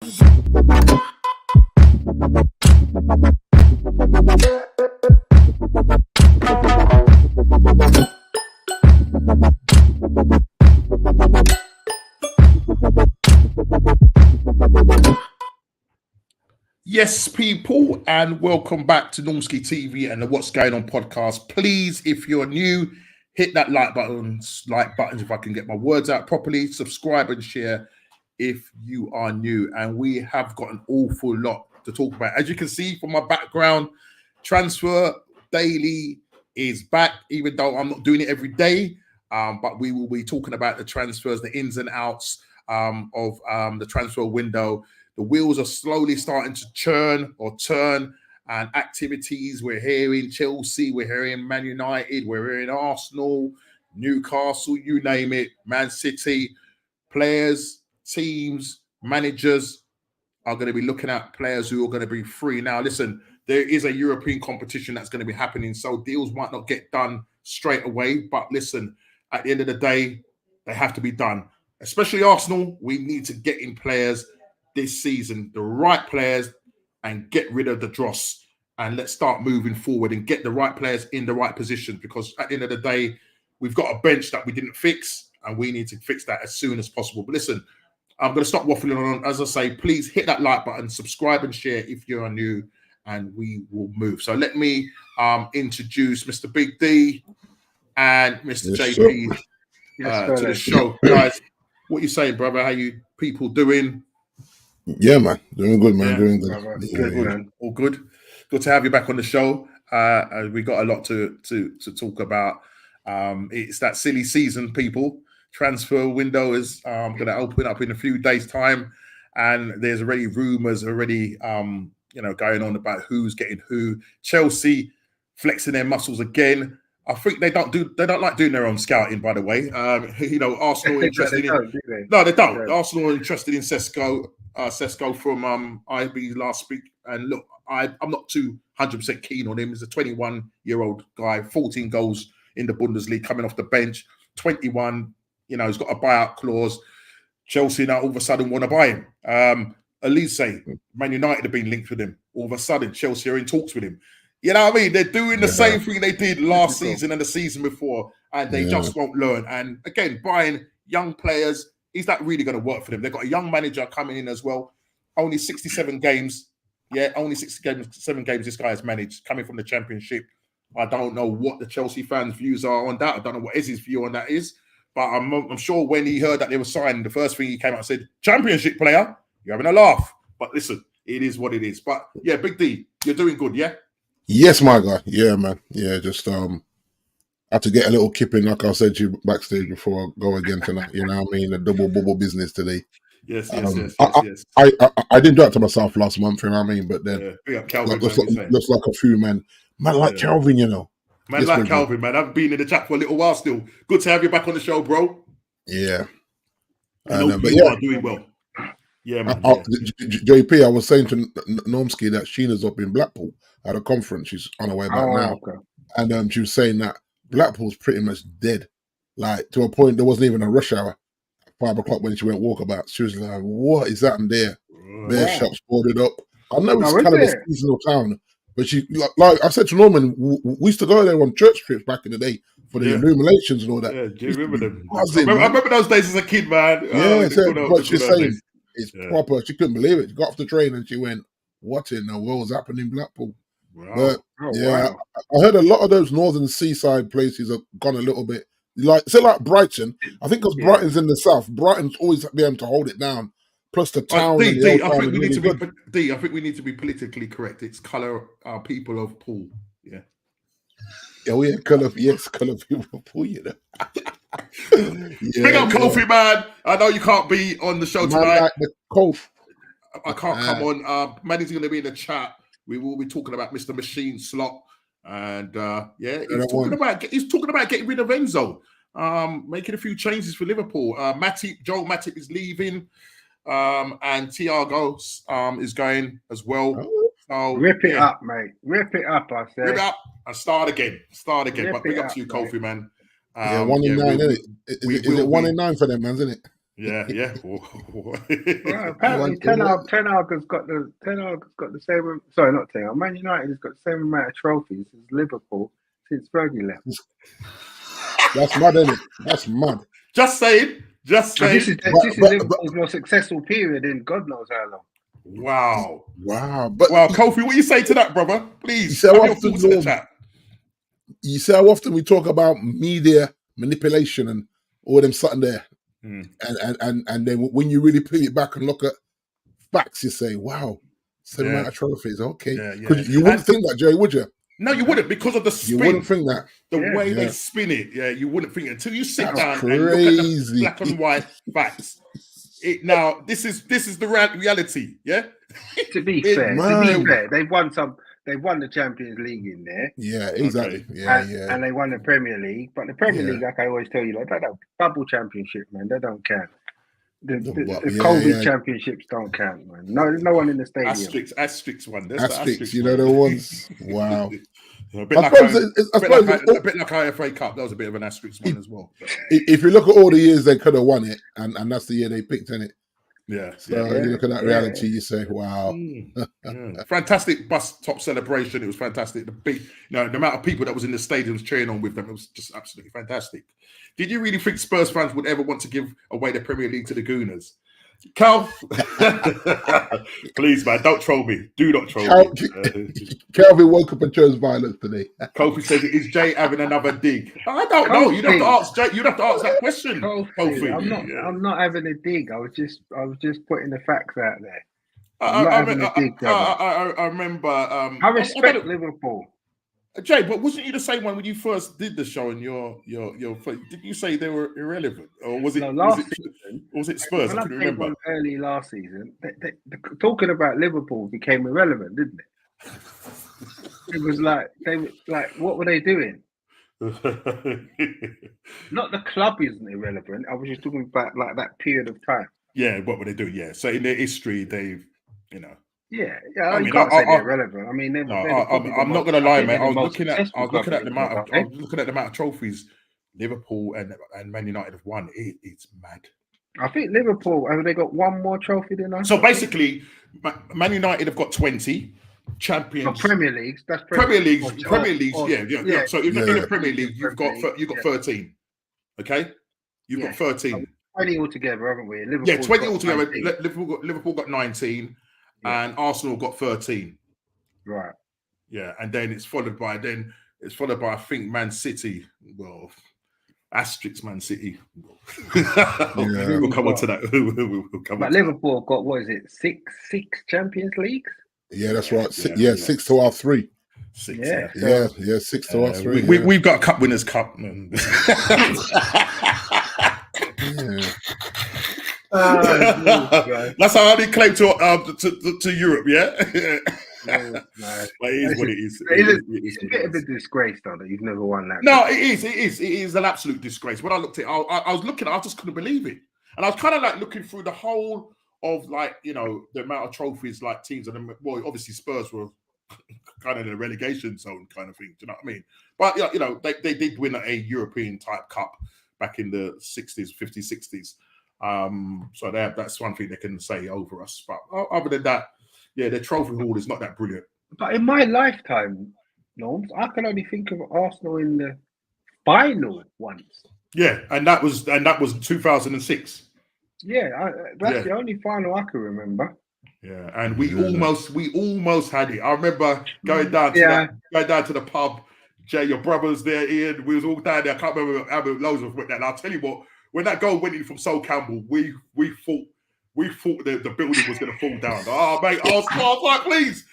Yes, people, and welcome back to Normski TV and the What's Going On podcast. Please, if you're new, hit that like buttons if I can get my words out properly. Subscribe and share if you are new. And we have got an awful lot to talk about. As you can see from my background, Transfer Daily is back, even though I'm not doing it every day. But we will be talking about the transfers, the ins and outs of the transfer window. The wheels are slowly starting to turn, and activities. We're hearing Chelsea, we're hearing Man United, we're hearing Arsenal, Newcastle, you name it, Man City. Players, teams, managers are going to be looking at players who are going to be free. Now, listen, there is a European competition that's going to be happening, so deals might not get done straight away. But listen, at the end of the day, they have to be done. Especially Arsenal, we need to get in players this season, the right players, and get rid of the dross, and let's start moving forward and get the right players in the right positions, because at the end of the day, we've got a bench that we didn't fix, and we need to fix that as soon as possible. But listen, I'm going to stop waffling on. As I say, please hit that like button, subscribe and share if you're new, and we will move. So let me introduce Mr. Big D and Mr. JP to the show. Guys, what you saying, brother? How you people doing? Yeah, man. Doing good, man. Yeah. Doing good. Good, man. All good. Good to have you back on the show. We got a lot to talk about. It's that silly season, people. Transfer window is going to open up in a few days' time, and there's already rumours going on about who's getting who. Chelsea flexing their muscles again. I think they don't like doing their own scouting, by the way. Arsenal interested in. No, they don't. Arsenal are interested in Sesko from IB last week, and look, I'm not 200% keen on him. He's a 21-year-old guy, 14 goals in the Bundesliga, coming off the bench, 21. He's got a buyout clause. Chelsea now all of a sudden want to buy him. Elise, Man United have been linked with him. All of a sudden, Chelsea are in talks with him. You know what I mean? They're doing the same thing they did last season and the season before, and they just won't learn. And again, buying young players, is that really going to work for them? They've got a young manager coming in as well. Only 67 games. Yeah, only 67 games this guy has managed, coming from the Championship. I don't know what the Chelsea fans' views are on that. I don't know what Ezzy's view on that is. But I'm sure when he heard that they were signing, the first thing he came out and said, Championship player, you're having a laugh. But listen, it is what it is. But yeah, Big D, you're doing good, yeah? Yes, my guy. Yeah, man. Yeah, just had to get a little kip in, like I said to you backstage before I go again tonight. You know what I mean? The double bubble business today. Yes. I didn't do it to myself last month, you know what I mean? But then Calvin, looks like a few man like Calvin, Man, yes, like Calvin, man. I've been in the chat for a little while still. Good to have you back on the show, bro. Yeah. But you are doing well. Yeah, man. JP, I was saying to Normski that Sheena's up in Blackpool at a conference. She's on her way back now. Okay. And she was saying that Blackpool's pretty much dead. Like, to a point, there wasn't even a rush hour at 5 o'clock when she went walkabout. She was like, what is happening there? Their shops boarded up. I know it's kind of a seasonal town, but she, like I said to Norman, we used to go there on church trips back in the day for the illuminations and all that. Yeah, do you remember them? I remember those days as a kid, man. But she's saying it's proper. She couldn't believe it. She got off the train and she went, what in the world's happening in Blackpool? Wow. But I heard a lot of those northern seaside places have gone a little bit like Brighton. I think because Brighton's in the south, Brighton's always be able to hold it down. Plus the town. I think we need to be politically correct. It's colour people of Poole. Yeah. Oh yeah, colour people of Poole. You know. Big up Kofi, man. I know you can't be on the show tonight. Like the Kofi. I can't come on. Manny's going to be in the chat. We will be talking about Mr. Machine Slot, and he's talking about getting rid of Enzo, making a few changes for Liverpool. Joel Matip is leaving, and Thiago is going as well. So rip it up, mate. Rip it up, I said. Rip it up and start again. But big up to you, Kofi, man. 1 in 9, isn't it? Is it 1 in 9 for them, man, isn't it? Yeah. Well, apparently, Ten Hag has got the same. Sorry, not Ten Hag. Man United has got the same amount of trophies as Liverpool since Fergie left. That's mad, isn't it? That's mad. Just saying. This is Liverpool's most successful period in God knows how long. Wow. But Kofi, what you say to that, brother? Please. You see how often we talk about media manipulation and all them something there. And then when you really peel it back and look at facts, you say, wow, same amount of trophies. Okay. You wouldn't think that, Jerry, would you? No, you wouldn't, because of the spin. You wouldn't think that. The way they spin it, you wouldn't think it until you sit down crazy. And look at the black and white facts. Now, this is the reality, yeah? To be fair, they've won the Champions League in there. Yeah, exactly. Okay. And they won the Premier League. But the Premier League, like I always tell you, like, they don't bubble championship, man. They don't count. The COVID championships don't count, man. No one in the stadium. Asterisk one. Asterisk, you know the ones. Wow. A bit like IFA Cup. That was a bit of an asterisk one as well. If you look at all the years they could have won it, and that's the year they picked in it. Yeah. So you look at that reality, you say, wow. Fantastic bus top celebration. It was fantastic. The amount of people that was in the stadiums cheering on with them, it was just absolutely fantastic. Did you really think Spurs fans would ever want to give away the Premier League to the Gooners? Cal, please, man, don't troll me. Do not troll me. Calvin woke up and chose violence today. Kofi says, "Is Jay having another dig?" I don't know. You'd have to ask Jay. You'd have to ask that question. Kofi, I'm not having a dig. I was just putting the facts out there. I remember. I respect Liverpool. Jay, but wasn't you the same one when you first did the show and your did you say they were irrelevant, or was it season? Or was it Spurs? I couldn't remember. Early last season, they, talking about Liverpool became irrelevant, didn't it? It was like what were they doing? Not the club isn't irrelevant. I was just talking about like that period of time. Yeah, what were they doing? Yeah, so in their history, they've, Yeah, you can't say they're irrelevant. I mean, I'm not going to lie, mate. I was looking at the amount of trophies Liverpool and Man United have won. It's mad. I think Liverpool, have they got one more trophy than us? So basically, Man United have got 20 champions. Premier Leagues. That's Premier Leagues. Yeah. So in the Premier League, you've got 13. Okay, you've got 13. 20 altogether, haven't we? 20 altogether. Liverpool got 19. And Arsenal got 13. Right. Yeah, and then it's followed by I think Man City. Well, asterisk Man City. We'll come on to that. Liverpool got, what is it, six Champions Leagues? Yeah, that's right. 6 to our 3. 6. Yeah, 6 to our 3. We've got a Cup Winners' Cup. That's how I claim to Europe, yeah. No. But it is what it is. It's a bit of a disgrace, though, that you've never won that. No, it is an absolute disgrace. When I looked at it, I was looking, I just couldn't believe it, and I was kind of like looking through the whole of the amount of trophies like teams, and well, obviously Spurs were kind of in a relegation zone kind of thing. Do you know what I mean? But they did win a European type cup back in the 60s, 50s, 60s. So that's one thing they can say over us. But other than that, the trophy haul is not that brilliant. But in my lifetime, Norms, I can only think of Arsenal in the final once. Yeah, and that was 2006. Yeah, that's the only final I can remember. Yeah, and we almost had it. I remember going down to the pub. Jay, your brother's there, Ian. We was all down there. I can't remember how loads of went there. And I'll tell you what. When that goal went in from Sol Campbell, we thought the building was going to fall down. Oh, mate, I was like, please.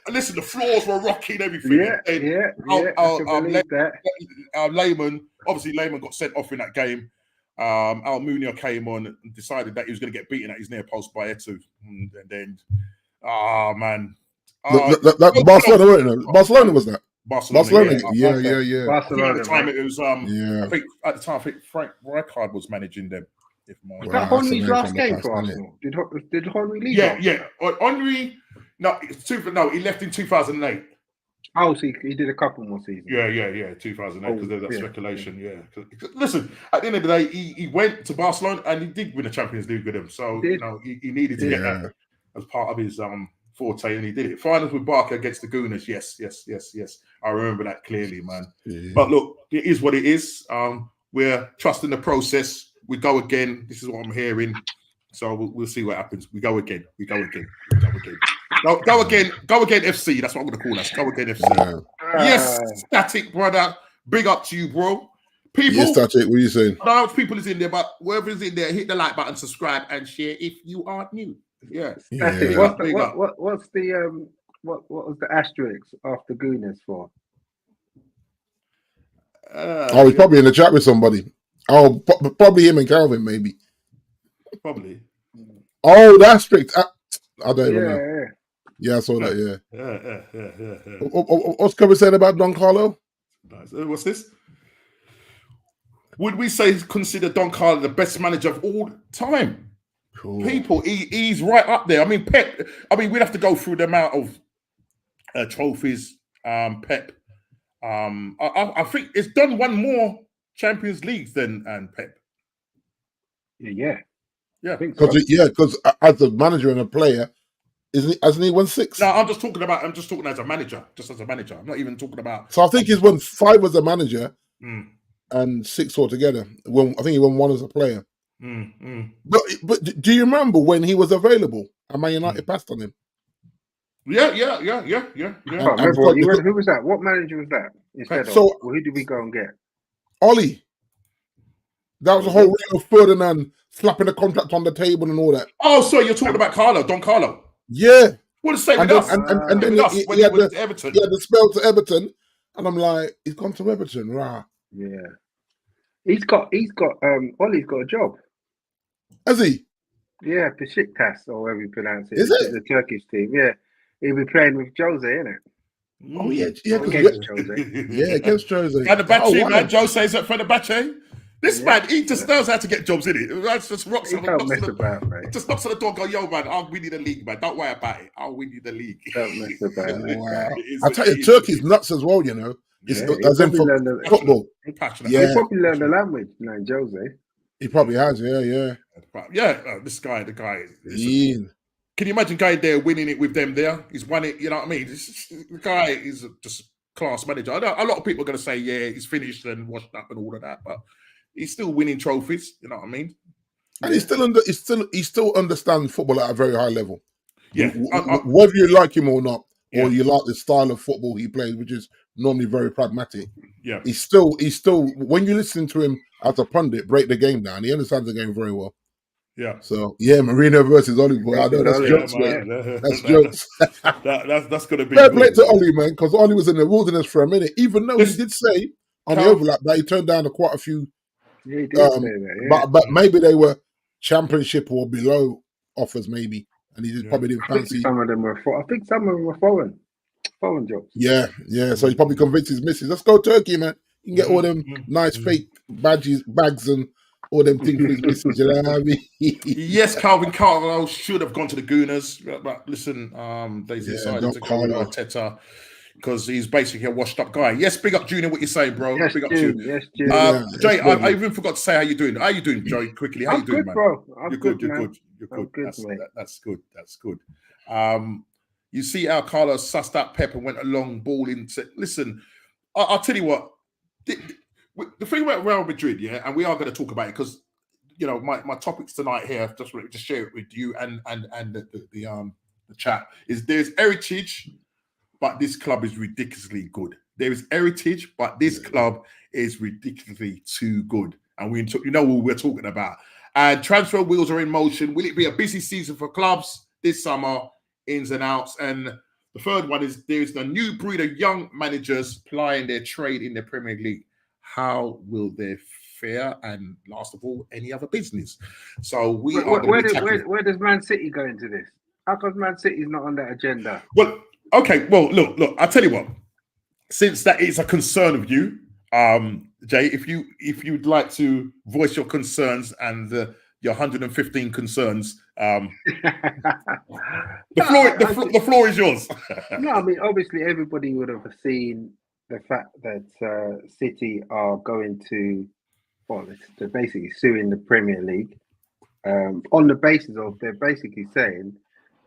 Listen, the floors were rocking, everything. Lehman got sent off in that game. Almunia came on and decided that he was going to get beaten at his near post by Etu. And then, man. Barcelona, wasn't it? Barcelona was that? Barcelona. Yeah. Barcelona, at the time, it was. I think Frank Rijkaard was managing them. Was that Henry's last game for Arsenal? Did Henry leave? Yeah. Henry, he left in 2008. Oh, so he did a couple more seasons. Yeah. 2008, because there's that speculation. Yeah. Listen, at the end of the day, he went to Barcelona and he did win a Champions League with them. So he needed to get that as part of his forte, and he did it. Finals with Barca against the Gooners. Yes. I remember that clearly, man. Yeah. But look, it is what it is. We're trusting the process. We go again. This is what I'm hearing. So we'll see what happens. We go again. Go again, FC. That's what I'm going to call us. Go again, FC. Yes, Static, brother. Big up to you, bro. People. Yes, Static. What are you saying? No, people is in there, but whoever's in there, hit the like button, subscribe, and share if you are new. Yeah. What was the asterisk after Gooners for? He's probably in the chat with somebody. Oh, probably him and Calvin, maybe. Probably. Oh, that's strict. I don't even know. Yeah, I saw that. Yeah. What's Kevin saying about Don Carlo? Nice. What's this? Would we consider Don Carlo the best manager of all time? Cool. People, he's right up there. I mean, Pep. I mean, we'd have to go through the amount of trophies. Pep. I think it's done one more Champions Leagues than Pep. Yeah. Because as a manager and a player, hasn't he won 6? No, I'm just talking as a manager. I'm not even talking about. So I think he's won 5 as a manager and 6 altogether. I think he won 1 as a player. But do you remember when he was available and Man United passed on him? Yeah. Who was that? What manager was that? Who did we go and get? Ollie. That was a whole Rio Ferdinand slapping the contract on the table and all that. Oh, so you're talking about Don Carlo? Yeah. Well, the same with us. And then he had Everton. He had the spell to Everton, and I'm like, he's gone to Everton, rah. Yeah. He's got Ollie's got a job. Has he? Yeah, Besiktas, or however you pronounce it. Is it? The Turkish team, yeah. He'll be playing with Jose, innit? Oh, yeah. Against Jose. Yeah, against Jose. Fenerbahce, man. Jose's at Fenerbahce. This man, he just knows how to get jobs, in it. That's just rocks on the just knocks on the door and go, yo, man, I'll win you the league, man. Don't worry about it. I'll win you the league. Don't mess about it. Wow. I tell you, Turkey's nuts as well, you know. As in football. He probably learned the language, Jose. He probably has, yeah. Yeah, the guy is. Can you imagine going there winning it with them there? He's won it, you know what I mean? The guy is just class manager. I know a lot of people are going to say, yeah, he's finished and washed up and all of that, but he's still winning trophies, you know what I mean? And he still understands football at a very high level. Yeah. Whether you like him or not, or you like the style of football he plays, which is normally very pragmatic. Yeah. He's still when you listen to him as a pundit break the game down, he understands the game very well. Yeah. So Marino versus Ollie, boy. I know that's jokes, man. That's jokes. That's gonna be fair play to Ollie, man, because Ollie was in the wilderness for a minute, even though he did say on the overlap that he turned down quite a few. Yeah, he did say that, yeah. But maybe they were championship or below offers, maybe, and he just probably didn't fancy. Some of them were. I think some of them were foreign jobs. Yeah. So he probably convinced his missus, let's go Turkey, man. You can get all them nice fake bags and all them things for his missus. You know what I mean? Yes, Calvin Carlo should have gone to the Gooners, but listen, they decided to go with Arteta because he's basically a washed-up guy. Yes, big up Junior. What you saying, bro? Yes, big up June. to you. Yes, June. Jay, I even forgot to say how you doing. How you doing, Joey? Quickly, how you doing, good, man? Bro. You're good. You're good. That's good. That's good. You see how Carlos sussed out Pep and went a long ball into. Listen, I'll tell you what. The thing about Real Madrid, and we are going to talk about it because you know my topics tonight here. Just wanted to share it with you and the chat. Is there's heritage, but this club is ridiculously good. There is heritage, but this club is ridiculously too good. And you know what we're talking about. And transfer wheels are in motion. Will it be a busy season for clubs this summer? Ins and outs. And the third one is there's a new breed of young managers plying their trade in the Premier League. How will they fare? And last of all, any other business? So where does Man City go into this? How come Man City's not on that agenda? Well, okay. Well, look. I'll tell you what. Since that is a concern of you, Jay, if you'd like to voice your concerns and your 115 concerns, the floor is yours. no, I mean, obviously, everybody would have seen the fact that City are going to, well, they're basically suing the Premier League on the basis of they're basically saying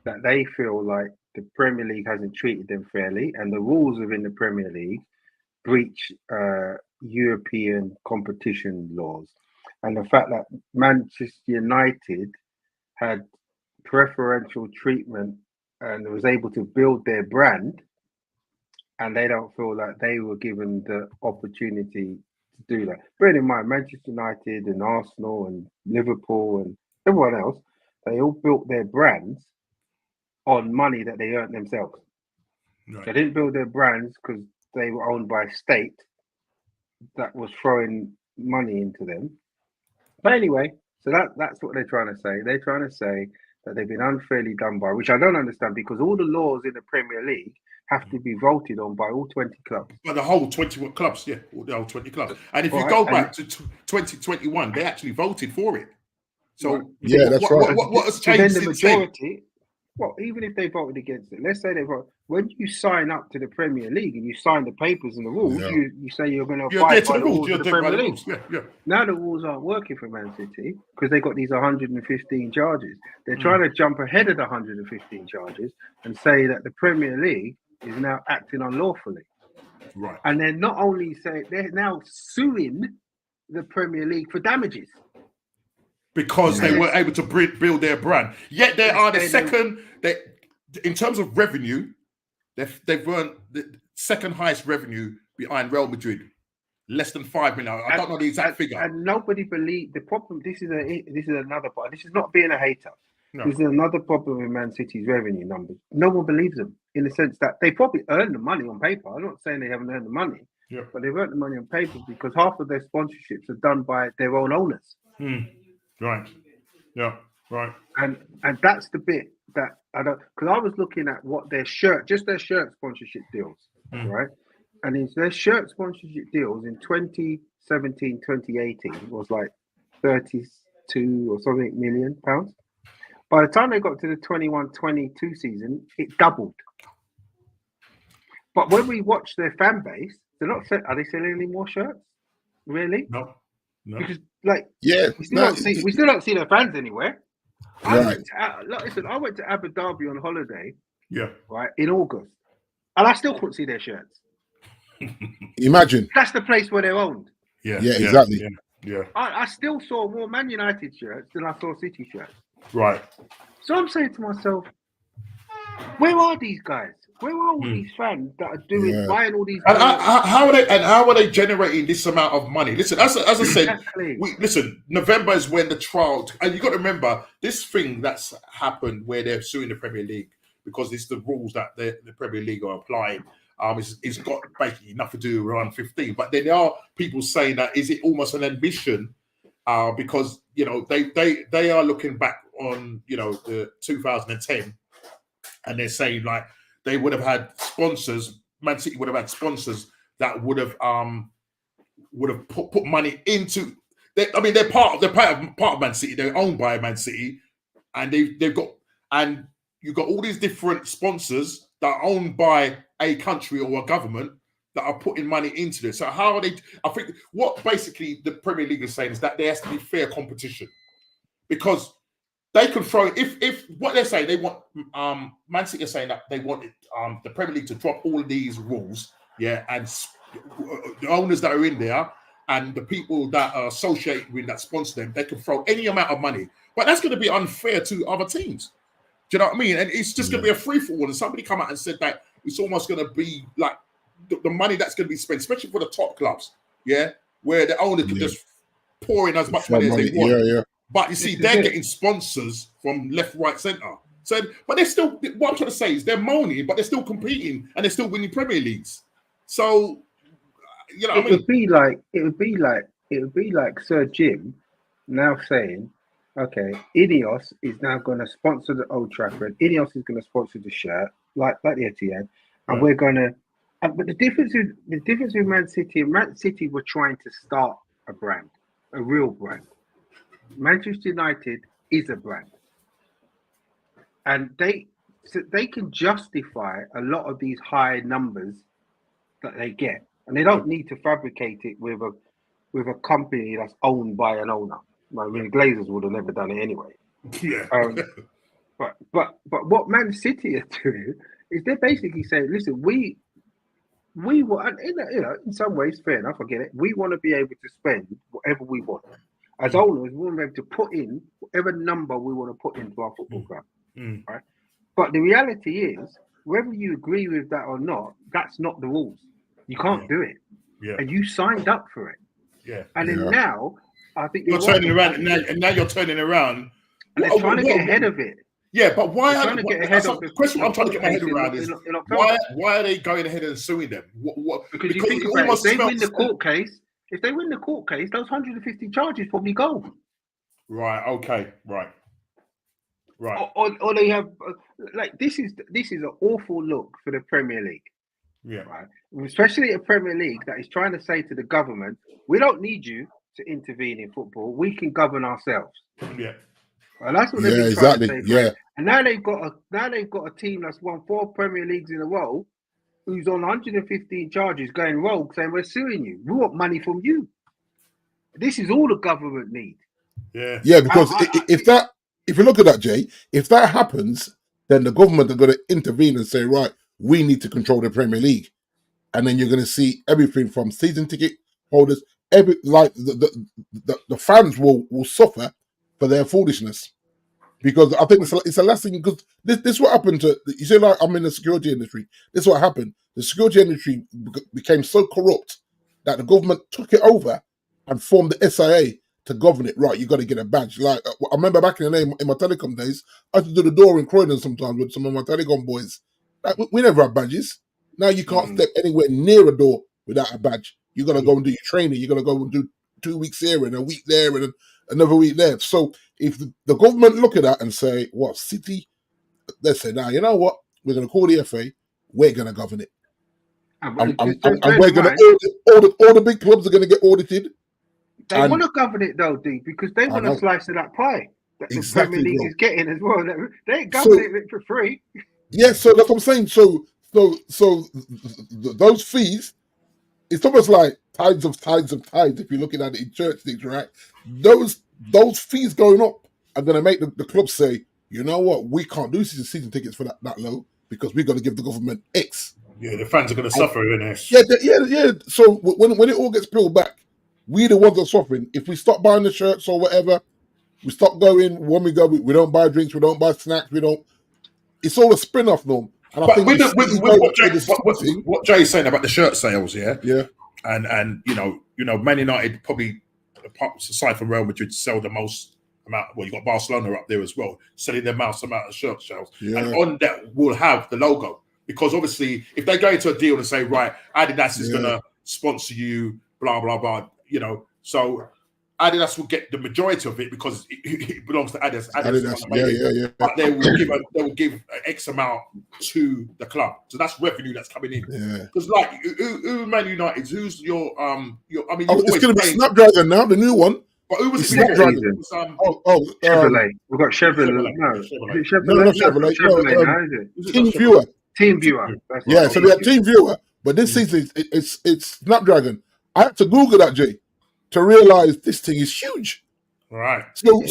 that they feel like the Premier League hasn't treated them fairly, and the rules within the Premier League breach European competition laws, and the fact that Manchester United had preferential treatment and was able to build their brand, and they don't feel like they were given the opportunity to do that. Bear in mind, Manchester United and Arsenal and Liverpool and everyone else, they all built their brands on money that they earned themselves. Right. They didn't build their brands because they were owned by a state that was throwing money into them. But anyway, so that's what they're trying to say. They're trying to say that they've been unfairly done by, which I don't understand, because all the laws in the Premier League have to be voted on by all 20 clubs. But the whole 20 clubs, yeah, the whole 20 clubs. And if you go back to 2021, they actually voted for it. So yeah, that's right. What has changed then the majority? Well, even if they voted against it, let's say they vote. When you sign up to the Premier League and you sign the papers and the rules, you say you're going to abide by the rules of the Premier League. Yeah. Now the rules aren't working for Man City because they got these 115 charges. They're trying to jump ahead of the 115 charges and say that the Premier League is now acting unlawfully. Right. And they're not only saying, they're now suing the Premier League for damages. Because they were able to build their brand. Yet they are the second, in terms of revenue, they've earned the second highest revenue behind Real Madrid. Less than 5 million. I don't know the exact figure. And nobody believes the problem. This is another part. This is not being a hater. No. This is another problem with Man City's revenue numbers. No one believes them in the sense that they probably earn the money on paper. I'm not saying they haven't earned the money, but they've earned the money on paper because half of their sponsorships are done by their own owners. Right. Yeah. Right. And that's the bit that I don't, because I was looking at what their shirt sponsorship deals, right? And it's their shirt sponsorship deals in 2017, 2018 was like 32 or something million pounds. By the time they got to the 21-22 season, it doubled. But when we watch their fan base, are they selling any more shirts? Really? No. Because we still don't see their fans anywhere. I went to Abu Dhabi on holiday. Yeah. Right in August, and I still couldn't see their shirts. Imagine that's the place where they're owned. Yeah, exactly. Yeah. I still saw more Man United shirts than I saw City shirts. Right. So I'm saying to myself, where are these guys? Where are all these fans that are buying all these? And how are they generating this amount of money? Listen, as I said, November is when the trial. And you got to remember this thing that's happened where they're suing the Premier League because it's the rules that the Premier League are applying. It's got basically nothing to do with around 15. But then there are people saying that is it almost an ambition because they are looking back on the 2010 and they're saying like they would have had sponsors. Man City would have had sponsors that would have put money into. They're part of Man City. They're owned by Man City, and they've got you've got all these different sponsors that are owned by a country or a government that are putting money into this. So how are they? I think what basically the Premier League is saying is that there has to be fair competition because they can throw if what they're saying they want Man City are saying that they want the Premier League to drop all of these rules, and the owners that are in there and the people that are associated with that sponsor them, they can throw any amount of money, but that's going to be unfair to other teams. Do you know what I mean? And it's just going to be a free for all. And somebody come out and said that it's almost going to be like the money that's going to be spent, especially for the top clubs, where the owners can just pour in as much money as they want. But you see, they're getting sponsors from left, right, centre. So, but they're still. What I'm trying to say is they're moaning, but they're still competing and they're still winning Premier Leagues. So, it would be like Sir Jim now saying, "Okay, Ineos is now going to sponsor the Old Trafford. Ineos is going to sponsor the shirt, like the Etihad, and we're going to." But the difference with Man City were trying to start a brand, a real brand. Manchester United is a brand, and So they can justify a lot of these high numbers that they get, and they don't need to fabricate it with a company that's owned by an owner. I mean, Glazers would have never done it anyway. Yeah. But what Man City are doing is they're basically saying, listen, we want, in some ways, fair enough, I get it. We want to be able to spend whatever we want. As owners, we want to be able to put in whatever number we want to put into our football club, right? But the reality is, whether you agree with that or not, that's not the rules. You can't do it. Yeah. And you signed up for it. Yeah. And then now, I think you're turning around, and now you're turning around. And they're trying to get ahead of it. Yeah, but why are they get ahead of the question I'm trying to get my head around is why are they going ahead and suing them? Because you think about it, if they win the court case, those 150 charges probably go. Right. Okay. Right. Or they have this is an awful look for the Premier League. Yeah. Right. Especially a Premier League that is trying to say to the government, we don't need you to intervene in football. We can govern ourselves. Yeah. And that's what they've been trying to say. Yeah. And now they've got a team that's won 4 Premier Leagues in a row, who's on 115 charges, going rogue, saying we're suing you. We want money from you. This is all the government need. Yeah. Yeah, because if you look at that, Jay, if that happens, then the government are going to intervene and say, right, we need to control the Premier League, and then you're going to see everything from season ticket holders, the fans will suffer for their foolishness, because I think it's a lesson. Because this is what happened to, you see, like, I'm in the security industry. This is what happened. The security industry became so corrupt that the government took it over and formed the SIA to govern it. Right, you got to get a badge. Like, I remember back in the day, in my telecom days, I used to do the door in Croydon sometimes with some of my telecom boys. Like, we never had badges. Now you can't step anywhere near a door without a badge. You got to go and do your training. You got to go and do 2 weeks here and a week there and another week there. So if the government look at that and say, what, City, they say, now, you know what? We're going to call the FA. We're going to govern it. And we're going to all the big clubs are going to get audited. They want to govern it though, D, because they want a slice of that pie that the Premier League is getting as well. They ain't governing it for free. Yeah, so that's what I'm saying. So those fees, it's almost like tides of tides. If you're looking at it in church things, right? Those fees going up are going to make the club say, you know what, we can't do season tickets for that low because we've got to give the government X. Yeah, the fans are going to suffer, innit? Yeah. So when it all gets peeled back, we the ones that are suffering. If we stop buying the shirts or whatever, we stop going. When we go, we don't buy drinks, we don't buy snacks, we don't. It's all a spin-off, Norm. And I think what Jay's saying about the shirt sales, yeah, and you know, Man United probably, aside from Real Madrid, sell the most amount. Well, you got Barcelona up there as well, selling the most amount of shirt sales, and on that will have the logo, because obviously, if they go into a deal and say, right, Adidas is going to sponsor you, blah blah blah, you know, so Adidas will get the majority of it because it belongs to Adidas. Yeah. But they will give X amount to the club, so that's revenue that's coming in. Yeah, because like who Man United, who's your I mean, it's going to be Snapdragon now, the new one. But who was it? Snapdragon. Chevrolet. We've got Chevrolet. No, Chevrolet. Team Viewer. Yeah, so they have Team Viewer, but this season it's Snapdragon. I had to Google that, Jay, to realize this thing is huge. Right. So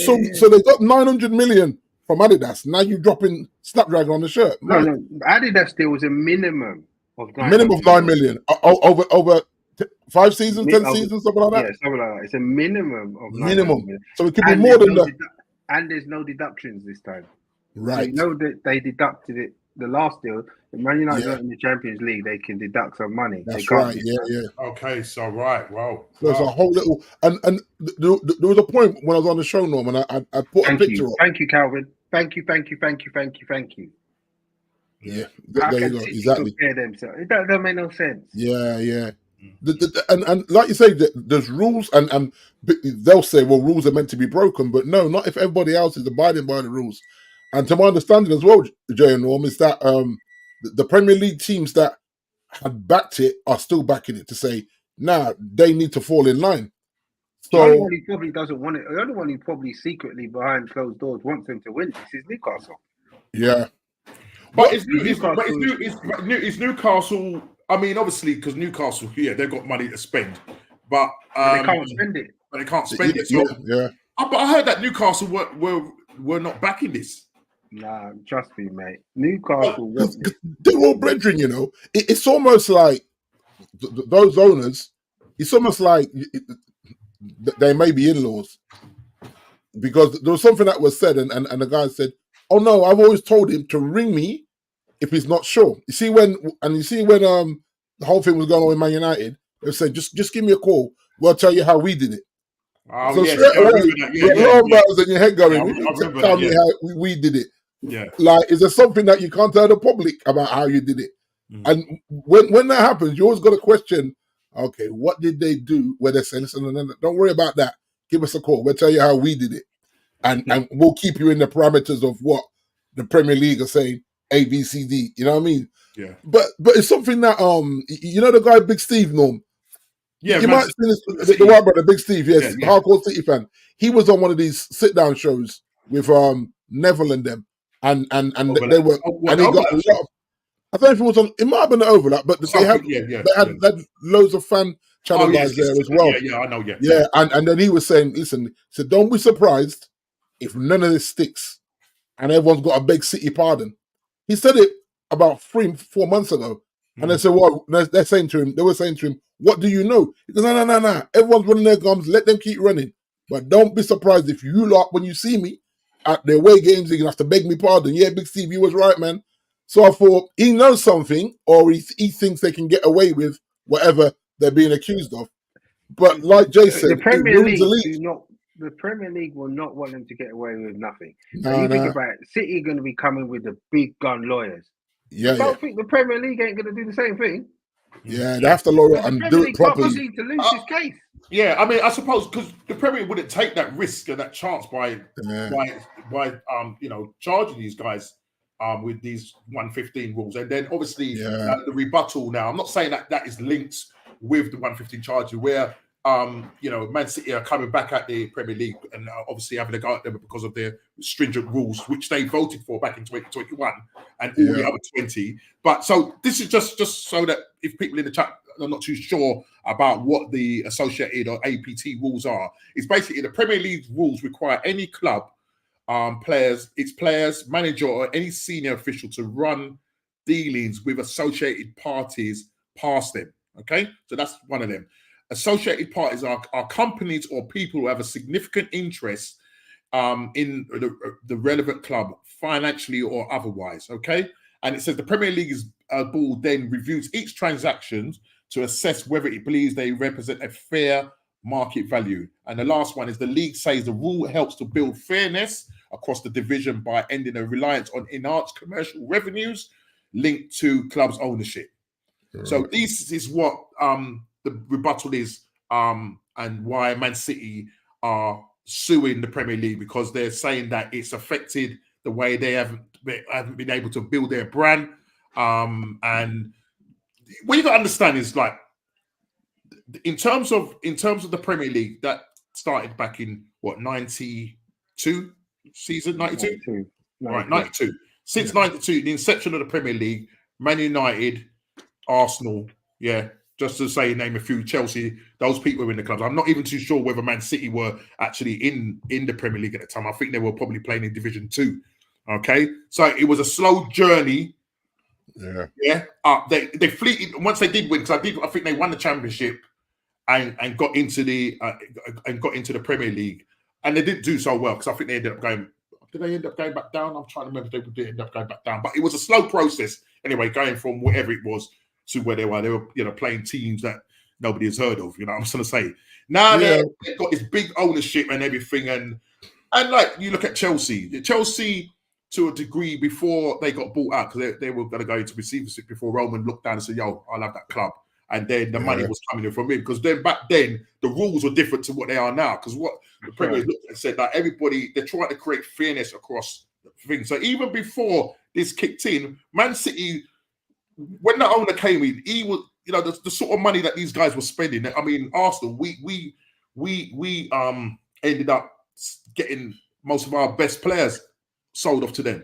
they got 900 million from Adidas. Now you're dropping Snapdragon on the shirt. No. Adidas there was a minimum of 9 million over 5 seasons, 10 seasons, something like that. Yeah, something like that. It's a minimum of minimum. So it could be more than that. And there's no deductions this time. Right. So you know that they deducted it. The last deal, the Man United in the Champions League, they can deduct some money. That's right. Yeah. Okay, so right. Wow. There's a whole little, and there was a point when I was on the show, Norm, and I put a picture up. Thank you, Calvin. Thank you. Yeah, there you go. Exactly. It doesn't make no sense. Yeah. And like you say, there's rules, and they'll say, well, rules are meant to be broken, but no, not if everybody else is abiding by the rules. And to my understanding as well, Jay and Norm, is that the Premier League teams that had backed it are still backing it to say, nah, they need to fall in line. So the only one who probably doesn't want it, the only one who probably secretly behind closed doors wants them to win this is Newcastle. Yeah. But it's Newcastle. I mean, obviously, because Newcastle, they've got money to spend, but they can't spend it. But they can't spend it. So, but I heard that Newcastle were not backing this. Nah, trust me, mate. Newcastle, they're all brethren, you know. It's almost like those owners. It's almost like they may be in-laws, because there was something that was said, and the guy said, "Oh no, I've always told him to ring me if he's not sure." You see when the whole thing was going on with Man United, they said, "Just give me a call. We'll tell you how we did it." Oh, so yes, bells in your head going, tell me how we did it. Yeah. Like, is there something that you can't tell the public about how you did it? Mm. And when that happens, you always got to question, okay, what did they do where they say, listen, don't worry about that. Give us a call. We'll tell you how we did it. And we'll keep you in the parameters of what the Premier League are saying, A, B, C, D. You know what I mean? Yeah. But it's something that, you know the guy, Big Steve, Norm? Yeah, you might have seen the white brother, Big Steve, yes, hardcore City fan. He was on one of these sit-down shows with Neville and them. And they were, and he got a lot of, I don't know if it was on, it might have been an overlap, but they had loads of fan channel guys there as well. Yeah, I know, Yeah, and then he was saying, listen, so don't be surprised if none of this sticks and everyone's got a big City pardon. He said it about 3-4 months ago. And they said, well, they were saying to him, what do you know? He goes, no. Everyone's running their gums, let them keep running. But don't be surprised if you lot, when you see me at the away games, you're going to have to beg me pardon. Yeah, Big Steve, you was right, man. So I thought, he knows something, or he thinks they can get away with whatever they're being accused of. But like Jay said, the Premier League will not want them to get away with nothing. Think about it, City are going to be coming with the big gun lawyers. Yeah, I don't think the Premier League ain't going to do the same thing. Yeah, they have to lawyer and do it properly. Can't to lose this case. Yeah, I mean, I suppose because the Premier League wouldn't take that risk and that chance by charging these guys with these 115 rules, and then obviously the rebuttal. Now, I'm not saying that is linked with the 115 charges where Man City are coming back at the Premier League and obviously having a go at them because of their stringent rules, which they voted for back in 2021 and all the other 20. But so this is just so that if people in the chat are not too sure about what the associated or APT rules are, it's basically the Premier League rules require any club, its players, manager, or any senior official to run dealings with associated parties past them. Okay, so that's one of them. Associated parties are companies or people who have a significant interest in the relevant club, financially or otherwise. Okay, and it says the Premier League's board then reviews each transaction to assess whether it believes they represent a fair market value. And the last one is the league says the rule helps to build fairness across the division by ending a reliance on enhanced commercial revenues linked to clubs' ownership. Right. So this is what the rebuttal is, and why Man City are suing the Premier League, because they're saying that it's affected the way they haven't been able to build their brand. And what you got to understand is, like, in terms of the Premier League that started back in 92 season 92, right? 92. Since 92, the inception of the Premier League, Man United, Arsenal, just to say, name a few, Chelsea, those people were in the clubs. I'm not even too sure whether Man City were actually in the Premier League at the time. I think they were probably playing in Division 2. Okay, so it was a slow journey. They fleeted once they did win, because I think they won the championship and got into the Premier League, and they didn't do so well because I think they ended up going. Did they end up going back down? I'm trying to remember if they did end up going back down, but it was a slow process anyway, going from whatever it was to where they were. They were, playing teams that nobody has heard of. I'm just gonna say. Now they've got this big ownership and everything, and like you look at Chelsea to a degree before they got bought out, because they were going to go into receivership before Roman looked down and said, "Yo, I'll have that club," and then the money was coming in from him, because then back then the rules were different to what they are now. Because what the Premier League looked at and said that they're trying to create fairness across things. So even before this kicked in, Man City, when the owner came in, he was, the sort of money that these guys were spending. I mean, Arsenal, we ended up getting most of our best players sold off to them.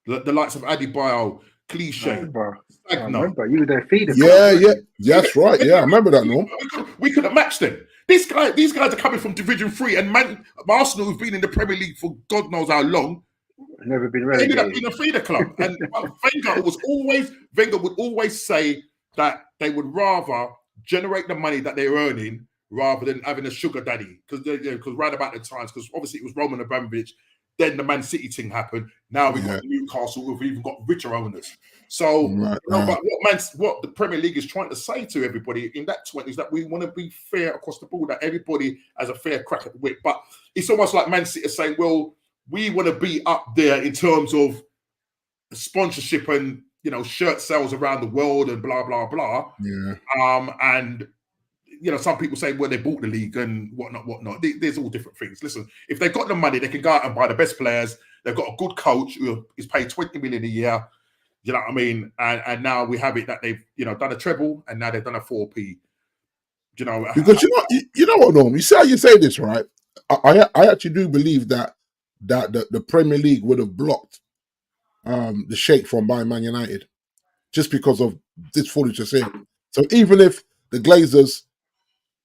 the likes of Adebayo, Cliche, I remember you were their feeder. That's right. Yeah, I remember that. No, we could have matched them. These guys are coming from Division 3, and Arsenal, who've been in the Premier League for God knows how long, never been relegated. Ended up in a feeder club. And Wenger would always say that they would rather generate the money that they're earning rather than having a sugar daddy. Because right about the times, because obviously it was Roman Abramovich, then the Man City thing happened. Now we've got Newcastle, we've even got richer owners. So, but what the Premier League is trying to say to everybody in that 20s is that we want to be fair across the board, that everybody has a fair crack at the whip. But it's almost like Man City is saying, well, we want to be up there in terms of sponsorship and, shirt sales around the world and blah, blah, blah. Yeah. And, some people say, well, they bought the league and whatnot. There's all different things. Listen, if they've got the money, they can go out and buy the best players. They've got a good coach who is paid 20 million a year. You know what I mean? And now we have it that they've, done a treble and now they've done a 4P. Because you know what, Norm? You see how you say this, right? I actually do believe that the Premier League would have blocked the Sheikh from buying Man United just because of this footage just here. So even if the Glazers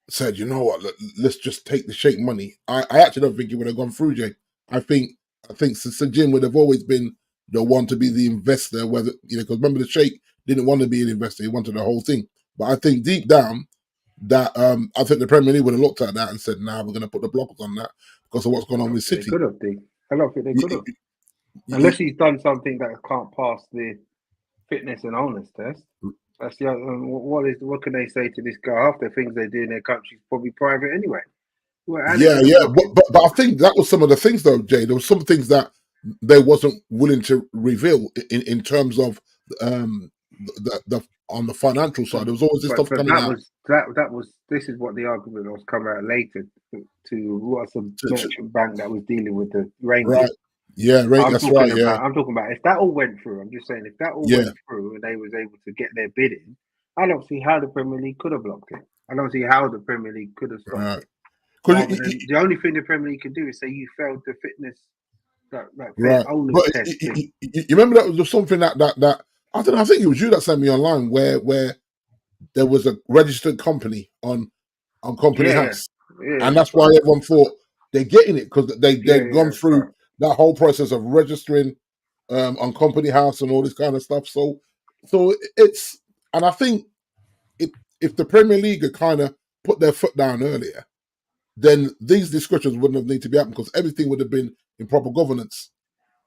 said, you know what, let's just take the Sheikh money, I actually don't think it would have gone through, Jay. I think Sir Jim would have always been the one to be the investor, whether because remember the Sheikh didn't want to be an investor, he wanted the whole thing. But I think deep down that I think the Premier League would have looked at that and said, we're going to put the blockers on that because of what's going on with City. They could have, I don't think they could have. Unless he's done something that can't pass the fitness and illness test. That's the what can they say to this guy? Half the things they do in their country is probably private anyway. But I think that was some of the things though, Jay. There were some things that they wasn't willing to reveal in terms of the on the financial side. There was always this stuff coming out. This is what the argument was coming out later to what's a merchant bank that was dealing with the Rangers. Right. Yeah, right. That's right. I'm talking about if that all went through. I'm just saying if that all went through and they was able to get their bid in, I don't see how the Premier League could have blocked it. I don't see how the Premier League could have stopped it. The only thing the Premier League could do is say you failed the fitness. Right. But you remember that was something that I don't know. I think it was you that sent me online where there was a registered company on Company House, and that's why everyone thought they're getting it because they've gone through that whole process of registering on Company House and all this kind of stuff. So it's, and I think if the Premier League had kind of put their foot down earlier, then these discussions wouldn't have needed to be happening because everything would have been in proper governance.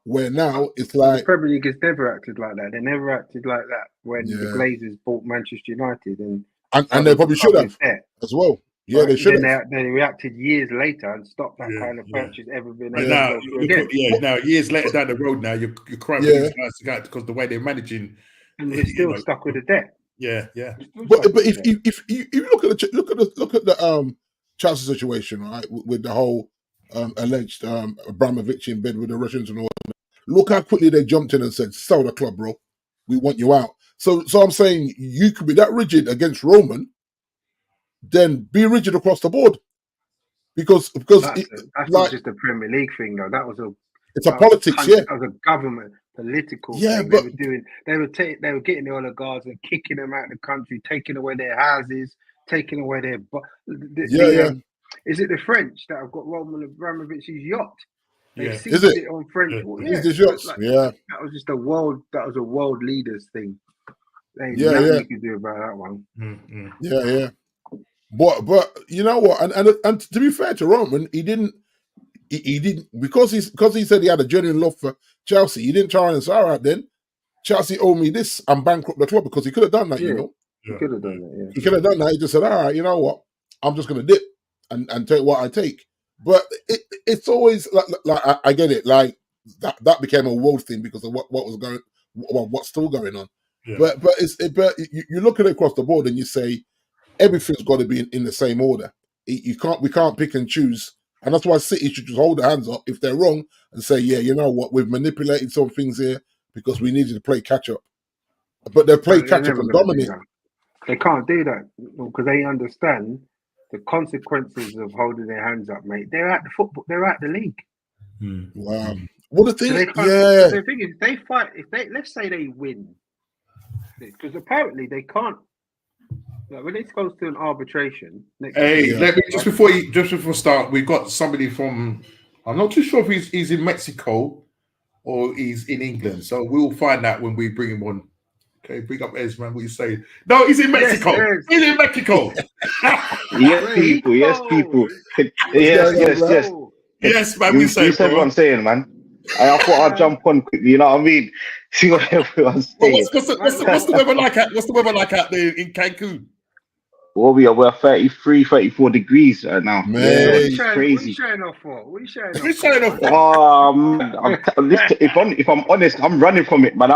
Where now it's like the Premier League has never acted like that. They never acted like that when the Glazers bought Manchester United, and they probably should have as well. Yeah, they should have. They reacted years later and stopped that kind of purchase ever been able to again. Now years later down the road, now you're crying for these guys to go because the way they're managing, and we're still stuck with the debt. Yeah. But if you look at the Chelsea situation, right, with the whole alleged Abramovich in bed with the Russians and all that, look how quickly they jumped in and said, "Sell the club, bro. We want you out." So I'm saying you could be that rigid against Roman. Then be rigid across the board, because that's not just a Premier League thing though. That was a politics, That was a government political thing. But they were getting the oligarchs and kicking them out of the country, taking away their houses, taking away their. Is it the French that have got Roman Abramovich's yacht? They seized it on French. That was just a world. That was a world leaders thing. There's nothing you can do about that one. Mm-hmm. Yeah. But you know what? And to be fair to Roman, he didn't because he said he had a genuine love for Chelsea. He didn't try and say, all right, then Chelsea owe me this and bankrupt the club, because he could have done that. He could have done that. Yeah. He could have done that. He just said, all right, you know what? I'm just going to dip and take what I take. But it's always like I get it. Like that became a world thing because of what's still going on. Yeah. But you look at it across the board and you say, everything's got to be in the same order. We can't pick and choose, and that's why City should just hold their hands up if they're wrong and say, yeah, you know what, we've manipulated some things here because we needed to play catch up. But they play catch up and dominate. They can't do that because they understand the consequences of holding their hands up, mate. They're at the football. They're at the league. Wow. Well, the thing, So the thing is, they fight. Let's say they win, because apparently they can't. Like when it goes to an arbitration. Let me just before start, we've got somebody from. I'm not too sure if he's in Mexico or he's in England, so we'll find out when we bring him on. Okay, bring up Ez, man. What you say? No, he's in Mexico. Yes. He's in Mexico. Yes, people. Yes. Yes, man. We say, you said what I'm saying, man. I thought I'd jump on quickly. You know what I mean? See what everyone's saying. What's the weather like? What's the weather like out there in Cancun? Well, we're 33, 34 degrees right now. Man, it's crazy. What are you showing off for? If I'm honest, I'm running from it, man.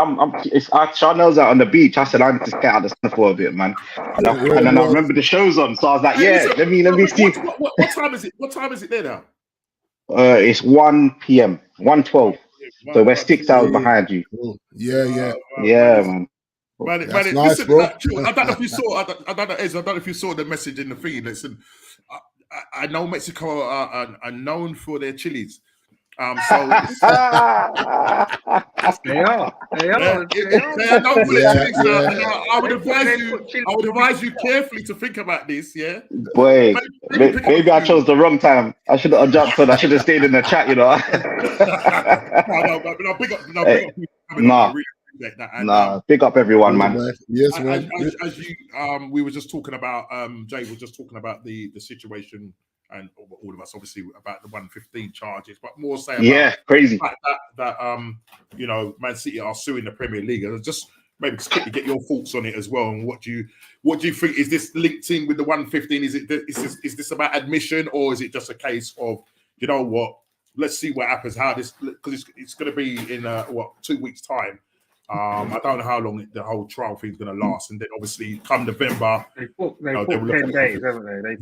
Chanel's out on the beach. I said I need to get out of the sun for a bit, man. And then I remember the show's on, so I was like, let me see. What time is it? What time is it there now? It's 1 p.m. 1:12. So we're 6 hours behind you. Yeah, man. Man, nice, listen, bro. I don't know if you saw. I don't know if you saw the message in the feed. Listen, I know Mexico are known for their chilies. So they are known for their chilies. I would advise you carefully to think about this. Yeah, boy, maybe I chose the wrong time. I should have jumped on. I should have stayed in the chat. You know. Big up everyone, man. Yes, man. As you, we were just talking about. Jay was just talking about the situation, and all of us obviously about the 115 charges, but more say about crazy that you know, Man City are suing the Premier League. And just maybe quickly get your thoughts on it as well. And what do you think? Is this linked in with the 115? Is this about admission, or is it just a case of, you know what? Let's see what happens. How this, because it's going to be in 2 weeks' time. I don't know how long the whole trial thing is going to last, and then obviously come November, they booked 10 days, haven't they?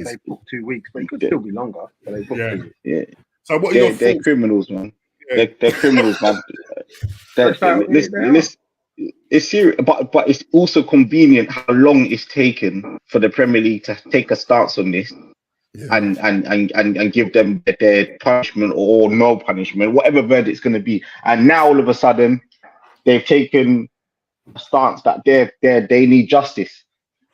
They booked 2 weeks, but it could still be longer. But they booked 2 weeks. Yeah. So what are your thoughts? They're criminals, man. Yeah. They're criminals, man. It's serious, but it's also convenient how long it's taken for the Premier League to take a stance on this. Yeah. And give them their punishment or no punishment, whatever verdict's going to be. And now all of a sudden, they've taken a stance that they need justice.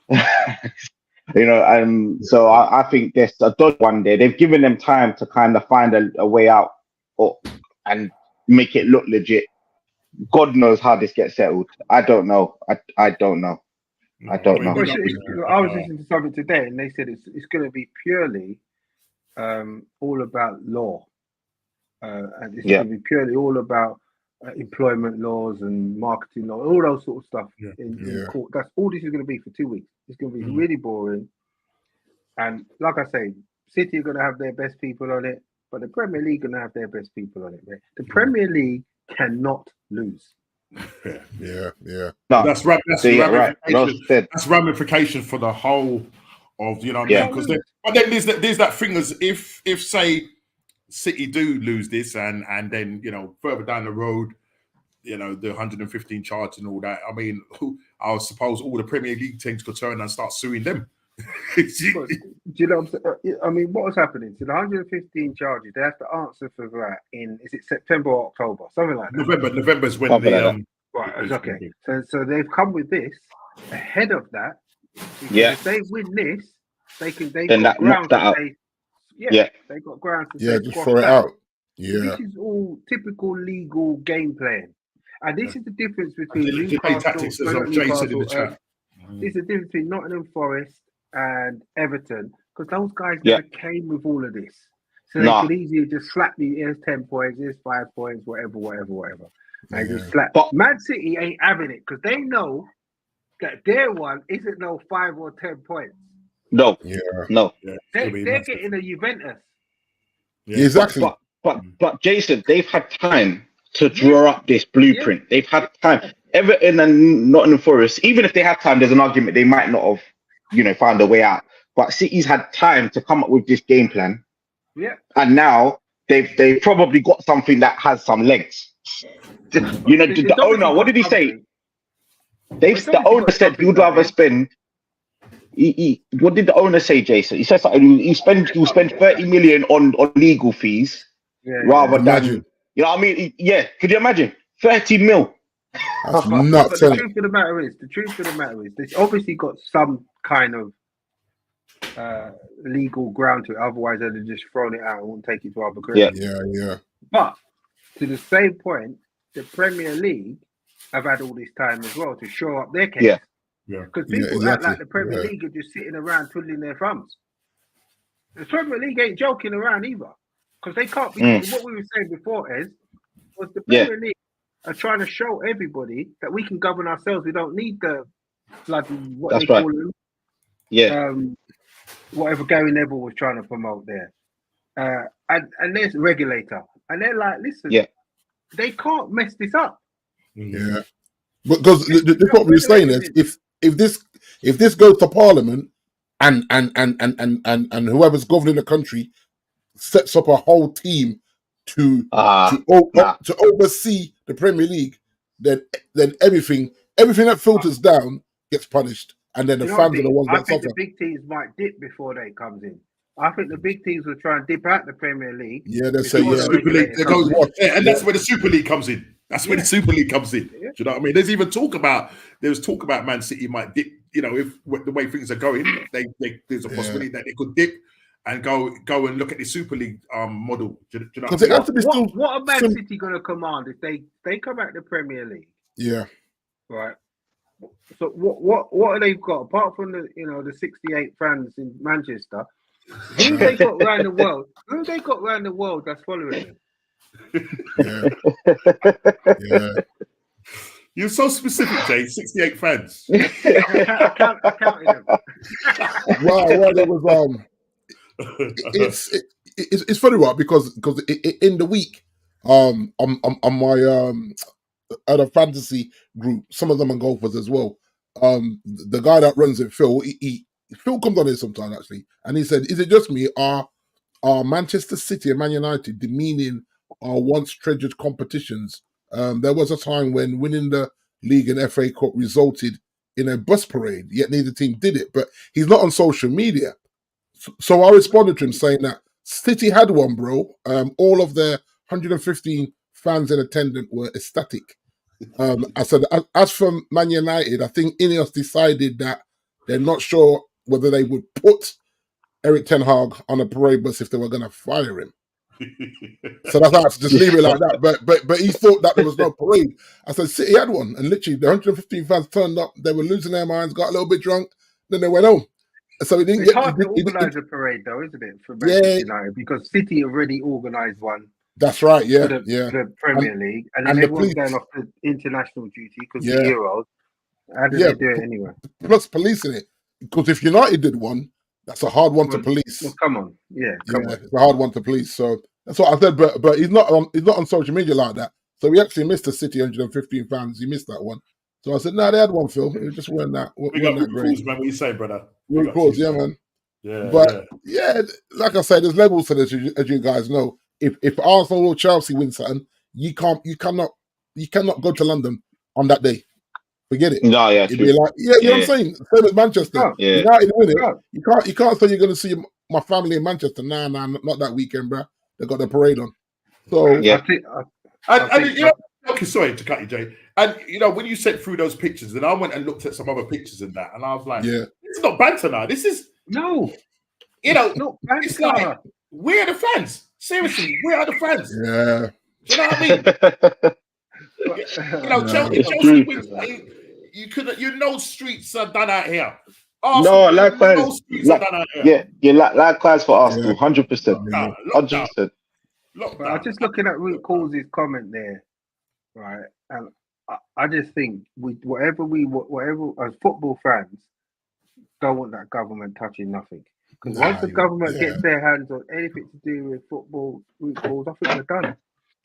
You know, so I think there's a dodge one there. They've given them time to kind of find a way out and make it look legit. God knows how this gets settled. I don't know. I don't know. I don't know. I was listening to something today, and they said it's going to be purely all about law, and it's going to be purely all about employment laws and marketing law, all those sort of stuff in court. That's all this is going to be for 2 weeks. It's going to be really boring, and like I say, City are going to have their best people on it, but the Premier League are going to have their best people on it. Right? The Premier League cannot lose. Yeah. No, that's ramifications for the whole of, you know what I mean? Because then there's that thing as if say City do lose this and then, you know, further down the road, you know, the 115 charge and all that. I mean, I suppose all the Premier League teams could turn and start suing them. Do you know what I'm saying? I mean, what was happening? So the 115 charges, they have to answer for that is it September or October? Something like that. November's when right, okay. So they've come with this ahead of that. If they win this, they got grounds to say, they got grounds to say, just throw it out. Yeah. This is all typical legal game playing. And this is the difference between Newcastle, tactics, as Jay said in the chat. This is the difference between Nottingham Forest and Everton, because those guys never came with all of this. So they could easily just slap me, here's 10 points, here's 5 points, whatever. And just slap. But Man City ain't having it, because they know that their one isn't no 5 or 10 points. No. They're getting a Juventus. Yeah, exactly. But Jason, they've had time to draw up this blueprint. They've had time. Everton and Nottingham Forest, even if they had time, there's an argument they might not have, you know, found a way out. But City's had time to come up with this game plan. Yeah. And now they've probably got something that has some legs. You know, the owner, what did he say? The owner said he would rather spend. What did the owner say, Jason? He said something. He'll spend 30 million on legal fees rather than You know what I mean? Yeah. Could you imagine 30 mil? That's But nuts. the truth of the matter is, this obviously got some kind of legal ground to it. Otherwise, they'd have just thrown it out and wouldn't take it to arbitration. Yeah. But to the same point, the Premier League have had all this time as well to show up their case. Yeah. Because people act like the Premier League are just sitting around twiddling their thumbs. The Premier League ain't joking around either. Because they can't be. What we were saying before was the Premier League are trying to show everybody that we can govern ourselves. We don't need the bloody call them. Yeah. Whatever Gary Neville was trying to promote there. And there's a regulator. And they're like, listen, they can't mess this up. Yeah. Because the what we were saying is if this goes to Parliament and whoever's governing the country sets up a whole team to oversee the Premier League, then everything that filters down gets punished, and then the fans are the ones that suffer. I think the big teams might dip before they comes in. I think the big teams will try and dip out the Premier League. Yeah, they say Super League. And that's where the Super League comes in. That's where the Super League comes in. Do you know what I mean? There's talk about Man City might dip. You know, if the way things are going, there's a possibility that they could dip and go and look at the Super League model. Do you know what I mean? What are Man City going to command if they come out the Premier League? Yeah. Right. So what have they got apart from the 68 fans in Manchester? Who have they got around the world? Who have they got around the world that's following them? Yeah. You're so specific, Jay. 68 fans. I counted them. Well, there was it's funny, right? Because in the week, on my other fantasy group, some of them are golfers as well. The guy that runs it, Phil, Phil comes on here sometimes actually, and he said, "Is it just me? Are Manchester City and Man United demeaning our once treasured competitions? There was a time when winning the league and FA Cup resulted in a bus parade, yet neither team did it." But he's not on social media. So I responded to him saying that City had one, bro. All of their 115 fans in attendance were ecstatic. I said, as for Man United, I think Ineos decided that they're not sure whether they would put Eric Ten Hag on a parade bus if they were going to fire him. So that's how I have to just leave it like that. But he thought that there was no parade. I said, City had one, and literally the 115 fans turned up. They were losing their minds, got a little bit drunk, then they went home. So it's hard to organise a parade, though, isn't it, for Manchester United? Because City already organised one. That's right, for the Premier League, and then everyone's going off to international duty because the Euros. How do they do it anyway? Plus policing it, because if United did one, that's a hard one to police. Well, come on, come on. It's a hard one to police. So that's what I said. But he's not on social media like that. So we actually missed the City 115 fans. He missed that one. So I said, no, they had one, Phil. It just weren't that. We got root calls, man. What you say, brother? Root calls, yeah, man. Yeah, but like I said, there's levels to this, as you guys know. If Arsenal or Chelsea win something, you cannot go to London on that day. Forget it. No, yeah, it'd be like, you know what I'm saying? Same as Manchester. United win it. You can't say you're going to see my family in Manchester. Nah, not that weekend, bro. They got the parade on. So okay, sorry to cut you, Jay. And when you sent through those pictures, and I went and looked at some other pictures and that, and I was like, this is not banter now. This is no, it's like we're the fans. Seriously, we are the fans. Yeah. Do you know what I mean? Chelsea wins. Streets are done out here. Arsenal, no, likewise. Likewise for Arsenal, 100%. 100%. I'm just looking at Root Call's comment there, right? And I just think whatever as football fans don't want that government touching nothing. Because once the government gets their hands on anything to do with football, Root Calls, I think they're done.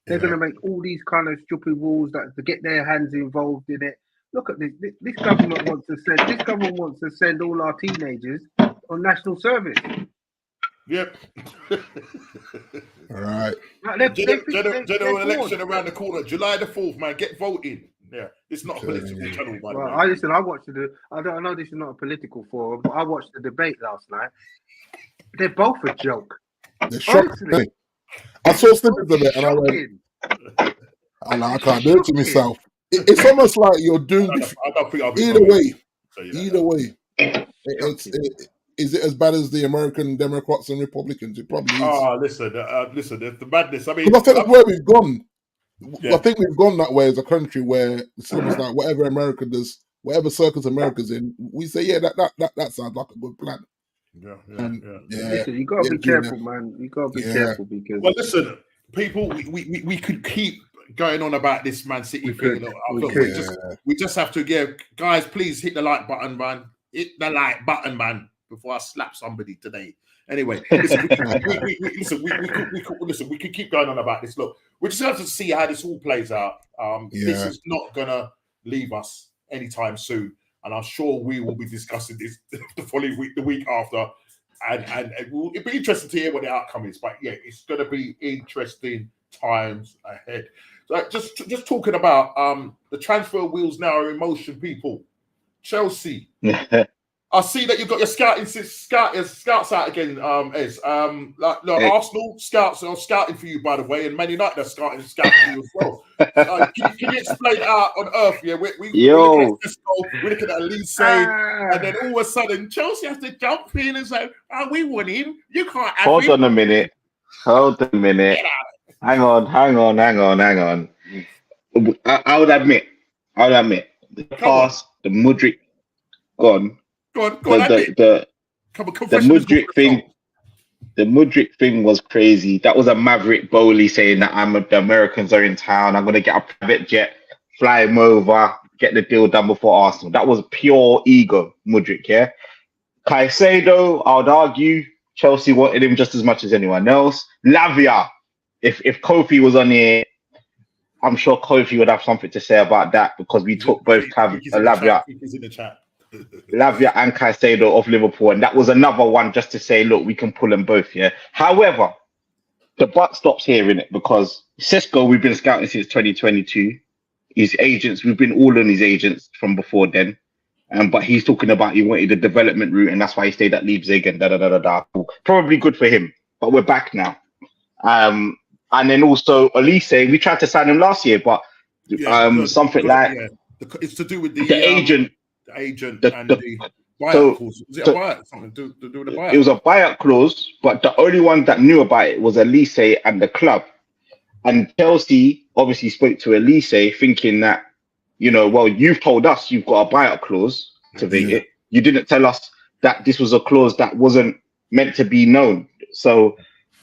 They're going to make all these kind of stupid rules that to get their hands involved in it. Look at this. This government wants to send all our teenagers on national service. Yep. All right. General election around the corner, July the 4th, man. Get voting. Yeah, it's not a political channel, by the way. I watched I know this is not a political forum, but I watched the debate last night. They're both a joke. They're shocking. I saw snippets of it, and And I can't do it to myself. It's almost like you're doing. I don't think I'll be Either way, either way, is it as bad as the American Democrats and Republicans? It probably is. Oh, listen, the madness. I mean, I think that's where we've gone. Yeah. I think we've gone that way as a country where it's almost like whatever America does, whatever circles America's in, we say, yeah, that sounds like a good plan. Yeah. Listen, you gotta be careful, man. You gotta be careful because. Well, listen, people, we could keep going on about this Man City thing. We just have to, guys, please hit the like button, man. Hit the like button, man, before I slap somebody today. Anyway, listen, we could keep going on about this. Look, we just have to see how this all plays out. This is not gonna leave us anytime soon, and I'm sure we will be discussing this the following week, the week after, and it'll be interesting to hear what the outcome is. But yeah, it's gonna be interesting times ahead. So just talking about the transfer wheels now are in motion, people. Chelsea. I see that you've got your scouts out again, Ez. Arsenal scouts are scouting for you, by the way, and Man United are scouting for you as well. Can you explain out on earth? Yeah, we're looking at Cisco, we're looking at Elise, and then all of a sudden Chelsea has to jump in and say, "Oh, we want him. You can't have him." Hold on a minute. Hang on. I would admit, the past, the Mudryk gone. Go on, the Mudryk thing was crazy. That was a Maverick Bowley saying that the Americans are in town. I'm going to get a private jet, fly him over, get the deal done before Arsenal. That was pure ego, Mudryk, yeah? Caicedo, I would argue, Chelsea wanted him just as much as anyone else. Lavia, if Kofi was on here, I'm sure Kofi would have something to say about that because we took both Lavia. He's in the chat. Lavia and Caicedo of Liverpool, and that was another one just to say, look, we can pull them both, yeah. However, the buck stops here in it because Cisco, we've been scouting since 2022. His agents, we've been all on his agents from before then, but he's talking about he wanted a development route, and that's why he stayed at Leipzig and Probably good for him, but we're back now. And then also Elise, we tried to sign him last year, but it's to do with the agent. The agent and the buyout clause. Was it a buyout? Something to do with the buyout? It was a buyout clause, but the only one that knew about it was Elise and the club. And Chelsea obviously spoke to Elise thinking that, well, you've told us you've got a buyout clause to it. You didn't tell us that this was a clause that wasn't meant to be known. So,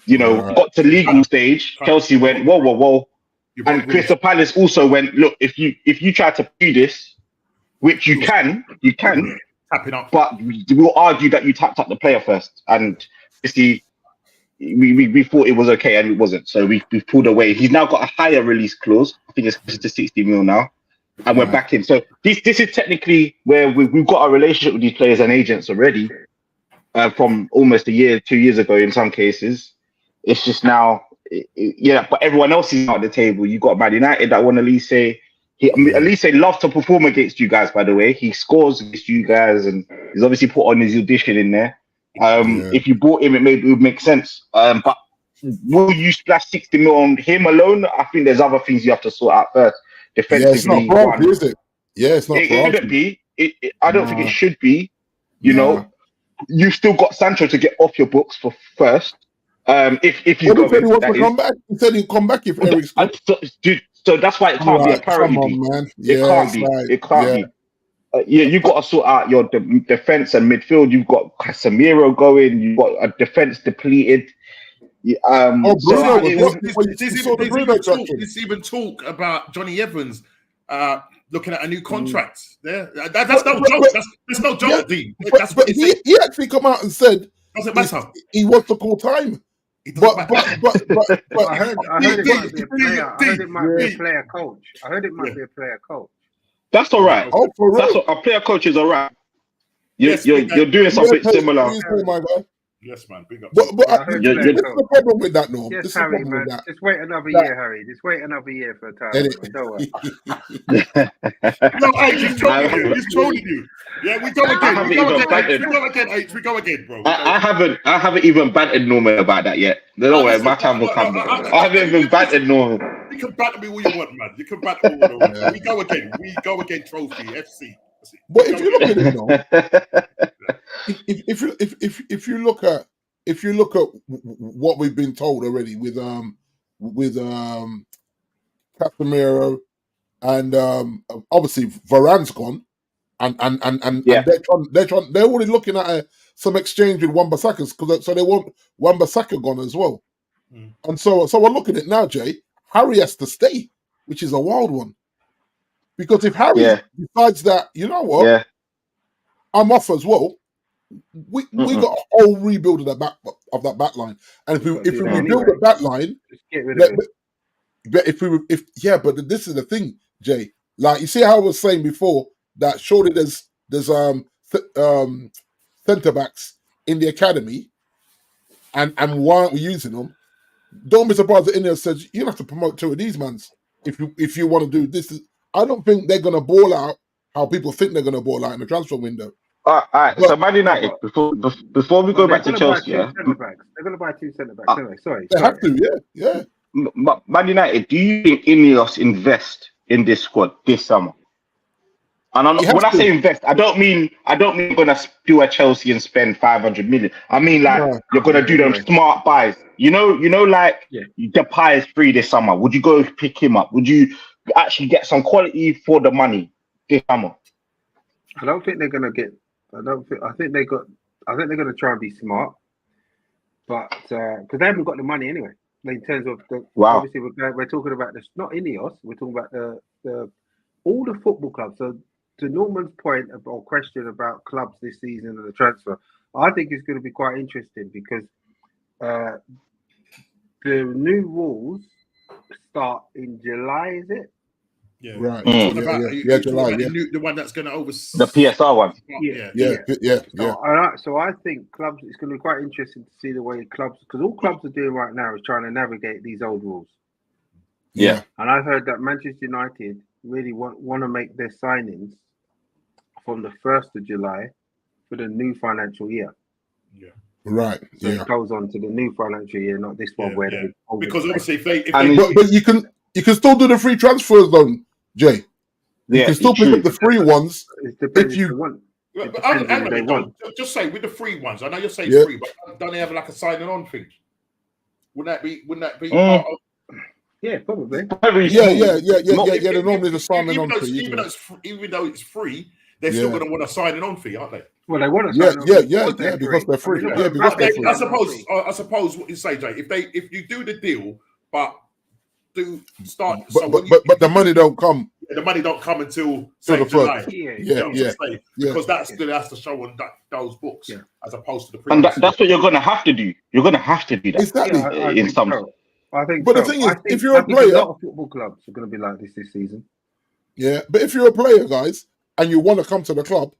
got to legal stage, Chelsea went, whoa. And Crystal Palace also went, look, if you try to do this, which you can, tapping up, but we'll argue that you tapped up the player first, and we thought it was okay and it wasn't, so we pulled away. He's now got a higher release clause. I think it's close to 60 mil now, and we're back in. So this is technically where we've got a relationship with these players and agents already from almost a year, 2 years ago in some cases. It's just now, but everyone else is at the table. You got Man United that want Elise. Elise loves to perform against you guys, by the way. He scores against you guys, and he's obviously put on his audition in there. If you bought him, it would make sense. But will you splash 60 mil on him alone? I think there's other things you have to sort out first. Defensively, it's not broke, is it? Yeah, it's not broke. It shouldn't be. I don't think it should be. You've still got Sancho to get off your books for first. If he's going, he come back. He said he'd come back if Eric's good. So that's why it can't be a priority. Man. It can't be. You got to sort out your defense and midfield. You've got Casemiro going. You've got a defense depleted. There's even talk about Johnny Evans looking at a new contract. That's no joke. That's no joke, Dean. But he actually come out and said doesn't matter. He wants to call time. But I heard it might be a player coach. That's all right. Oh, for real? A player coach is all right. You're doing something similar. Yes, man. Big up. But what's the problem with that, Norm? Yes, Harry, man. Just wait another year, Harry. Just wait another year for a time. No, he's trolling you. Yeah, we go again. We go again, H. We go again, bro. I haven't even bantered Norman about that yet. No way, my time will come. I haven't even bantered Norman. You can banter me all you want, man. You can banter me all you want. Yeah. We go again. Trophy FC. But if you look at it, if you look at what we've been told already with Casemiro and obviously Varane's gone, and they're already looking at some exchange with Wan-Bissaka, so they want Wan-Bissaka gone as well. And so we're looking at it now, Jay. Harry has to stay, which is a wild one. Because if Harry decides that, you know what, I'm off as well, we got a whole rebuild of that back line. And if we rebuild the back line, but this is the thing, Jay. Like you see how I was saying before that surely there's centre backs in the academy, and why aren't we using them? Don't be surprised that Ineos says you have to promote two of these mans if you want to do this. I don't think they're going to ball out how people think they're going to ball out in the transfer window. All right. So Man United, before we go back to Chelsea, they're going to buy two centre backs. Anyway, sorry. They have to, yeah. Man United, do you think Ineos invest in this squad this summer? And when I say invest, I don't mean going to do a Chelsea and spend 500 million. I mean you're going to do them smart buys. You know, like Depay is free this summer. Would you go pick him up? Would you actually get some quality for the money this summer? I don't think they're going to get. I think they're going to try and be smart, but because they haven't got the money anyway. In terms of obviously we're talking about this, not Ineos. We're talking about the all the football clubs. So to Norman's point or question about clubs this season and the transfer, I think it's going to be quite interesting because the new rules start in July. Is it? Yeah, right. July. The one that's going to oversee the PSR one. Yeah. So I think clubs. It's going to be quite interesting to see the way clubs, because all clubs are doing right now is trying to navigate these old rules. Yeah. And I've heard that Manchester United really want to make their signings from the 1st of July for the new financial year. Yeah. Right. So it goes on to the new financial year, not this one where they. Because obviously, but you can still do the free transfers, though, Jay. You can still pick up the free ones if you want. Just say with the free ones. I know you're saying free, but don't they have like a signing on thing? Wouldn't that be part of? Yeah, probably. Yeah. They're normally the signing on fee. Even though it's free, they're still going to want a signing on fee, aren't they? Well, they want to sign on because they're free. Because they're free. I suppose what you say, Jay. If you do the deal, but start. But the money don't come. The money don't come until say July. Because that's to show on those books as opposed to the previous. And that's what you're going to have to do. You're going to have to do that. Exactly. In some. I think. But the thing is, if you're a player, a lot of football clubs are going to be like this season. Yeah, but if you're a player, guys, and you want to come to the club,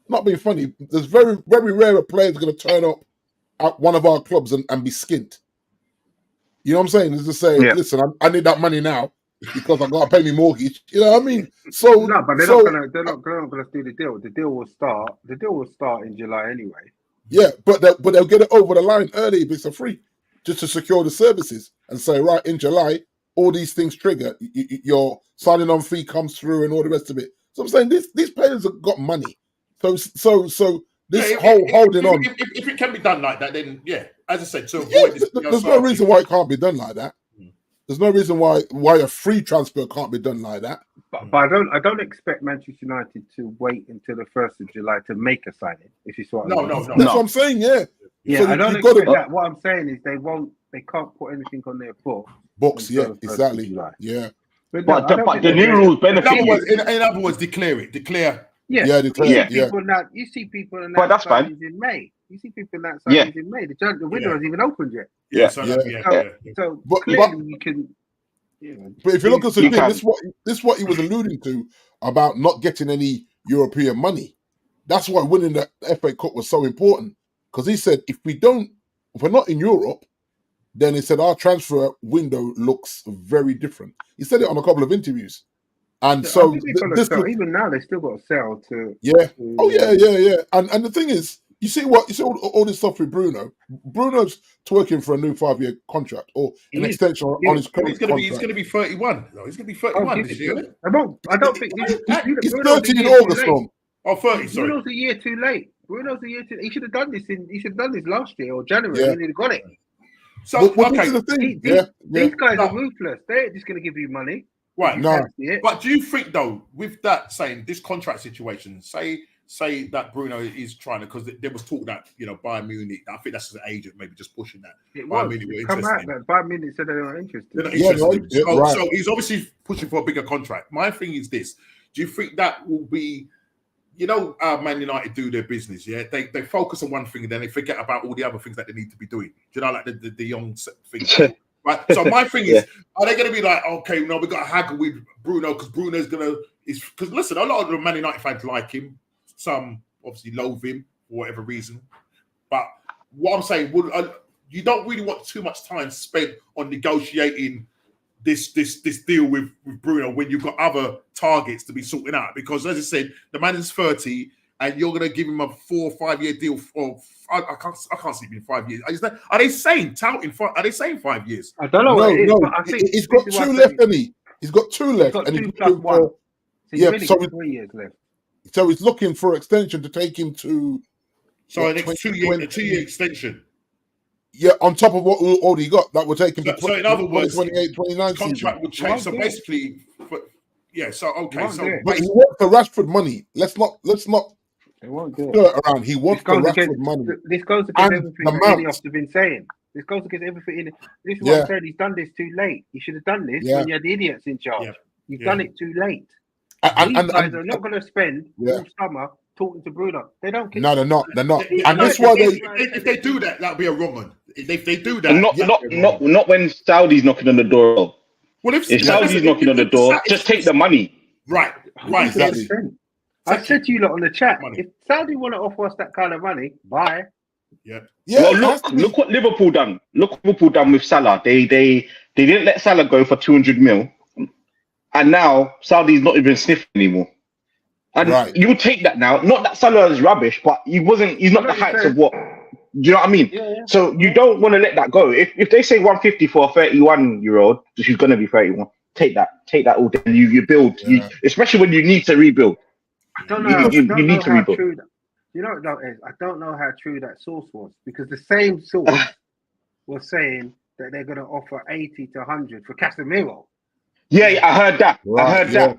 not being funny, there's very, very rare a player is going to turn up at one of our clubs and be skint. You know what I'm saying? Is to say, listen, I need that money now because I got to pay me mortgage. You know what I mean? So no, but they're not going to do the deal. The deal will start in July anyway. Yeah, but they'll get it over the line early if it's a free, just to secure the services and say, right, in July, all these things trigger. Your signing on fee comes through and all the rest of it. So I'm saying these players have got money. So this holding on. If it can be done like that, then as I said, to avoid this. There's no reason why it can't be done like that. There's no reason why a free transfer can't be done like that. But I don't expect Manchester United to wait until the 1st of July to make a signing. If you saw no. That's what I'm saying. Yeah. So I don't expect that. What I'm saying is they can't put anything on their books. Yeah, exactly. Yeah. But the new rules benefit. In other words, declare. Declare. You see people in that signings in May. You see people in that signings in May. The window hasn't even opened yet. So clearly you can. But if you look at the thing, this is what he was alluding to about not getting any European money. That's why winning the FA Cup was so important, because he said if we're not in Europe, then he said our transfer window looks very different. He said it on a couple of interviews, And so even now they still got to sell to. Yeah. Yeah. And the thing is, you see all this stuff with Bruno. Bruno's twerking for a new 5-year contract or an extension on his current contract. He's going to be 31. No, he's going to be 31 this year. I don't think he's 30 in August. Oh, 30. Sorry. Bruno's a year too late. He should have done this last year or January. He would have got it. So okay, the thing. These guys are ruthless. They're just going to give you money. Right. No. But do you think though, with that saying this contract situation, say that Bruno is trying to, because there was talk that Bayern Munich, I think that's his agent maybe just pushing that. Bayern Munich were interested. Bayern Munich said they were interested. So he's obviously pushing for a bigger contract. My thing is this: do you think that will be? Man United do their business, yeah. They focus on one thing and then they forget about all the other things that they need to be doing. Do you know, like the young thing, right? So my thing is, are they going to be like, okay, we got to haggle with Bruno because Bruno's because listen, a lot of the Man United fans like him, some obviously loathe him for whatever reason. But what I'm saying, you don't really want too much time spent on negotiating this deal with Bruno when you've got other targets to be sorting out, because as I said, the man is 30 and you're going to give him a 4 or 5 year deal I can't see it being 5 years. Are they saying 5 years? I don't know. No, I think he's got 2 left, hasn't he? He's got 2 left, and he's looking for 3 years left. So he's looking for extension to take him to. So an 2-year extension. Yeah, on top of what we already got, that would take him to so in other words, 28, 29 contract would change. So basically, but he works the Rashford money. Let's not they won't do it around. He wants the Rashford money. This goes against everything that Ineos have been saying. This goes against everything. This is what I said. He's done this too late. He should have done this when you had the idiots in charge. You've done it too late. These guys are not going to spend all summer talking to Bruno. They don't care. No, they're not. And that's why if they do that, that'll be a wrong one. If they do that, and not when Saudi's knocking on the door. Well, if Saudi's knocking on the door, just take the money. Right. Exactly. I said to you lot on the chat, if Saudi want to offer us that kind of money, bye. Yeah. Well, look what Liverpool done. Look what Liverpool done with Salah. They didn't let Salah go for 200 mil, and now Saudi's not even sniffing anymore. And you take that now. Not that Salah is rubbish, but he's not the heights of what. Do you know what I mean? Yeah. So you don't want to let that go. If they say 150 for a 31-year-old, who's going to be 31, take that all day. You build, especially when you need to rebuild. I don't know. You need to rebuild. You know what that is? I don't know how true that source was, because the same source was saying that they're going to offer 80 to 100 for Casemiro. Yeah, I heard that. That.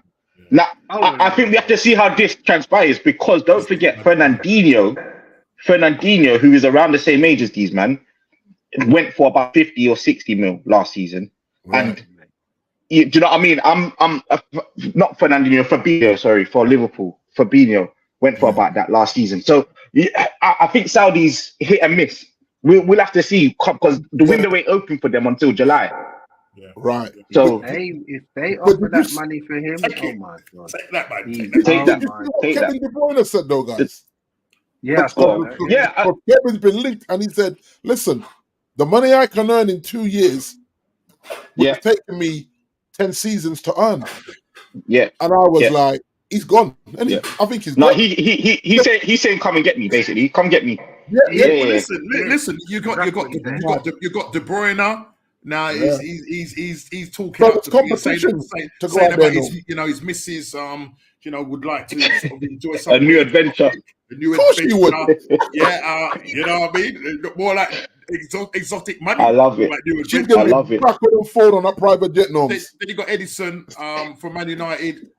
Now, I think we have to see how this transpires, because don't forget Fernandinho, who is around the same age as these man, went for about 50 or 60 mil last season. And do you know what I mean? I'm not Fernandinho, Fabinho, sorry, for Liverpool. Fabinho went for about that last season. So I think Saudi's hit and miss. We'll have to see, because the window ain't open for them until July. Yeah. Right. So if they offer that money for him, oh my god, take that, man. Take that. Kevin De Bruyne said though, guys. Kevin's been linked, and he said, "Listen, the money I can earn in 2 years would have taken me 10 seasons to earn." Yeah, and I was like, "He's gone." And I think he's gone. He's saying, "Come and get me." Basically, come get me. Listen. You got De Bruyne. Now he's talking up to saying about his missus would like to sort of enjoy something. A new adventure. Of course you would. You know what I mean? More like exotic money. I love it. Like I love it. Backward and forward on that private jet norms. Then you got Edison from Man United.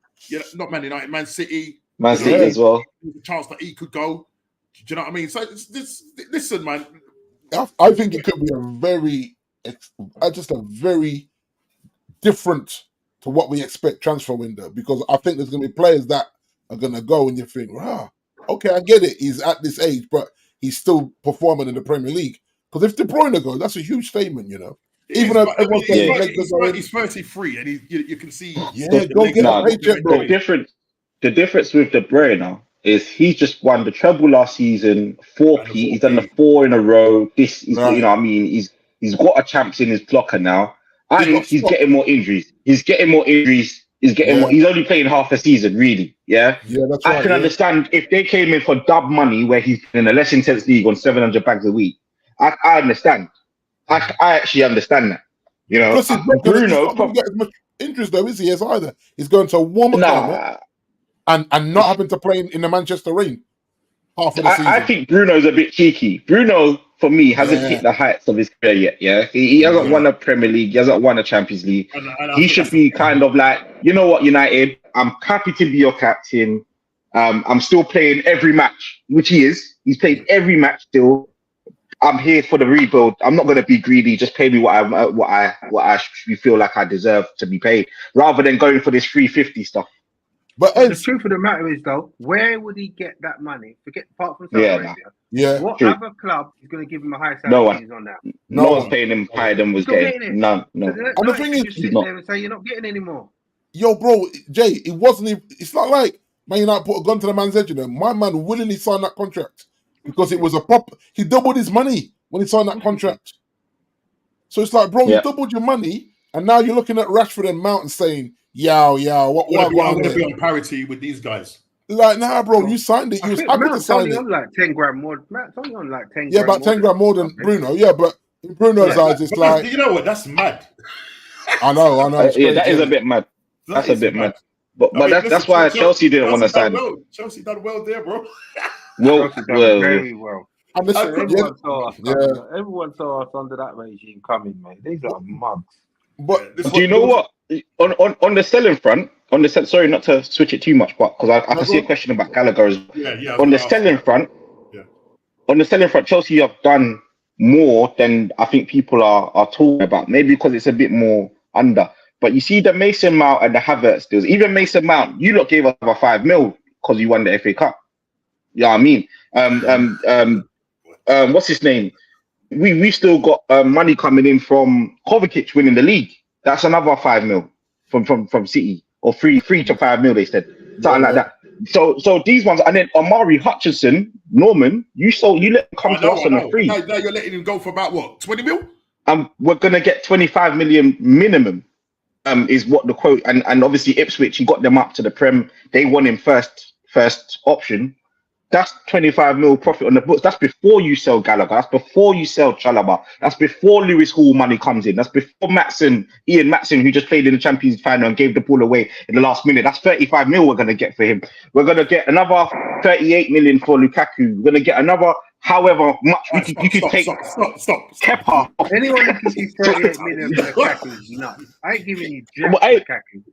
Not Man United, Man City. Man City as well. There's a chance that he could go. Do you know what I mean? So listen, man. I think it could be just a very different to what we expect transfer window, because I think there's going to be players that are going to go and you think, okay, I get it. He's at this age, but he's still performing in the Premier League. Because if De Bruyne goes, that's a huge statement, you know. Even if everyone's saying he's 33, and you can see. The difference with De Bruyne is he's just won the treble last season, 4P. He's done the 4 in a row. This is, you know what I mean. He's got a champs in his blocker now. And he's getting more injuries. He's getting more injuries. is getting he's only playing half a season, really. Yeah, that's right. I can understand if they came in for dub money where he's in a less intense league on 700 bags a week. I understand. I actually understand that. You know, plus Bruno not going to get as much interest though, is he? As either he's going to warm climate and not having to play in the Manchester rain half of the season. I think Bruno's a bit cheeky. Bruno, for me, hasn't hit the heights of his career yet. Yeah, he hasn't won a Premier League. He hasn't won a Champions League. He should be kind of like, you know what, United, I'm happy to be your captain. I'm still playing every match, which he is. He's played every match still. I'm here for the rebuild. I'm not going to be greedy. Just pay me what I feel like I deserve to be paid, rather than going for this 350 stuff. But the truth of the matter is, though, where would he get that money? Forget apart from Saudi Arabia. Yeah. What other club is going to give him a high salary? No one. On that? No one's paying him higher than was getting. None. No. So and the thing is, sit there and say you're not getting any more. Yo, bro, Jay, it wasn't even. It's not like Man United put a gun to the man's head. You know, my man willingly signed that contract because it was a prop. He doubled his money when he signed that contract. So it's like, bro, you doubled your money, and now you're looking at Rashford and Mount and saying, "What I'm going to be on parity with these guys." Like, nah, bro, you signed it. You was happy to sign it. On like 10 grand more. Matt's only on like 10. Yeah, about 10 grand more than Bruno. Yeah, but in Bruno's eyes, it's like, you know what? That's mad. I know. Yeah, that is a bit mad. That's a bit mad. But that's why Chelsea didn't want to sign him. Chelsea done well there, bro. Very well. And everyone saw us under that regime coming, mate. These are mugs. But do you know what? On the selling front, sorry, not to switch it too much, but because I can see a question about Gallagher as well. On the selling front, Chelsea have done more than I think people are talking about. Maybe because it's a bit more under. But you see the Mason Mount and the Havertz deals. Even Mason Mount, you lot gave us over 5 mil because you won the FA Cup. Yeah, I mean, what's his name? We still got money coming in from Kovacic winning the league. That's another 5 mil from City, or 3 to 5 mil. They said something like that. So these ones, and then Amari Hutchinson, Norman, you let him come to us on a free. Now you're letting him go for about what, 20 mil? We're gonna get 25 million minimum. Is what the quote, and obviously Ipswich, he got them up to the Prem. They won him first option. That's 25 mil profit on the books. That's before you sell Gallagher. That's before you sell Chalobah. That's before Lewis Hall money comes in. That's before Ian Matson, who just played in the Champions final and gave the ball away in the last minute. That's 35 mil we're going to get for him. We're going to get another 38 million for Lukaku. We're going to get another however much you could take. Stop. Kepa. Anyone who can see 38 million for Lukaku is nuts. I ain't giving you jack for Lukaku.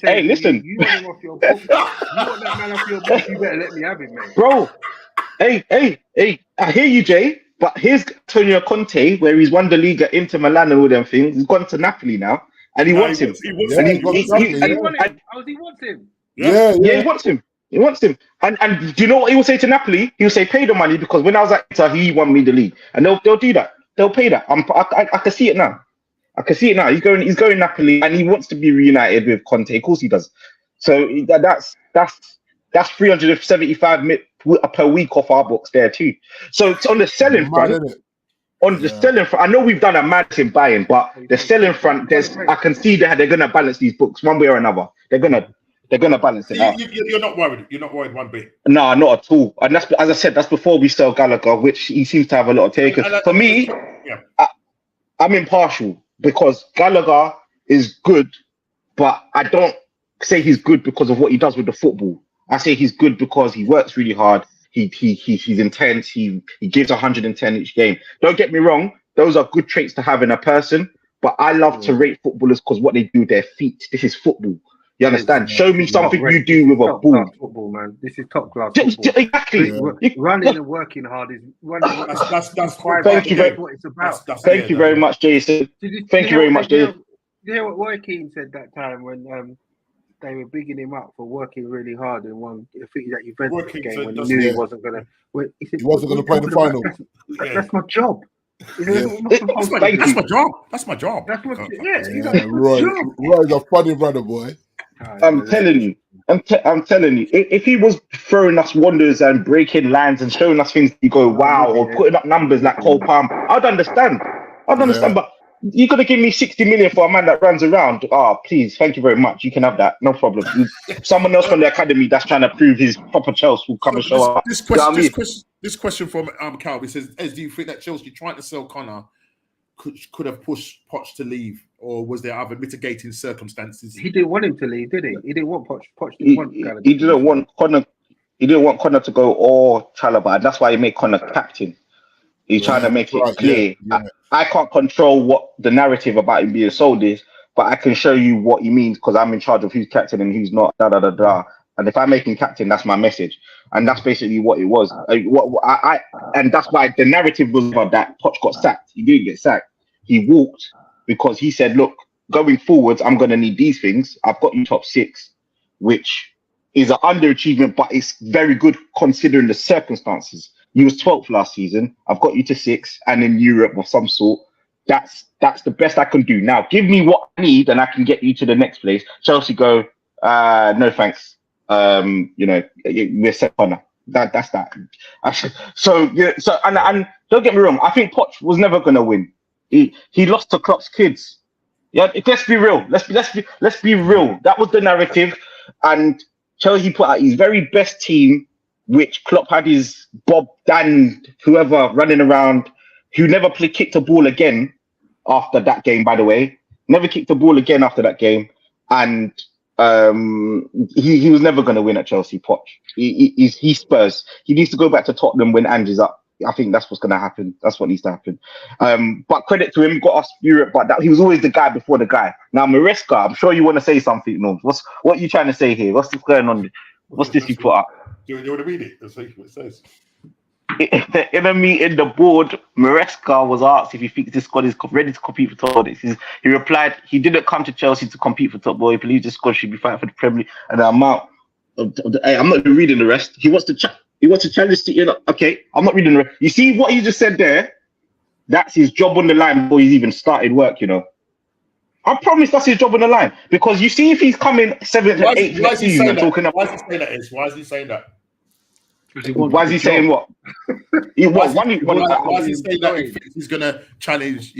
Hey, listen. You want him off your book. You want that man off your book. You better let me have him, mate. Bro, hey. I hear you, Jay. But here's Antonio Conte, where he's won the league at Inter Milan and all them things. He's gone to Napoli now, and he wants him. He wants him. Yeah, he wants him. He wants him. And do you know what he will say to Napoli? He will say, "Pay the money because when I was at Inter, he won me the league," and they'll do that. They'll pay that. I can see it now. He's going Napoli, and he wants to be reunited with Conte. Of course he does. So that's 375 per week off our books there too. So it's on the selling front. Selling front, I know we've done a mad thing buying, but the selling front, I can see they're gonna balance these books one way or another. They're gonna balance it out. You're not worried. You're not worried one bit. No, not at all. And that's, as I said, that's before we sell Gallagher, which he seems to have a lot of takers. For me, I'm impartial. Because Gallagher is good, but I don't say he's good because of what he does with the football. I say he's good because he works really hard. He's intense. He gives 110 each game. Don't get me wrong; those are good traits to have in a person. But I love to rate footballers because what they do with their feet. This is football. You understand? Show me something you do with a ball. Football, man. This is top class football. Exactly. Running and working hard is that's quite what it's about. Thank you very much, Jason. Thank you very much, Jason. You hear what Roy Keane said that time when they were bigging him up for working really hard in one that Juventus game when he knew he wasn't going to. He said, he wasn't going to play the final. That's my job. That's my job. Roy's a funny brother, boy. I'm telling you. If he was throwing us wonders and breaking lines and showing us things, you go wow, or putting up numbers like Cole Palmer, I'd understand. But You're gonna give me 60 million for a man that runs around? Oh, please, thank you very much. You can have that, no problem. Someone else from the academy that's trying to prove his proper Chelsea will come and show up. This question from Calvi says, "Ez, do you think that Chelsea trying to sell Connor could have pushed Poch to leave, or was there other mitigating circumstances?" He didn't want him to leave, did he? He didn't want Poch. Poch didn't want Gallagher. He didn't want Connor. He didn't want Connor to go or Chalobah, and that's why he made Connor captain. He's trying to make it clear. Yeah. I can't control what the narrative about him being sold is, but I can show you what he means because I'm in charge of who's captain and who's not. And if I make him captain, that's my message, and that's basically what it was. And that's why the narrative was about that Poch got sacked. He didn't get sacked. He walked because he said, "Look, going forwards, I'm going to need these things. I've got you top 6, which is an underachievement, but it's very good considering the circumstances. You was 12th last season. I've got you to 6 and in Europe of some sort. That's the best I can do. Now give me what I need and I can get you to the next place." Chelsea go, no thanks. We're set on that's that. So and don't get me wrong, I think Poch was never gonna win. He lost to Klopp's kids. Yeah, let's be real. Let's be real. That was the narrative, and Chelsea put out his very best team, which Klopp had his Bob, Dan, whoever running around, who never kicked a ball again after that game, by the way. Never kicked a ball again after that game. And he was never going to win at Chelsea, Poch. He's Spurs. He needs to go back to Tottenham when Ange's up. I think that's what's going to happen. That's what needs to happen. But credit to him, got us Europe, but he was always the guy before the guy. Now, Maresca, I'm sure you want to say something, Norm. What are you trying to say here? What's going on? What's this you put up? Do you want to read it? That's what it says. In a meeting, the board, Maresca was asked if he thinks this squad is ready to compete for top. He replied he didn't come to Chelsea to compete for top, but he believes the squad should be fighting for the Premier League and the amount. I'm not reading the rest. He wants to challenge City. Okay, I'm not reading the rest. You see what he just said there? That's his job on the line before he's even started work, I promise that's his job on the line. Because you see if he's coming 7th and 8th next season and talking about... Why is he saying that? Why is he saying that? Why is he saying what? Why is he saying that he's going to challenge,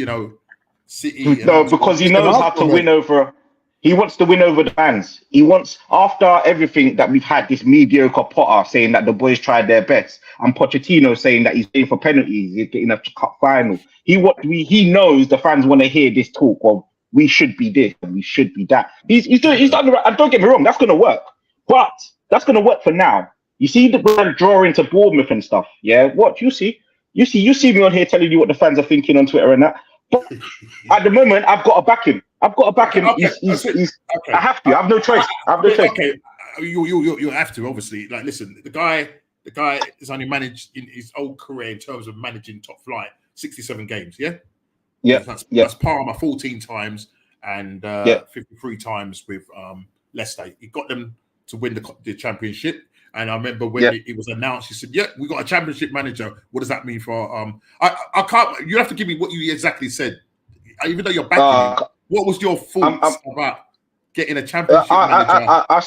City? No, because he knows how to win over... He wants to win over the fans. He wants, after everything that we've had, this mediocre Potter saying that the boys tried their best, and Pochettino saying that he's paying for penalties, he's getting a cup final. He knows the fans want to hear this talk of we should be this and we should be that. He's done the right. And don't get me wrong, that's going to work, but that's going to work for now. You see the drawing to Bournemouth and stuff. Yeah, what you see me on here telling you what the fans are thinking on Twitter and that. But at the moment, I've got to back him. Okay. I have to. I have no choice. Okay, you have to, obviously. Like, listen, the guy has only managed in his whole career in terms of managing top flight 67 games. Yeah. That's Parma 14 times and 53 times with Leicester. He got them to win the championship. And I remember when it was announced, he said, "Yeah, we got a championship manager. What does that mean for?" I can't. You have to give me what you exactly said, even though you're backing him. What was your thoughts about getting a championship manager? I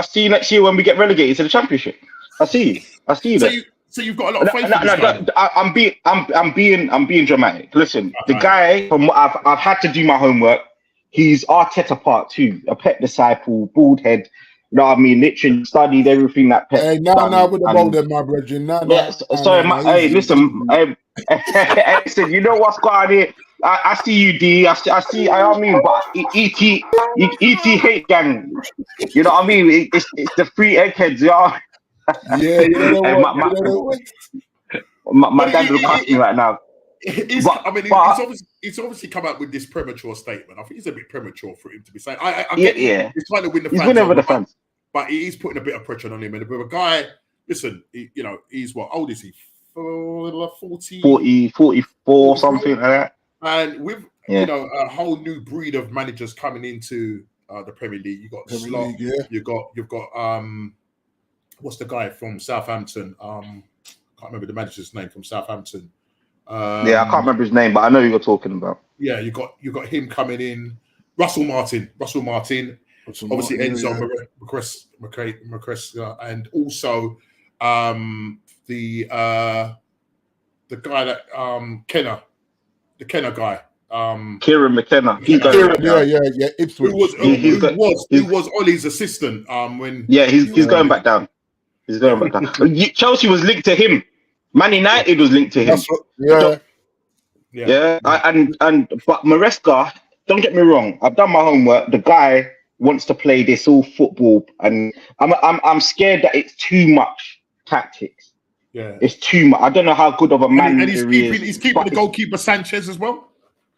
see you next year when we get relegated to the championship. I see you. So you've got a lot of faith in this guy. I'm being dramatic. Listen, the guy, from what I've had to do my homework. He's Arteta part 2, a Pep disciple, bald head. You know what I mean? Literally studied everything that Pep. Hey, now with the ball, my brethren. Listen, listen. You know what's going on here? I see you, D. I see. I mean, but ET hate gang. You know what I mean? It's the free eggheads, yeah. Yeah, you know what? My dad will cuss me right now. It's obviously come out with this premature statement. I think it's a bit premature for him to be saying. I get it. He's trying to win the fans. He's winning over the fans. But he's putting a bit of pressure on him. And with a guy, listen, he's what old is he? 40, 44, something like that. And with a whole new breed of managers coming into the Premier League, you got Slot, you've got what's the guy from Southampton? Can't remember the manager's name from Southampton. I can't remember his name, but I know who you're talking about. Yeah, you got him coming in. Russell Martin, obviously Enzo Maresca, and also the guy that Kenner guy, Kieran McKenna. He's going back down. Yeah. Ipswich. Who was Ollie's assistant? He's going back down. He's going back down. Chelsea was linked to him. Man United was linked to him. But Maresca, don't get me wrong. I've done my homework. The guy wants to play this all football, and I'm scared that it's too much tactics. Yeah, it's too much. I don't know how good of a man he's keeping the goalkeeper Sanchez as well.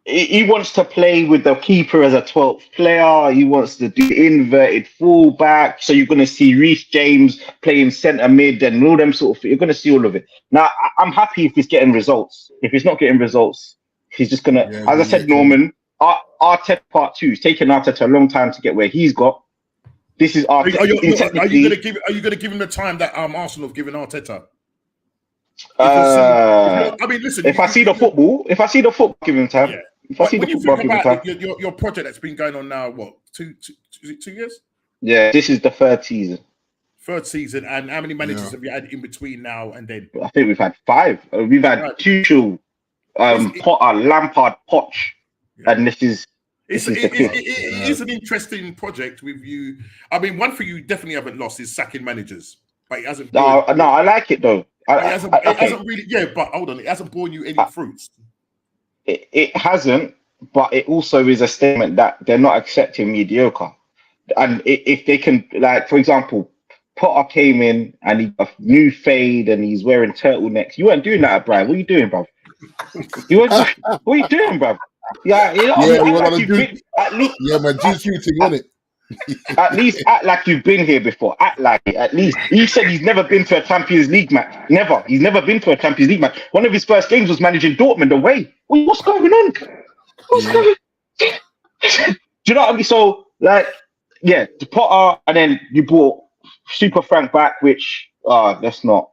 He wants to play with the keeper as a 12th player. He wants to do inverted fullback. So you're going to see Reece James playing centre mid and all them sort of things. You're going to see all of it. Now, I'm happy if he's getting results. If he's not getting results, he's just going to, as I said, Norman, Arteta part 2. It's taken Arteta a long time to get where he's got. This is Arteta. Are you going to give him the time that Arsenal have given Arteta? Listen. If I see the football, give him time. Yeah. If I see the football, give him time. Your project that's been going on now, what, is it 2 years? Yeah, this is the third season. And how many managers have you had in between now and then? I think we've had 5. We've had Tuchel, Potter, Lampard, Poch, and this is. It is an interesting project with you. I mean, one thing you definitely haven't lost is sacking managers, but it hasn't. No, I like it though. It hasn't really. Yeah, but hold on, it hasn't borne you any fruits. It hasn't, but it also is a statement that they're not accepting mediocre. And if they can, like, for example, Potter came in and he got a new fade and he's wearing turtlenecks. You weren't doing that at Brian. What are you doing, bruv? What are you doing, bruv? Yeah, man, just shooting on it. At least act like you've been here before. Act like it. At least he said he's never been to a Champions League match. Never. He's never been to a Champions League match. One of his first games was managing Dortmund away. What's going on? What's going on? Do you know what I mean? So, like, yeah, the Potter, and then you brought Super Frank back, which that's not.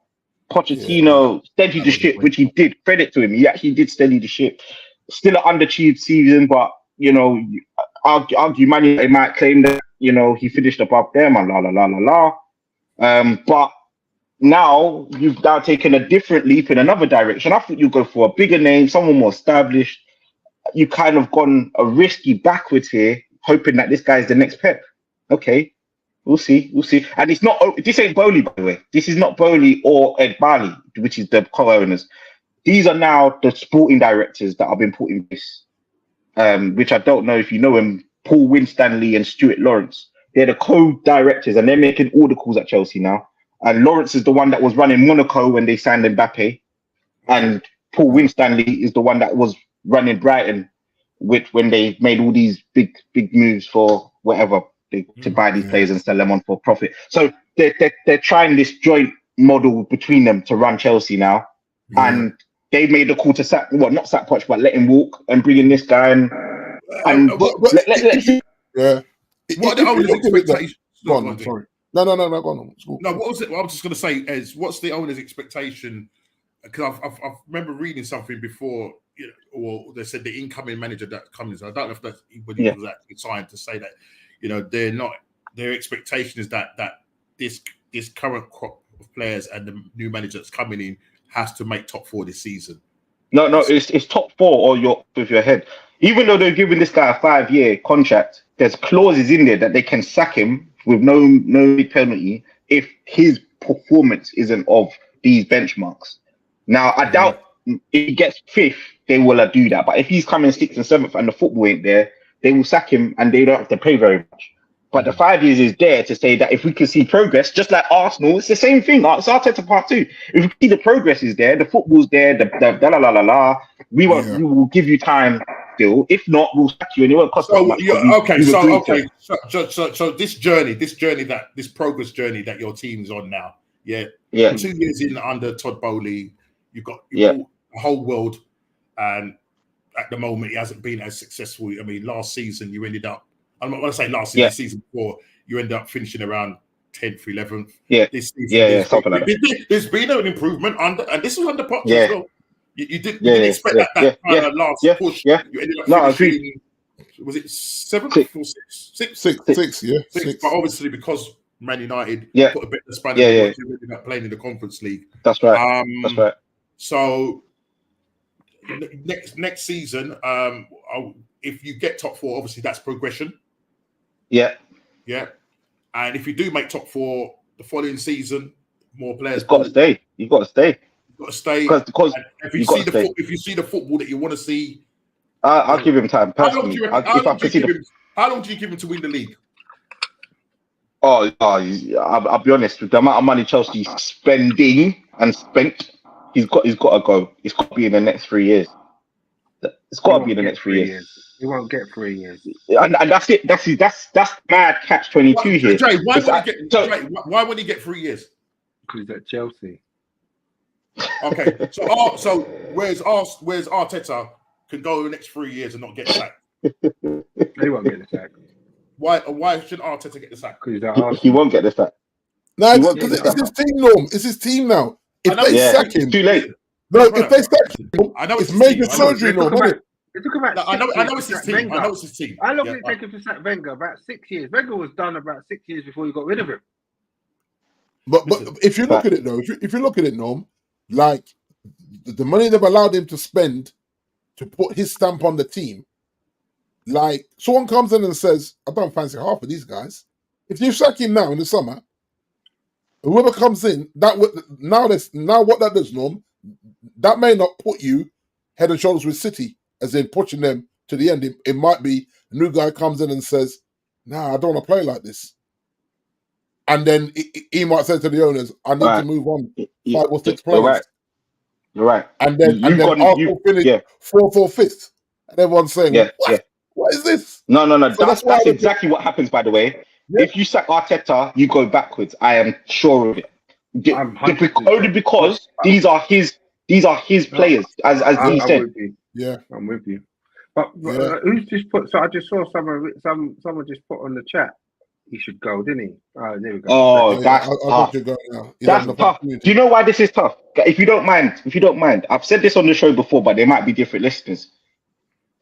Pochettino steadied the ship, which he did. Credit to him. He actually did steady the ship. Still an underachieved season, but you know, argue Man United might claim that, you know, he finished above them and but now you've now taken a different leap in another direction. I thought you'd go for a bigger name, someone more established. You kind of gone a risky backwards here, hoping that this guy's the next Pep. Okay, we'll see. And it's not. This ain't Bowley, by the way. This is not Bowley or Ed Barley, which is the co-owners. These are now the sporting directors that have been put in this. Which I don't know if you know him, Paul Winstanley and Stuart Lawrence. They're the co-directors and they're making all the calls at Chelsea now. And Lawrence is the one that was running Monaco when they signed Mbappe. And Paul Winstanley is the one that was running Brighton when they made all these big moves for whatever, to buy these players and sell them on for profit. So they're trying this joint model between them to run Chelsea now. And they made the call to sack, not sack Poch, but let him walk and bring in this guy. Let's see. Yeah. What are the owners' expectations? Go on, sorry. No, go on. No, what was it? What I was just going to say is, what's the owner's expectation? Because I remember reading something before, you know, or they said the incoming manager that comes. I don't know if that's anybody was actually trying to say that, you know, they're not. Their expectation is that this current crop of players and the new manager that's coming in has to make top 4 this season. No, it's top 4 or you're with your head. Even though they're giving this guy a 5-year contract, there's clauses in there that they can sack him with no penalty if his performance isn't of these benchmarks. Now, I doubt if he gets 5th, they will do that. But if he's coming 6th and 7th and the football ain't there, they will sack him and they don't have to pay very much. But the 5 years is there to say that if we can see progress, just like Arsenal, it's the same thing. It's Arteta part 2. If we see the progress is there, the football's there, we will give you time still. If not, we'll sack you and it won't cost us much. So this progress journey that your team's on now, 2 years in under Todd Bowley, you've got the whole world, and at the moment, he hasn't been as successful. I mean, last season, you ended up, I'm not going to say last season, season 4, you ended up finishing around 10th, 11th. This season, something like that. There's been an improvement and this was under Potter as well. You didn't expect that kind of last push. You ended up finishing, was it 7th or 6th? 6th. But obviously, because Man United put a bit of spanner in, you ended up playing in the Conference League. That's right. So next season, if you get top 4, obviously that's progression. Yeah. And if you do make top 4 the following season, more players. You've got to stay. You've got to stay. Because if you see the football that you want to see, I'll give him time. Personally, how long do you give him to win the league? I'll be honest. With the amount of money Chelsea's spending and spent, he's got to go. It's got to be in the next 3 years. It's got to be in the next 3 years. He won't get 3 years. And that's it. That's mad catch-22 here. Jay, why would he get 3 years? Because he's at Chelsea. Okay, so where's Arteta can go the next 3 years and not get sacked? He won't get the sack. Why should Arteta get the sack? Because he won't get the sack. No, it's his team, Norm. It's his team now. If they sack him, it's too late. No, if they sack him, it's major surgery, Norm. I know it's his team. I know it's his team. How long did it take him to sack Wenger? About 6 years. Wenger was done about 6 years before he got rid of him. But if you look at it though, if you look at it, Norm, like the money they've allowed him to spend to put his stamp on the team, like someone comes in and says, "I don't fancy half of these guys." If you sack him now in the summer, whoever comes in, now what that does, Norm, that may not put you head and shoulders with City, as in pushing them to the end. It might be a new guy comes in and says, "Nah, I don't want to play like this." And then he might say to the owners, "I need to move on 5 or 6 players." You're right. And then Arsenal finished 4th or 5th. And everyone's saying, what is this? No. So that's exactly what happens, by the way. Yeah. If you sack Arteta, you go backwards. I am sure of it. Only because these are his players, as he said. Yeah, I'm with you. But who's just put? So I just saw someone just put on the chat. He should go, didn't he? Oh, there we go. Oh, that's tough. That's tough. Do you know why this is tough? If you don't mind, I've said this on the show before, but there might be different listeners.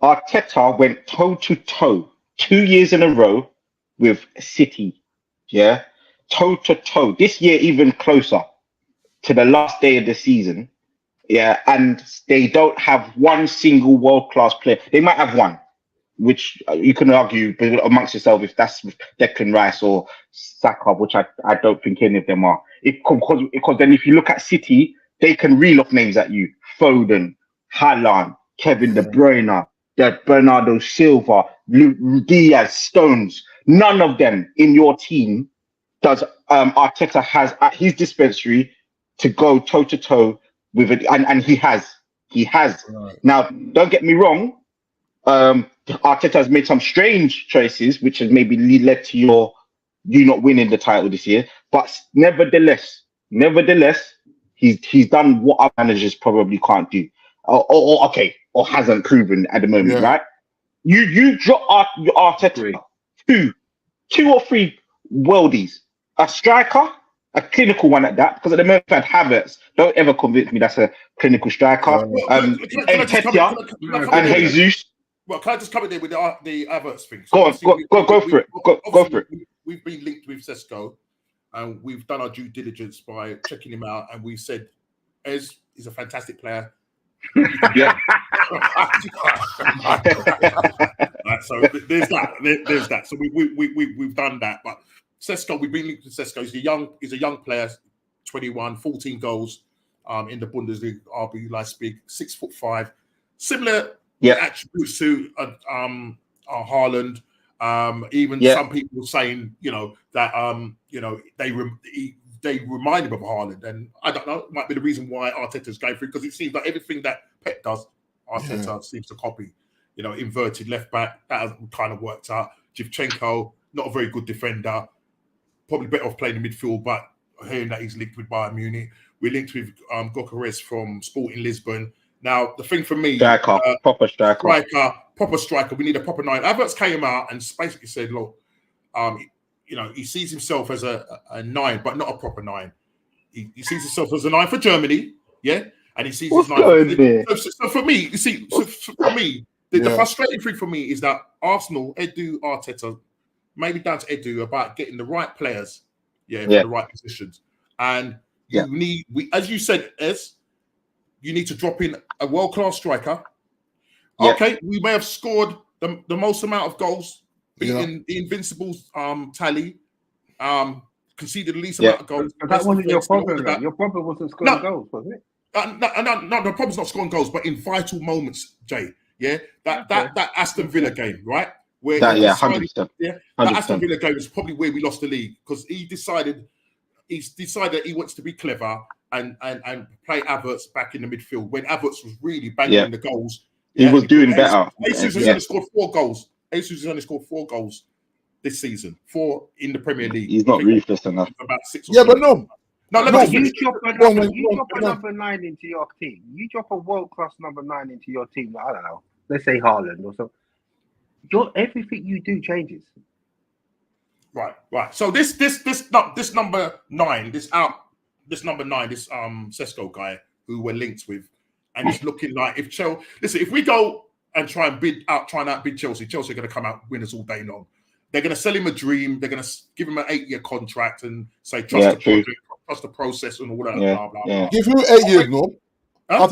Arteta went toe to toe 2 years in a row with City. Yeah, toe to toe. This year, even closer to the last day of the season. Yeah, and they don't have one single world-class player. They might have one, which you can argue amongst yourself if that's Declan Rice or Saka, which I don't think any of them are. Because then if you look at City, they can reel off names at you. Foden, Haaland, Kevin De Bruyne, Bernardo Silva, Diaz, Stones. None of them in your team does Arteta has at his dispensary to go toe-to-toe with it. And he has. Right. Now, don't get me wrong. Arteta has made some strange choices, which has maybe led to you not winning the title this year. But nevertheless, he's done what our managers probably can't do, or hasn't proven at the moment, right? You drop Arteta two or three worldies, a striker, a clinical one at that, because at the moment I've had Havertz. Don't ever convince me that's a clinical striker. Nketiah and Jesus. Well, can I just come in there with the Havertz thing? So go for it. We've been linked with Sesko, and we've done our due diligence by checking him out, and we said, Ez is a fantastic player. Yeah. Right, so there's that. So we've done that, but Sesko, we've been linked with Sesko. He's a young player, 21, 14 goals in the Bundesliga, RB Leipzig, 6'5", similar attributes to Haaland. Even some people saying, that they remind him of Haaland, and I don't know, it might be the reason why Arteta's going through, because it seems like everything that Pep does, Arteta seems to copy. Inverted left back, that hasn't kind of worked out. Shevchenko, not a very good defender, probably better off playing in midfield, but hearing that he's linked with Bayern Munich. We're linked with Gyökeres from Sporting Lisbon. Now, the thing for me... proper striker. Proper striker. We need a proper 9. Havertz came out and basically said, look, he sees himself as a 9, but not a proper 9. He sees himself as a 9 for Germany, and he sees his 9. So for me, the frustrating thing for me is that Arsenal, Edu, Arteta, maybe down to Edu, about getting the right players, for the right positions. And you need, as you said, Ez, you need to drop in a world-class striker, Okay, we may have scored the most amount of goals, beating the Invincibles tally. Conceded the least amount of goals. But that wasn't your problem, though. Your problem wasn't scoring goals, was it? No, the problem's not scoring goals, but in vital moments, Jay. Yeah, that Aston Villa game, right? Where 100%. Yeah, that Aston Villa game is probably where we lost the league because he decided he wants to be clever and play Havertz back in the midfield when Havertz was really banging the goals. He was doing better. Jesus has only scored 4 goals. Jesus has only scored 4 goals this season, 4 in the Premier League. He's not ruthless enough. About 6 or 7. But no. You drop a number 9 into your team. You drop a world-class number 9 into your team. I don't know. Let's say Haaland or something. Everything you do changes. Right. So this number 9, this Sesko guy who we're linked with, and it's looking like if we go and try and outbid Chelsea are going to come out winners all day long. They're going to sell him a dream. They're going to give him an 8-year contract and say trust the project, trust the process, and all that. Blah, blah, blah. Give you 8 years, no? Huh?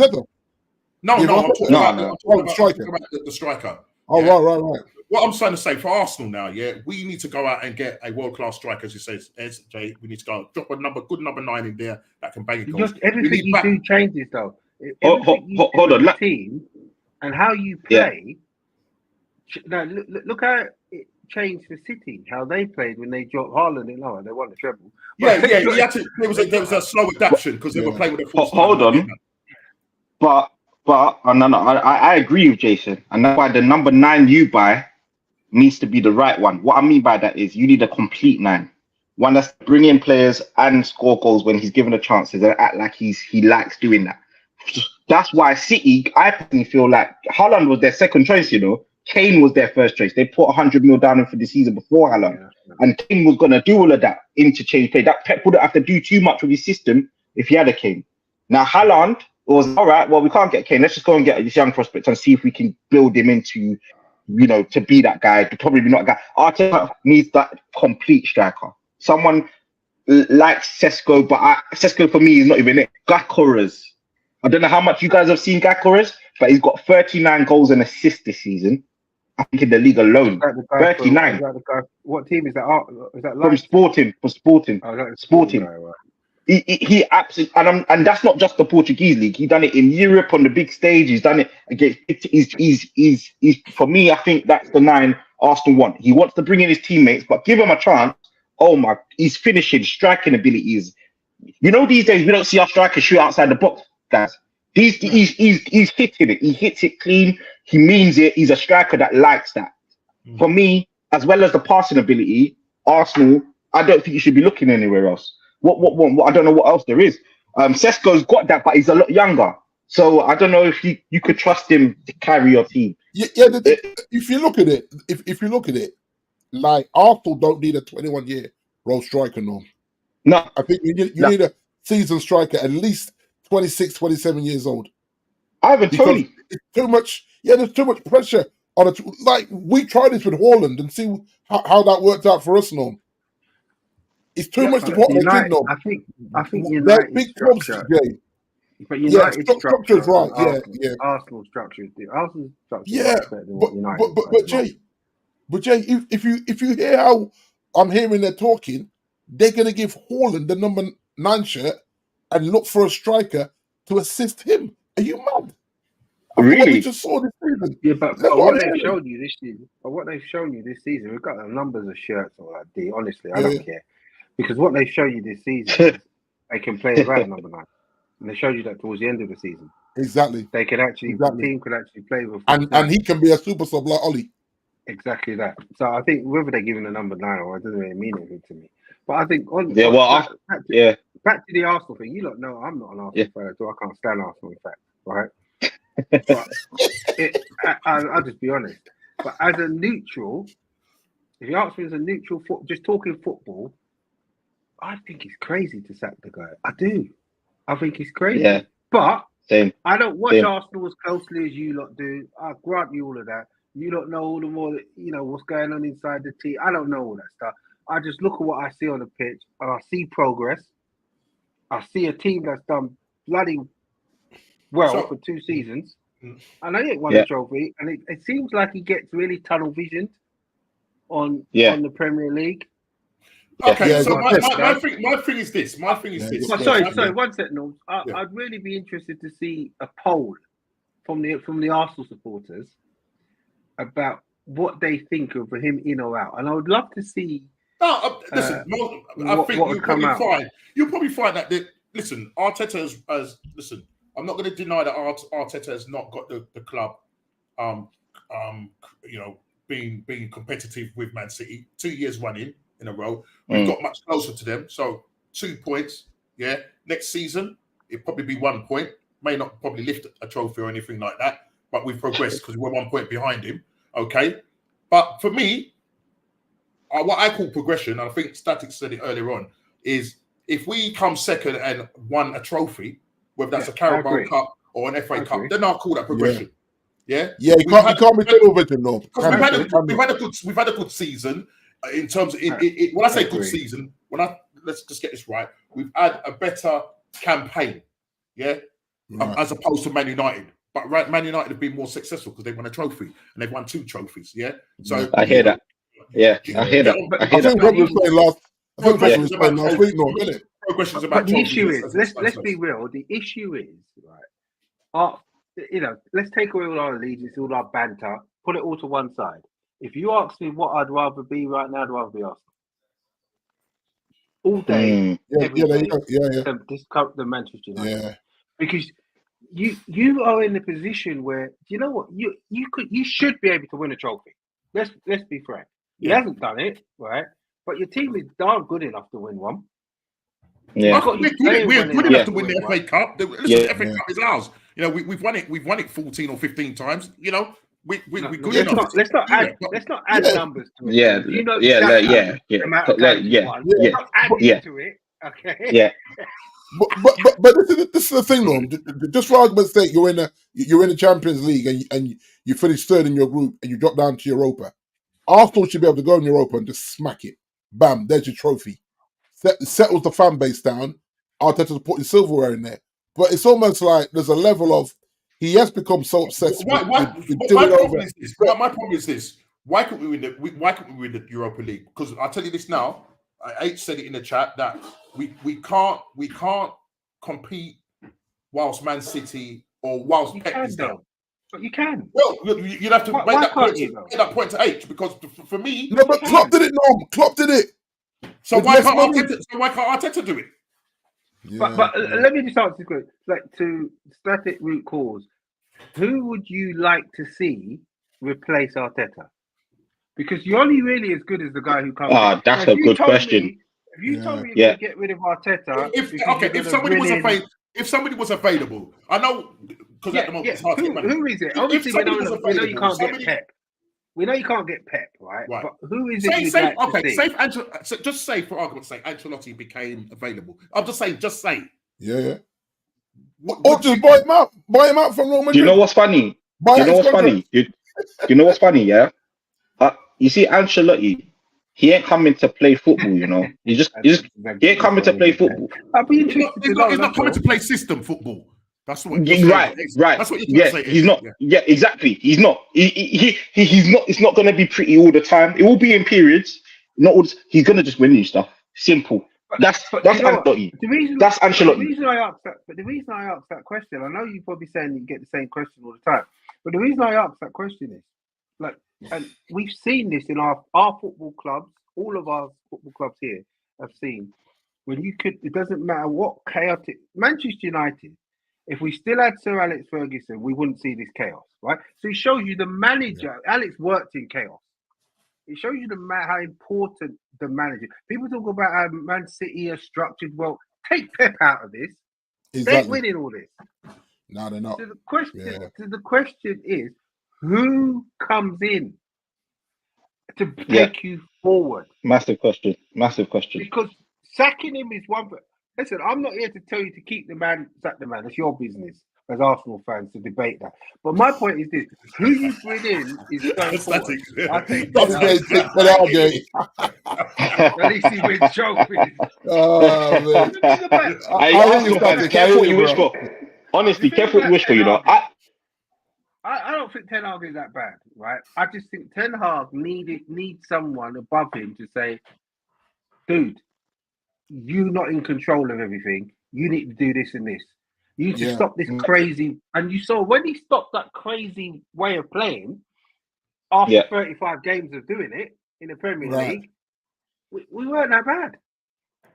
No. I'm talking about the striker. Oh, right. What I'm trying to say for Arsenal now, we need to go out and get a world-class striker, as you say, Jay. We need to go drop a good number 9 in there that can bang it. Just everything you do changes, though. Hold on, team and how you play. Now look how it changed for City. How they played when they dropped Haaland in lower, they won the treble. There was a slow adaptation because they were playing with a full. Hold on, but I agree with Jason, and that's why the number 9 you buy needs to be the right one. What I mean by that is you need a complete 9, one that's bringing players and score goals when he's given a chance and act like he likes doing that. That's why City, I personally feel like Haaland was their second choice. Kane was their first choice. They put 100 mil down for the season before Haaland, and Kane was gonna do all of that interchange play. That Pep wouldn't have to do too much with his system if he had a Kane. Now Haaland was all right. Well, we can't get Kane. Let's just go and get this young prospect and see if we can build him into, to be that guy. Probably not a guy. Arteta needs that complete striker. Someone like Sesko, but Sesko for me is not even it. Gyökeres. I don't know how much you guys have seen Gyökeres, but he's got 39 goals and assists this season. I think in the league alone, 39. What team is that? Is that from Sporting? For Sporting. Sporting. Right. He absolutely, and that's not just the Portuguese league. He done it in Europe on the big stage. He's done it against. He's for me. I think that's the 9 Arsenal want. He wants to bring in his teammates, but give him a chance. Oh my, his finishing, striking abilities. These days we don't see our strikers shoot outside the box, guys. He's hitting it. He hits it clean. He means it. He's a striker that likes that. For me, as well as the passing ability, Arsenal, I don't think you should be looking anywhere else. What I don't know what else there is. Sesko's got that, but he's a lot younger. So I don't know if you could trust him to carry your team. If you look at it, like Arsenal don't need a 21-year-old striker, no. I think you need a seasoned striker at least 26, 27 years old. Ivan Toney. It's too much. Yeah, there's too much pressure on it. Like we tried this with Haaland and see how that worked out for us, no. It's too much to what they did, no. I think United's big structure. But United's structure is right. Arsenal's structure is Arsenal's structure is better than what United. But Jay, if you hear how I'm hearing they're talking, they're going to give Haaland the number 9 shirt and look for a striker to assist him. Are you mad? Really? We just saw this season. Yeah, but what they've shown you this season, we've got the numbers of shirts all that. D. Honestly, I don't care. Because what they show you this season, they can play around number 9, and they showed you that towards the end of the season. Exactly. They can actually, the team could actually play with, and he can be a super sub like Ollie. Exactly that. So I think whether they're giving a number 9 or it doesn't really mean anything to me. But I think back to the Arsenal thing. You lot know I'm not an Arsenal fan, so I can't stand Arsenal. In fact, right? But I'll just be honest. But as a neutral, if you ask me as a neutral, just talking football. I think it's crazy to sack the guy. I do. I think it's crazy. Yeah. But Same. I don't watch Arsenal as closely as you lot do. I grant you all of that. You don't know all the more, what's going on inside the team. I don't know all that stuff. I just look at what I see on the pitch and I see progress. I see a team that's done bloody well for 2 seasons. and I didn't win a trophy, and it seems like he gets really tunnel visioned on the Premier League. Okay, so my thing is this. Sorry, one second, Norm. I'd really be interested to see a poll from the Arsenal supporters about what they think of him in or out, and I would love to see. Listen, I think you'll probably find that. Listen, Arteta has listen. I'm not going to deny that Arteta has not got the club, being competitive with Man City 2 years running in a row. We've got much closer to them, so 2 points. Yeah, next season it'll probably be 1 point. May not probably lift a trophy or anything like that, but we've progressed because we're 1 point behind him. Okay, but for me, what I call progression, and I think Static said it earlier on, is if we come second and won a trophy, whether that's a Carabao Cup or an FA Cup, then I'll call that progression. Yeah, you can't be tunnel vision, no. We've had a good season in terms of when I say good season, let's just get this right. We've had a better campaign, as opposed to Man United. But Man United have been more successful because they won a trophy and they've won 2 trophies. Yeah, so I hear that. Yeah, I hear that. I think Rob was playing last week, no, isn't it? Progression's about the issue is, let's be real. The issue is, right? Let's take away all our allegiance, all our banter, put it all to one side. If you ask me what I'd rather be right now, I'd rather be Arsenal. All day, the Manchester United, because you are in a position where you know what you should be able to win a trophy. Let's be frank. He hasn't done it, right? But your team is darn good enough to win one. Yeah, we're good enough to win the FA Cup. Listen, the FA Cup is ours. You know, we've won it. We've won it 14 or 15 times. You know, we're good enough. Let's not add numbers to it. Yeah, to it. Okay. Yeah. But this is the thing, though. Just for argument's sake, you're in the Champions League and you finish third in your group and you drop down to Europa. Arsenal should be able to go in Europa and just smack it. Bam, there's your trophy. Settles the fan base down. Arteta's putting silverware in there. But it's almost like there's a level of he has become so obsessed with doing it over. My problem is this. Why couldn't we win the Europa League? Because I'll tell you this now. H said it in the chat that we can't compete whilst Man City or whilst Pep is down. But you can. Well, you'd have to make that point to H because for me. No, but Klopp did it. No, Klopp did it. So why can't Arteta do it? Yeah, but let me just answer the question. Like to static root cause, who would you like to see replace Arteta? Because you're only really as good as the guy who comes. That's a good question. If you told me to get rid of Arteta, if somebody was available, I know because at the moment it's hard to get who is it? Obviously, we know you can't get Pep. We know you can't get Pep, right? But who is it? Just say for argument's sake, Ancelotti became available. I'm just saying, Yeah. Or just buy him out from Real Madrid. Do you know what's funny? You know what's funny? Yeah. You see, Ancelotti, he ain't coming to play football. You know, he ain't coming to play football. I'll be interested. He's not coming to play system football. That's what. Right. That's what you're saying. He's not. Yeah, exactly. He's not. He's not. It's not going to be pretty all the time. It will be in periods. Not all. He's going to just win you stuff. Simple. That's Ancelotti. That's Ancelotti. The reason I asked that question, I know you're probably saying you get the same question all the time, but the reason I asked that question is, like, and we've seen this in our football clubs. All of our football clubs here have seen when it doesn't matter what chaotic Manchester United. If we still had Sir Alex Ferguson, we wouldn't see this chaos, right? So it shows you the manager. Alex worked in chaos. It shows you how important the manager. People talk about how Man City are structured well. Take Pep out of this. Exactly. They're winning all this. No, they're not. So the question is, who comes in to take you forward? Massive question. Because sacking him is one. Listen, I'm not here to tell you to keep the man, sack the man. It's your business as Arsenal fans to debate that. But my point is this: who you bring in is going forward. I think at least he wins trophies. Oh man! Careful what you wish for. Honestly, careful what you wish for. You know, think Ten Hag is that bad, right? I just think Ten Hag needs someone above him to say, dude, you're not in control of everything. You need to do this and this. You need to stop this crazy. And you saw when he stopped that crazy way of playing after 35 games of doing it in the Premier League, we weren't that bad.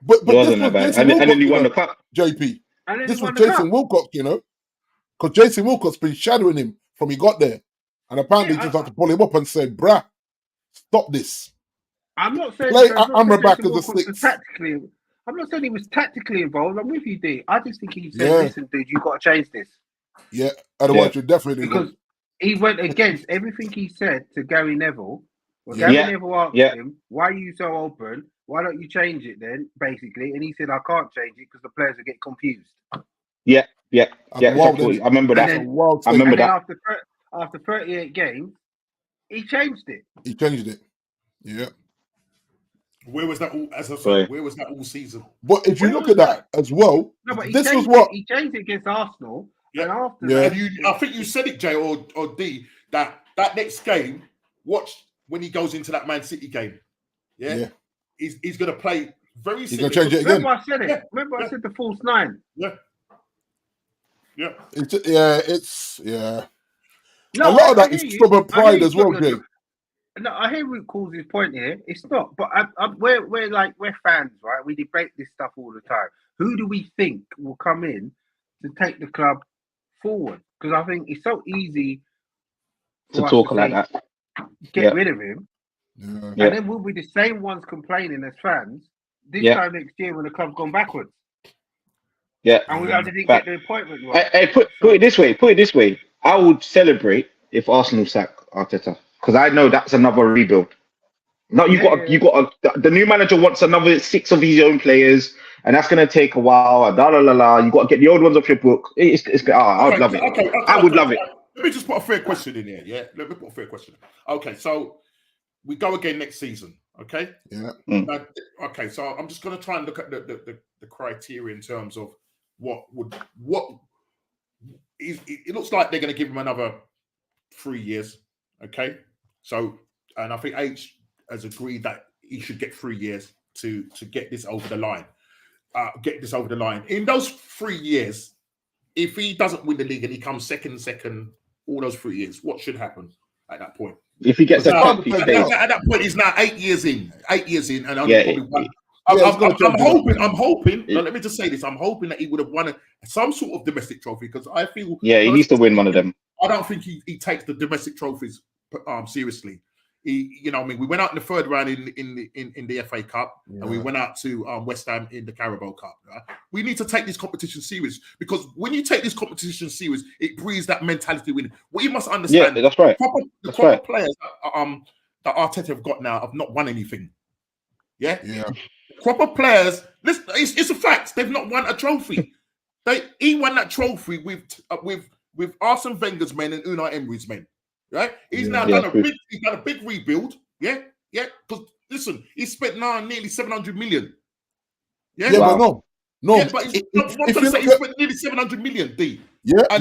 But it wasn't that bad. And then he won the cup. JP. This was Jason Wilcox, because Jason Wilcox been shadowing him from he got there. And apparently he just had to pull him up and say, bruh, stop this. I'm not saying Amrabat as a six. I'm not saying he was tactically involved. I'm with you, D. I just think he said, listen, dude, you got to change this. Yeah, otherwise you're definitely because he went against everything he said to Gary Neville. Well, Gary Neville asked him, why are you so open? Why don't you change it then, basically? And he said, I can't change it because the players will get confused. Yeah. Exactly. I remember that. I remember that. After 38 games, he changed it. Yeah. Where was that all? As I said, where was that all season? But if you look at that as well, this was what he changed it against Arsenal. Yeah. And after that, I think you said it, Jay or D, that next game. Watch when he goes into that Man City game. Yeah. He's going to play very. He's going to change it again. Remember I said it. Remember I said the false nine. Yeah. It's No, a lot of that is stubborn pride as well, Jay. No, I hear Root calls his point here. It's not, but we're fans, right? We debate this stuff all the time. Who do we think will come in to take the club forward? Because I think it's so easy to talk like that. Get rid of him, and then we'll be the same ones complaining as fans this time next year when the club's gone backwards. Yeah, and we didn't get the appointment right. Hey, put it this way. I would celebrate if Arsenal sack Arteta because I know that's another rebuild. No, the new manager wants another 6 of his own players, and that's going to take a while. You got to get the old ones off your book. I would love it. I would love it. Let me just put a fair question in here. Yeah, let me put a fair question. Okay, so we go again next season. Okay. Yeah. Now, okay, so I'm just going to try and look at the criteria in terms of it looks like they're going to give him another 3 years. Okay, so and I think H has agreed that he should get 3 years to get this over the line. In those 3 years, if he doesn't win the league and he comes second, all those 3 years, what should happen at that point? If he gets at that point, he's now 8 years in, and only probably one. I'm hoping. No, let me just say this: I'm hoping that he would have won some sort of domestic trophy because I feel. Yeah, he needs to win one of them. I don't think he takes the domestic trophies seriously. We went out in the third round in the FA Cup, and we went out to West Ham in the Carabao Cup. Right? We need to take this competition serious because when you take this competition serious, it breeds that mentality within. What you must understand, that's right. The proper players that Arteta have got now have not won anything. Yeah. Proper players. Listen, it's a fact. They've not won a trophy. He won that trophy with Arsene Wenger's men and Unai Emery's men. Right? He's now done a big rebuild. Yeah. Because listen, he spent now nearly 700 million. Yeah. But no. Yeah, but he spent nearly 700 million. D. I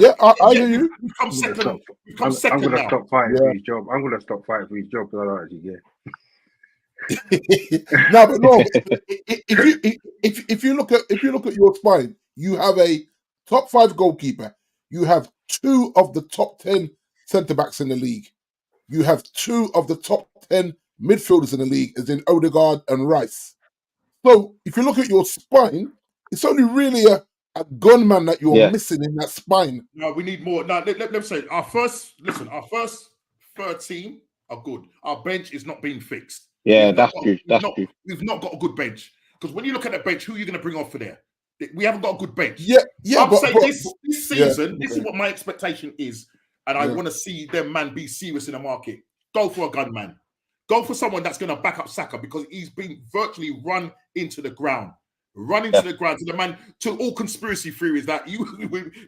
hear you. We've come second. I'm going to stop fighting for his job. I'm going to stop fighting for his job because I don't actually get. If you look at your spine, you have a top 5 goalkeeper. You have 2 of the top 10 centre backs in the league. You have 2 of the top 10 midfielders in the league, as in Odegaard and Rice. So if you look at your spine, it's only really a gunman that you're missing in that spine. No, we need more. No, let me say our first third team are good. Our bench is not being fixed. Yeah, that's true. We've not got a good bench because when you look at the bench, who are you going to bring off for there? We haven't got a good bench. I'm saying this season, this is what my expectation is, and I want to see them man be serious in the market. Go for a gunman. Go for someone that's going to back up Saka because he's been virtually run into the ground. To the man, to all conspiracy theories that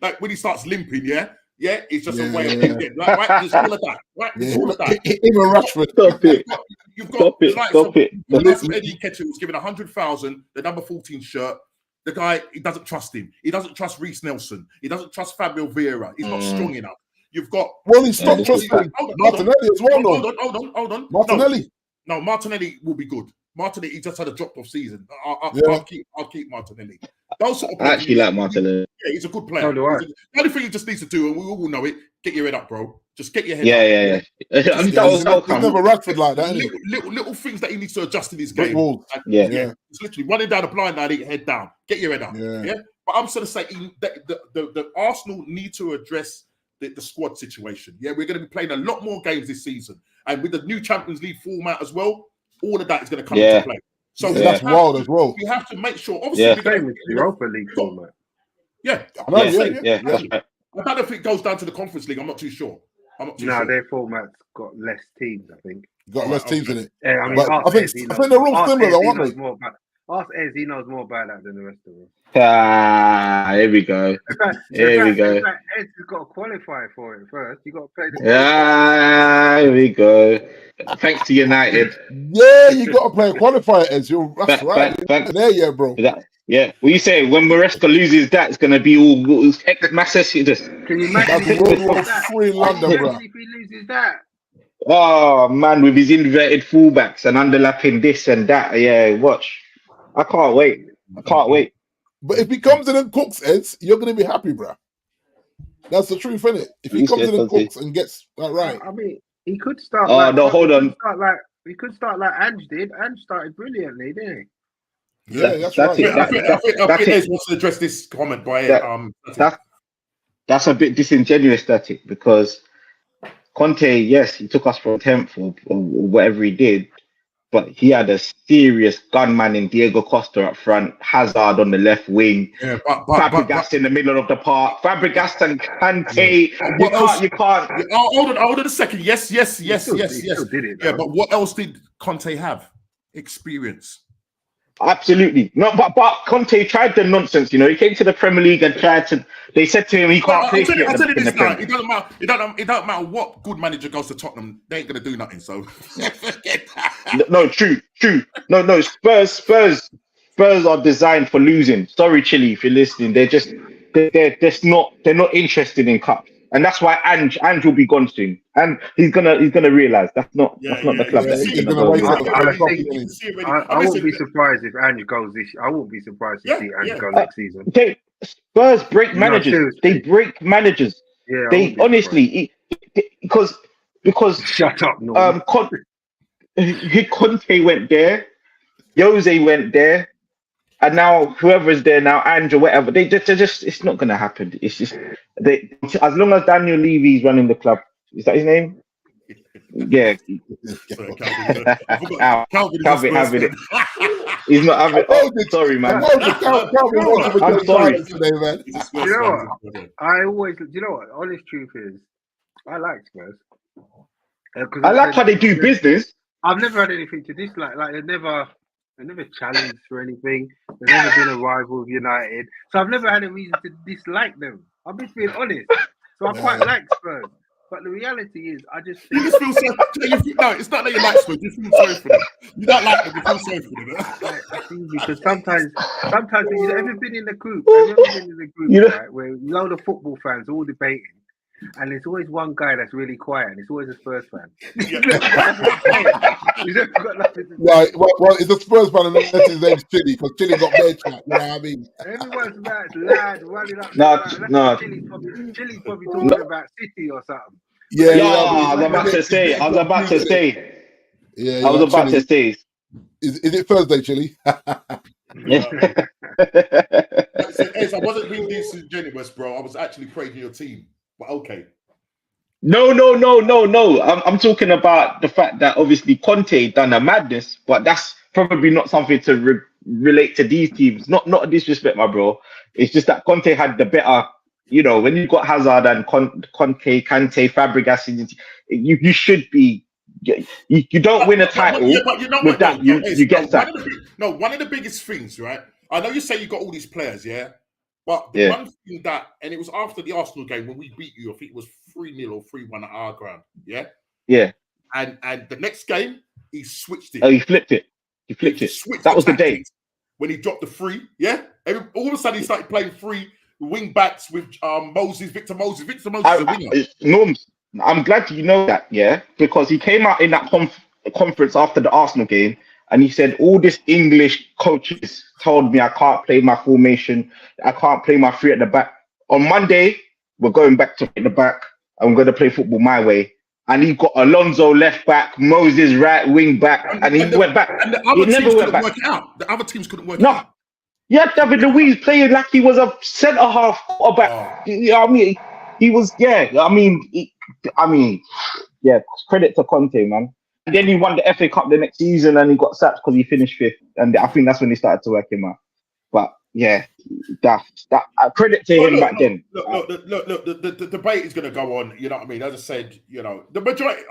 like when he starts limping, it's just a way of thinking. Right? There's all of that. Right? There's all of that. Even Rashford. Stop it. Eddie Nketiah was given 100,000, the number 14 shirt. The guy, he doesn't trust him. He doesn't trust Reece Nelson. He doesn't trust Fabio Vieira. He's not strong enough. You've got. Well, he stopped trusting Martinelli as well. Hold on. Martinelli. No, Martinelli will be good. Martinelli, he just had a drop-off season. I'll keep Martinelli. Those sort of players, I actually like Martinelli. Yeah, he's a good player. The only thing he just needs to do, and we all know it, get your head up, bro. Just get your head up. Yeah. He's never Radford like that. Little things that he needs to adjust in his game. It's literally running down the blind line, head down. Get your head up. Yeah. But I'm sort of saying that the Arsenal need to address the squad situation. Yeah, we're going to be playing a lot more games this season, and with the new Champions League format as well, all of that is going to come into play. So that's wild as well. We have to make sure. Obviously, same with the Europa League format. Yeah. I don't know if it goes down to the Conference League. I'm not too sure. Their format's got less teams, I think. Got less teams in it. Yeah, I think they're all similar, though, aren't they? Ask Ez, he knows more about that than the rest of us. Here we go. Here we go. Ez has got to qualify for it first. You got to play the. Here we go. Thanks to United. Yeah, you got to play a qualifier, Ez. That's right. There, bro. Yeah. Well, you say when Maresca loses that, it's going to be all ex-mass exodus. Can you imagine World War III in London, bro? If he loses that? Oh, man, with his inverted fullbacks and underlapping this and that. Yeah, watch. I can't wait. But if he comes in and cooks, Ez, you're going to be happy, bro. That's the truth, isn't it? If he comes in and cooks and gets that right. I mean, he could start. Hold on. He could start like Ange did. Ange started brilliantly, didn't he? Yeah, that's right. I think Ez wants to address this comment by that's a bit disingenuous, Static, because Conte, yes, he took us from 10th or whatever he did, but he had a serious gunman in Diego Costa up front, Hazard on the left wing, Fabregas in the middle of the park, Fabregas and Kante. You can't. Hold on a second. Yes. Still did it, yeah, but what else did Conte have? Experience. Absolutely. No, but Conte tried the nonsense, He came to the Premier League and tried to. They said to him he can't play for I'll tell you this now. It doesn't matter what good manager goes to Tottenham, they ain't gonna do nothing. So forget that. No, true. No. Spurs are designed for losing. Sorry, Chile, if you're listening. They're not interested in cups. And that's why Ange will be gone soon, and he's gonna realize that's not the club that he's gonna go. I won't be surprised if Ange goes this. I won't be surprised to see Ange go next season. Okay, Spurs break managers. They break managers. Yeah, they honestly because shut up. No. Conte went there, Jose went there. And now whoever is there now, Ange or whatever, they just it's not gonna happen. It's just as long as Daniel Levy's running the club, is that his name? Yeah. Calvin having it. He's not having it. Sorry, man. I'm sorry. You know what? You know what? Honest truth is, I like Spurs. I like how they do business. I've never had anything to dislike. Like they never challenged for anything. They've never been a rival of United. So I've never had a reason to dislike them. I'm just being honest. So I quite like Spurs. But the reality is, I just think... You just feel sorry. No, it's not that you like Spurs. You feel sorry for them. You don't like them. You feel sorry for them. Because sometimes, you've ever been in a group, right, where a load of football fans all debating, and there's always one guy that's really quiet, and it's always a Spurs fan. Right. Well, it's a Spurs fan, and that's his name's Chili, because Chili got their chat. You know what I mean? Everyone's loud, running up. No. Chili's probably talking about City or something. Yeah. I was about to say. Yeah. I was about to say. Is it Thursday, Chili? Yeah. I wasn't being disingenuous, bro. I was actually praising your team. But okay. No. I'm talking about the fact that obviously Conte done a madness, but that's probably not something to relate to these teams. Not a disrespect, my bro. It's just that Conte had the better, when you've got Hazard and Conte, Kante, Fabregas, you should be. You don't win a title with that. You get that. One of the biggest things, right? I know you say you got all these players, yeah. But the one thing that, and it was after the Arsenal game when we beat you, I think it was 3-0 or 3-1 at our ground. Yeah. Yeah. And the next game, he switched it. Oh, he flipped it. That was the day when he dropped the 3. Yeah. All of a sudden, he started playing 3 wing backs with Victor Moses. Victor Moses is a winger. Norms, I'm glad you know that, yeah, because he came out in that conference after the Arsenal game and he said all this English coaches told me I can't play my formation, I can't play my three at the back. On Monday, we're going back to the back. I'm going to play football my way. And he got Alonso left back, Moses right wing back, and he went back. And the other teams couldn't work it out. The other teams couldn't work it out. Yeah, David Luiz playing like he was a centre half quarterback. You know what I mean? He was, credit to Conte, man. And then he won the FA Cup the next season and he got sacked because he finished 5th. And I think that's when he started to work him out. But yeah, that credit to him back then. Look, the debate is going to go on. You know what I mean? As I said, you know,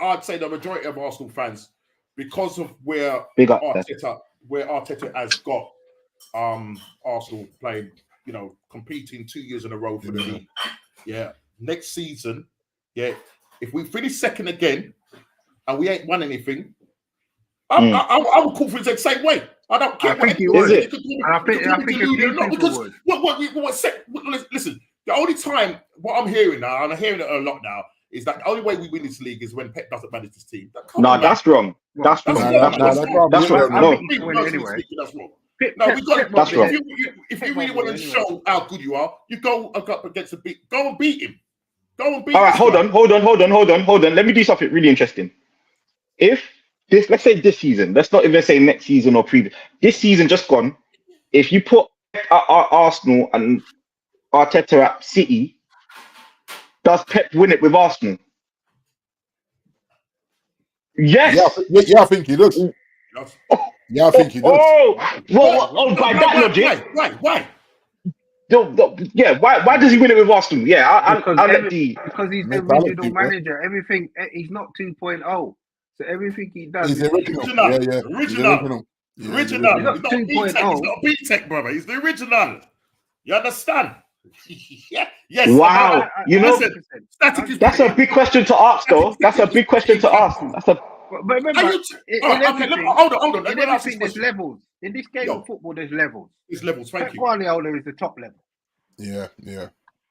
I'd say the majority of Arsenal fans, because of where Arteta has got Arsenal playing, you know, competing 2 years in a row for the league. Yeah, next season, if we finish second again and we ain't won anything, I would call for the same way. I don't care. I think you would. I think listen, the only time what I'm hearing now, and I'm hearing it a lot now, is that the only way we win this league is when Pep doesn't manage this team. That's wrong. That's wrong. That's wrong. No, that's wrong. No, we got. That's wrong. If you really want to show how good you are, you go up against go and beat him. Go and beat him. All right, hold on. Let me do something really interesting. Let's say this season, let's not even say next season or previous. This season just gone. If you put Arsenal and Arteta at City, does Pep win it with Arsenal? Yes. Yeah, I think he does. Yeah, I think he does. By that logic. Why? Why does he win it with Arsenal? Yeah, because he's the original manager. Everything, he's not 2.0. So everything he does is original. Original. He's not 2.0. He's not B-Tech, brother. He's the original. You understand? Yes. Wow. That's a big question to ask, though. That's a big question to ask. But remember, hold on. In everything, there's levels. In this game of football, there's levels. There's levels. Thank you. Guardiola is the top level. Yeah.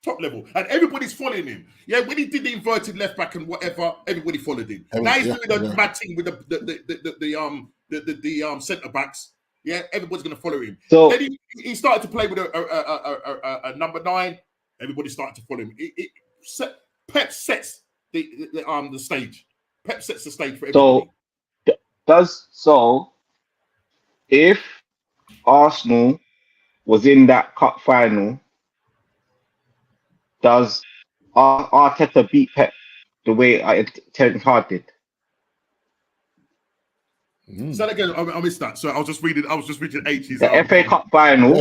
Top level, and everybody's following him. Yeah, when he did the inverted left back and whatever, everybody followed him. Now he's doing the mad thing with the centre backs. Yeah, everybody's gonna follow him. So then he started to play with a number 9. Everybody started to follow him. Pep sets the stage. Pep sets the stage for everybody. So if Arsenal was in that cup final, does Arteta beat Pep the way Ten Hag did? Say that again. I missed that. So I was just reading H's. The FA Cup final.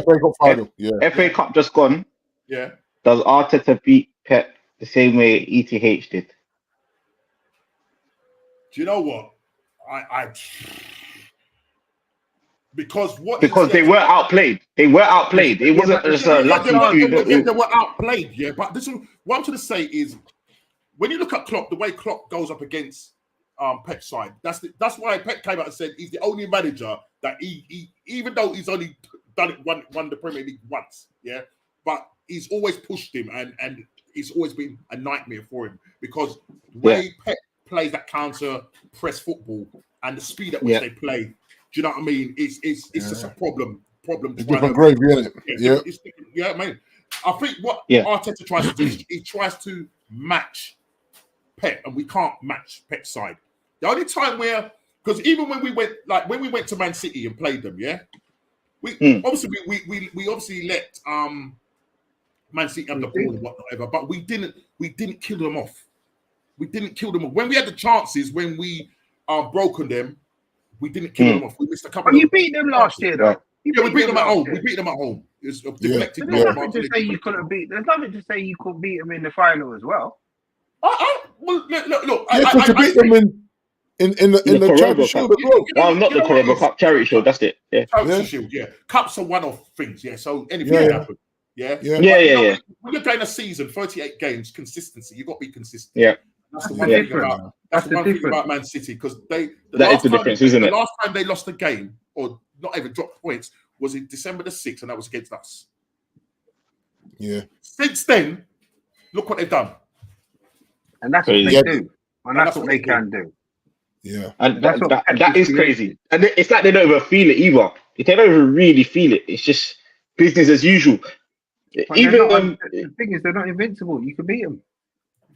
FA Cup just gone. Yeah. Does Arteta beat Pep the same way ETH did? Do you know what? Because they were outplayed. It wasn't just a lucky they were outplayed, yeah. But what I'm trying to say is, when you look at Klopp, the way Klopp goes up against Pep's side, that's why Pep came out and said he's the only manager that he even though he's only done it won the Premier League once, yeah, but he's always pushed him and it's always been a nightmare for him because the way Pep plays that counter press football and the speed at which they play. Do you know what I mean? It's just a problem. It's different grade, isn't it? Yeah, man. I think what Arteta tries to do is he tries to match Pep, and we can't match Pep's side. The only time because even when we went to Man City and played them, we obviously let Man City have the ball and whatever, but we didn't kill them off. We didn't kill them off. When we had the chances, when we broken them, we didn't kill them off. We missed a couple. But you beat them last year, though. Yeah, we beat them at home. It's deflected. There's nothing to say you couldn't beat. There's nothing to say you could beat them in the final as well. Look. You beat them in the Charity Shield as well. Well, not the Carabao Cup, Charity Shield. That's it. Yeah. Charity Shield. Yeah. Cups are one-off things. Yeah. So anything can happen. Yeah. When you're going a season, 38 games, consistency. You got to be consistent. Yeah. That's the one thing about. That's the one thing about Man City because that is the difference, isn't it? The last time they lost a game or not even dropped points was in December the 6th, and that was against us. Yeah. Since then, look what they've done. And that's what they do. And that's what they can do. Yeah. And that's that is crazy. And it's like they don't even feel it either. They don't even really feel it. It's just business as usual. But the thing is, they're not invincible. You can beat them.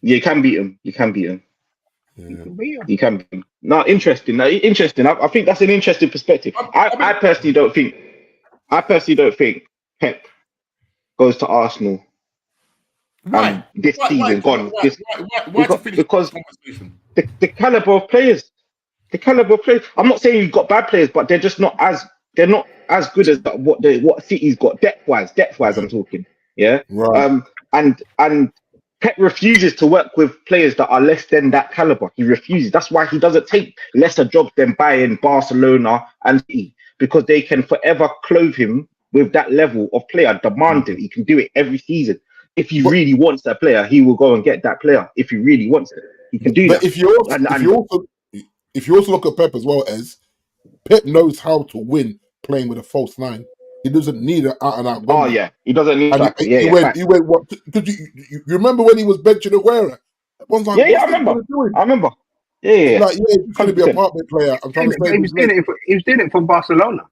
Yeah, you can beat them. You can beat them. Yeah. You can beat them. You can beat them. No, interesting. No, interesting. I think that's an interesting perspective. I personally don't think Pep goes to Arsenal. Right. This season gone. Why to finish because the conversation? The caliber of players. The caliber of players. I'm not saying you've got bad players, but they're just not as good as what City's got depth wise. I'm talking. Yeah. Right. And Pep refuses to work with players that are less than that caliber. He refuses. That's why he doesn't take lesser jobs than Bayern, Barcelona, and City, because they can forever clothe him with that level of player demanding. He can do it every season. If he really wants that player, he will go and get that player. If he really wants it, he can do that. But if you also look at Pep as well, as Pep knows how to win playing with a false nine. He doesn't need an out and out. Oh yeah, he doesn't need that. He went. What? Because you remember when he was benching Aguero? Like, I remember. Yeah. Like, he's going to be a part player. I'm trying to say he was doing it from Barcelona.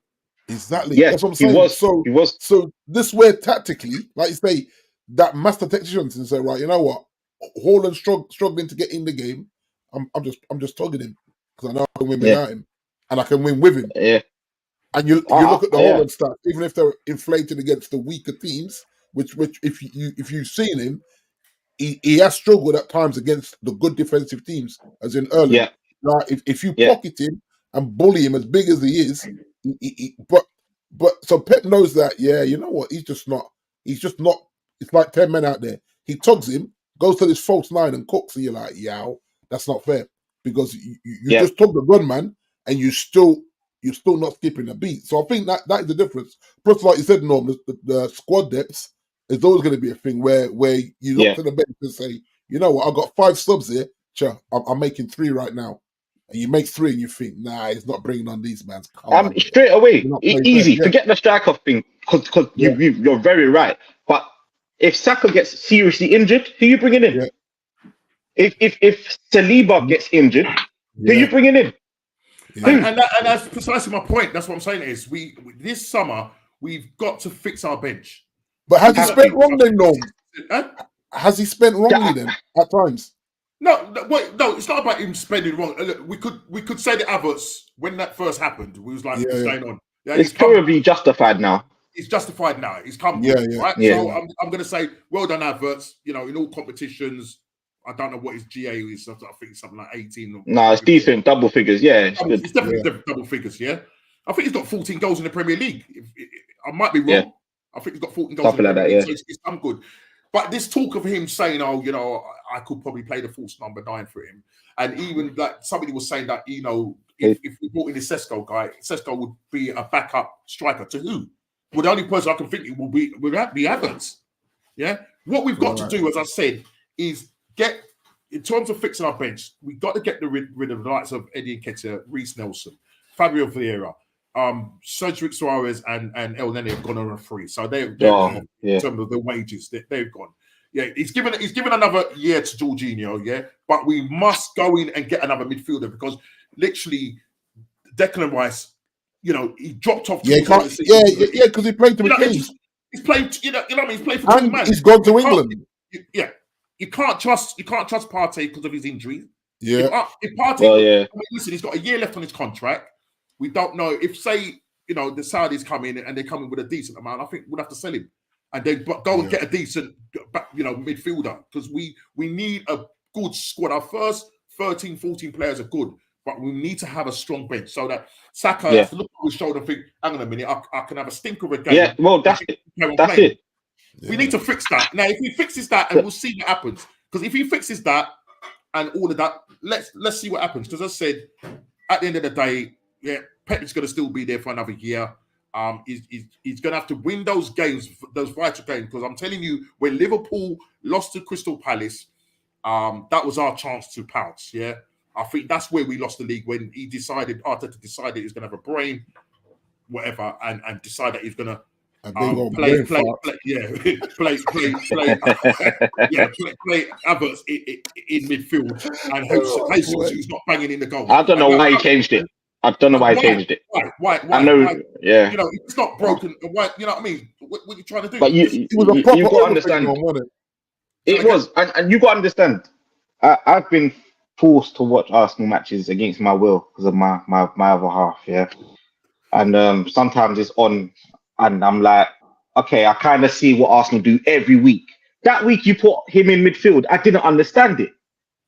Exactly. Yeah, that's what I'm saying. He was. So this way tactically, like you say, that master tacticians and say, right, you know what, Haaland struggling to get in the game. I'm just tugging him because I know I can win without him, and I can win with him. Yeah. And you look at the Haaland stats, even if they're inflated against the weaker teams, which if you've seen him, he has struggled at times against the good defensive teams, as in early. Yeah. Now, if you pocket him and bully him as big as he is, but so Pep knows that. Yeah, you know what? He's just not. It's like 10 men out there. He tugs him, goes to this false nine and cooks, and you're like, yow, that's not fair. Because you just took the gun, man, and you're still not skipping a beat. So I think that is the difference. Plus, like you said, Norm, the squad depths is always going to be a thing where you look to the bench and say, you know what, I've got 5 subs here, I'm making 3 right now. And you make 3 and you think, nah, he's not bringing on these man. Straight away, easy. Forget the striker thing, because you're very right. But if Saka gets seriously injured, who are you bringing in? Yeah. If Saliba gets injured, who are you bringing in? Yeah. And that's precisely my point. That's what I'm saying is we this summer we've got to fix our bench. But has he spent wrong then, Norm? Has he spent wrongly then at times? No, it's not about him spending wrong. Look, we could say the Havertz when that first happened. We was like, what's going on? Yeah, it's probably justified now. It's justified now. It's come. Right? Yeah. So I'm going to say, well done, Havertz. You know, in all competitions, I don't know what his GA is. I think something like 18. No, it's decent. Double figures. Yeah, it's definitely double figures. Yeah, I think he's got 14 goals in the Premier League. I might be wrong. Yeah. I think he's got 14 goals. Something in the like Premier that. League, so it's I'm good. But this talk of him saying, "Oh, you know, I could probably play the false number 9 for him," and even like somebody was saying that, you know, if we brought in the Sesko guy, Sesko would be a backup striker to who? Well, the only person I can think would be Havertz. Yeah. What we've got to do, as I said, is get in terms of fixing our bench. We've got to get rid of the likes of Eddie Nketiah, Reece Nelson, Fabio Vieira, Cedric Suarez, and El Nene have gone on a free. So they're gone in terms of the wages. They've gone. Yeah, he's given another year to Jorginho. Yeah, but we must go in and get another midfielder because literally Declan Rice. You know, he dropped off. Because he played to McKean. He's played. You know what I mean. He's played for 2 man. He's gone to England. You can't trust Partey because of his injury. Yeah. If Partey, I mean, listen, he's got a year left on his contract. We don't know if, say, you know, the Saudis come in and they come in with a decent amount. I think we'll have to sell him and then go and get a decent, you know, midfielder because we need a good squad. Our first 13, 14 players are good. But we need to have a strong bench so that Saka has to look at his shoulder and think, hang on a minute, I can have a stinker of a game. Yeah, well, that's it. That's it. We need to fix that. Now, if he fixes that, and we'll see what happens. Because if he fixes that and all of that, let's see what happens. Because as I said, at the end of the day, Pep is going to still be there for another year. He's going to have to win those games, those vital games. Because I'm telling you, when Liverpool lost to Crystal Palace, that was our chance to pounce, yeah? I think that's where we lost the league when Arteta decided he was going to have a brain, whatever, and decided he's going to play Havertz in midfield, and Jesus who's not banging in the goal. I don't know why he changed it. I don't know why he changed it. Why? I know, yeah. You know, it's not broken. Why? You know what I mean? What are you trying to do? But you got to understand. It was, and you got to understand. I've been forced to watch Arsenal matches against my will because of my other half, yeah. And sometimes it's on, and I'm like, okay, I kind of see what Arsenal do every week. That week you put him in midfield, I didn't understand it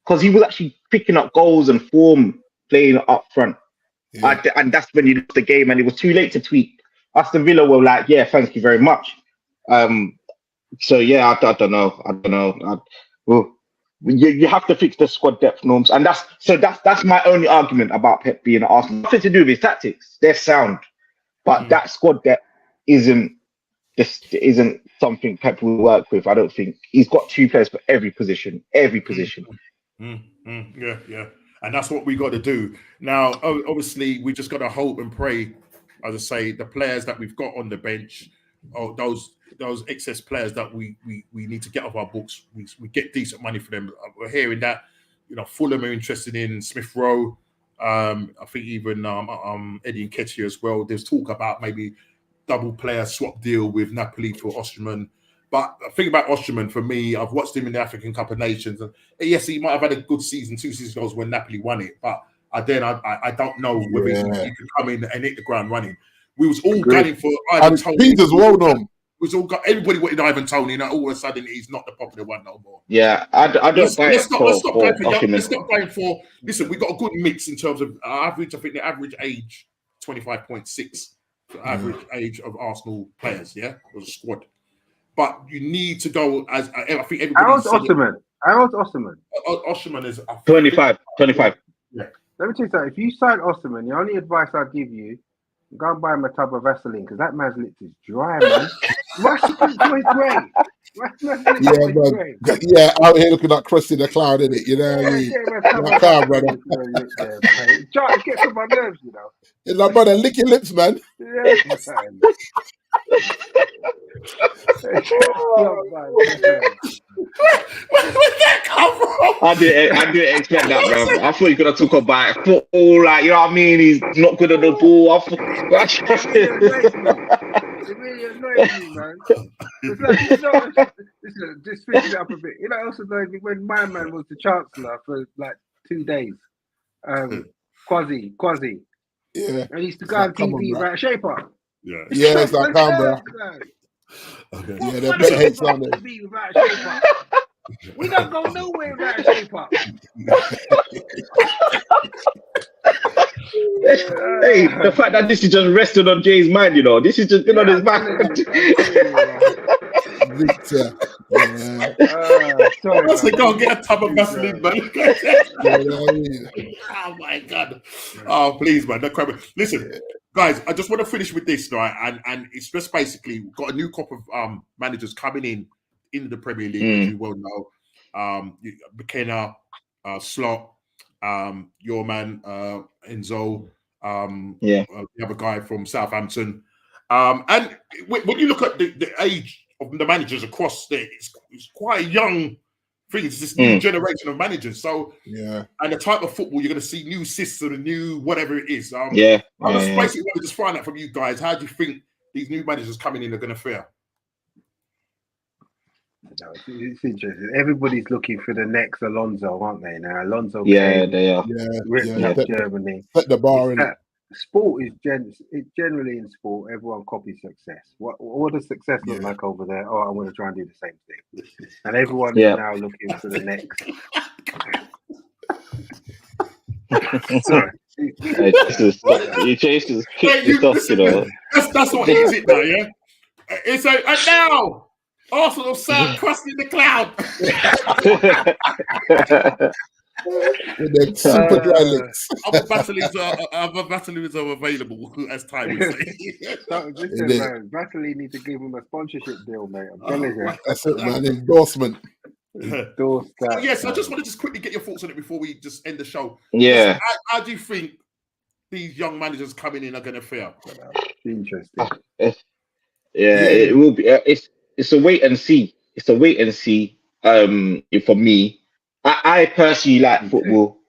because he was actually picking up goals and form playing up front. Yeah. And that's when you lost the game, and it was too late to tweet. Aston Villa were like, yeah, thank you very much. So yeah, I don't know. You have to fix the squad depth norms, and that's my only argument about Pep being at Arsenal. Nothing to do with his tactics; they're sound, but that squad depth isn't something Pep will work with. I don't think he's got 2 players for every position. Yeah, and that's what we got to do now. Obviously, we just got to hope and pray. As I say, the players that we've got on the bench, those excess players that we need to get off our books, we get decent money for them. We're hearing that, you know, Fulham are interested in Smith Rowe. I think even Eddie Nketiah as well. There's talk about maybe double player swap deal with Napoli for Osterman. But the thing about Osterman, for me, I've watched him in the African Cup of Nations, and yes, he might have had a good season 2 seasons ago when Napoli won it, but I don't know whether he could come in and hit the ground running. We was all gunning for Ivan Toney. As well, no. Everybody wanted Ivan Toney, and all of a sudden he's not the popular one no more. Yeah, I don't. Let's stop going for. Listen, we got a good mix in terms of average. I think the average age 25.6, average age of Arsenal players. Yeah, was a squad. But you need to go as I think everybody. How old's Osterman? Osterman is 25. Yeah. Let me tell you something. If you sign Osterman, the only advice I'd give you, go and buy him a tub of Vaseline because that man's lips is dry, man. Rush his grey. Yeah, out here looking like Krusty the Clown, innit? You know what I mean? Yeah, brother. It gets on my nerves, you know. It's like, brother, lick your lips, man. Yeah, man. Where'd that come from? I didn't expect that, bro. I thought he was gonna talk about football, like, you know what I mean? He's not good at the ball. It really annoys me, man. It's like, listen, just switch it up a bit. You know, also annoyed me when my man was the chancellor for like 2 days. Quasi. Yeah. And he used to go on TV about shape up. Yeah. Yeah, it's like Canberra. Okay. Yeah, they're better hates on there. We don't go nowhere without shape up. Hey, the fact that this is just resting on Jay's mind, you know, this is just been on his back. Victor. Let's go get a tub of Vaseline, man. Oh my God. Oh, please, man. Don't cry. Listen, guys, I just want to finish with this, right? And it's just basically we've got a new crop of managers coming in the Premier League, as you well know. McKenna, Slot, your man, Enzo, the other guy from Southampton. And when you look at the age of the managers across there, it's quite a young thing. It's this new generation of managers. So, and the type of football, you're going to see new system, a new whatever it is. I just basically want to just find out from you guys, how do you think these new managers coming in are going to fare? No, it's interesting. Everybody's looking for the next Alonso, aren't they? Now Alonso, they are. Germany. Set the bar in. Sport is generally in sport. Everyone copies success. What does success look like over there? Oh, I'm going to try and do the same thing. And everyone is now looking for the next. Sorry. Jesus, kick this off, you know. That's what it is, now, yeah. It's and now. Arsenal sound crossing the cloud. With their super dry lips. Other Vaselines are available as time is. Listen, man, Vaseline need to give him a sponsorship deal, mate. I'm telling you. That's it, man. Endorsement. Yes, I just want to just quickly get your thoughts on it before we just end the show. Yeah. How do you think these young managers coming in are going to fare? Interesting. It will be. It's a wait and see. It's a wait and see. For me, I personally like football.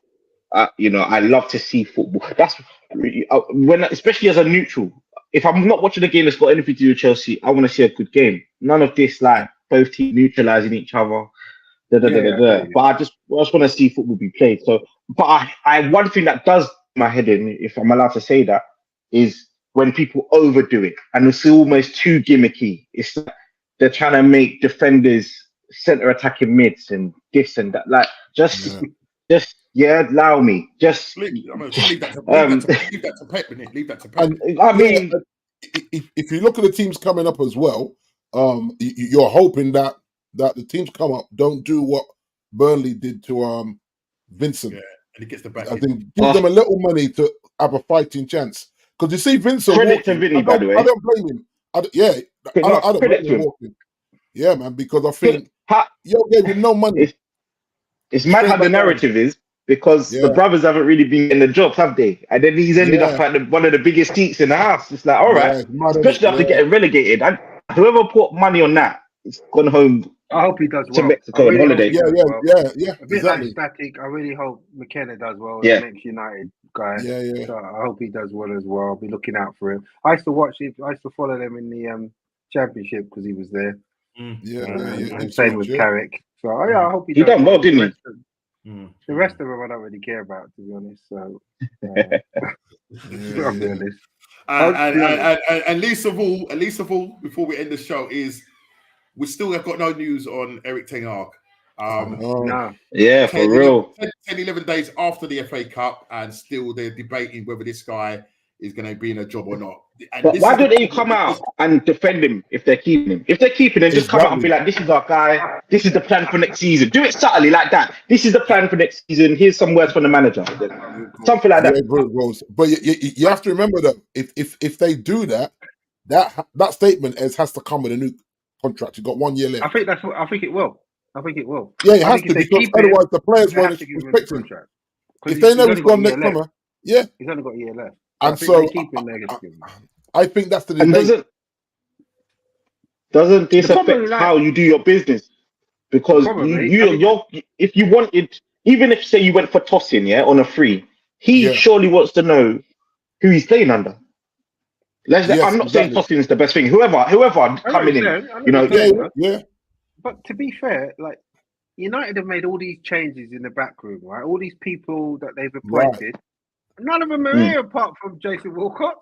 I love to see football. That's when, especially as a neutral. If I'm not watching a game that's got anything to do with Chelsea, I want to see a good game. None of this like both teams neutralizing each other. But I just want to see football be played. So, but I one thing that does my head in, if I'm allowed to say that, is when people overdo it and it's almost too gimmicky. It's like they're trying to make defenders center attacking mids and this and that. Like just allow me. Just leave that to Pep, innit? Leave that to Pep. I mean, if you look at the teams coming up as well, you're hoping that the teams come up don't do what Burnley did to Vincent. Yeah, and he gets the back. I think give them a little money to have a fighting chance. Because you see Vincent credit to Vinny, by the way. I don't blame him. I don't blame him walking. Yeah, man, because I think you gave him no money. It's mad how the narrative is, because the brothers haven't really been in the jobs, have they? And then he's ended up at one of the biggest seats in the house. It's like, all right, especially after getting relegated. Whoever put money on that, it's gone home. I hope he does well. To Mexico on holiday. Yeah. A bit like Static. I really hope McKenna does well. Yeah. The next United guy. Yeah. So I hope he does well as well. I'll be looking out for him. I used to follow them in the championship because he was there. And same with Carrick. So I hope he does done well, didn't he? The rest of them I don't really care about, to be honest. So I'll be honest. And least of all, before we end the show, is we still have got no news on Eric Ten Hag. No. Yeah, for real. 11 days after the FA Cup, and still they're debating whether this guy is going to be in a job or not. But why don't they come out and defend him if they're keeping him? If they're keeping him, just come out and be like, this is our guy. This is the plan for next season. Do it subtly like that. This is the plan for next season. Here's some words from the manager. Something like that. But you have to remember that if they do that statement has to come with a new contract. You got 1 year left. I think it will. Yeah, it has to, because otherwise the players won't respect him. If they know he's gone next summer, he's only got a year left. And so I think that's the debate. Doesn't this affect how you do your business? Because if you wanted, even if say you went for tossing, on a free, he surely wants to know who he's playing under. I'm not saying tossing is the best thing. Whoever coming in, But to be fair, like United have made all these changes in the back room, right? All these people that they've appointed, none of them are here apart from Jason Wilcox.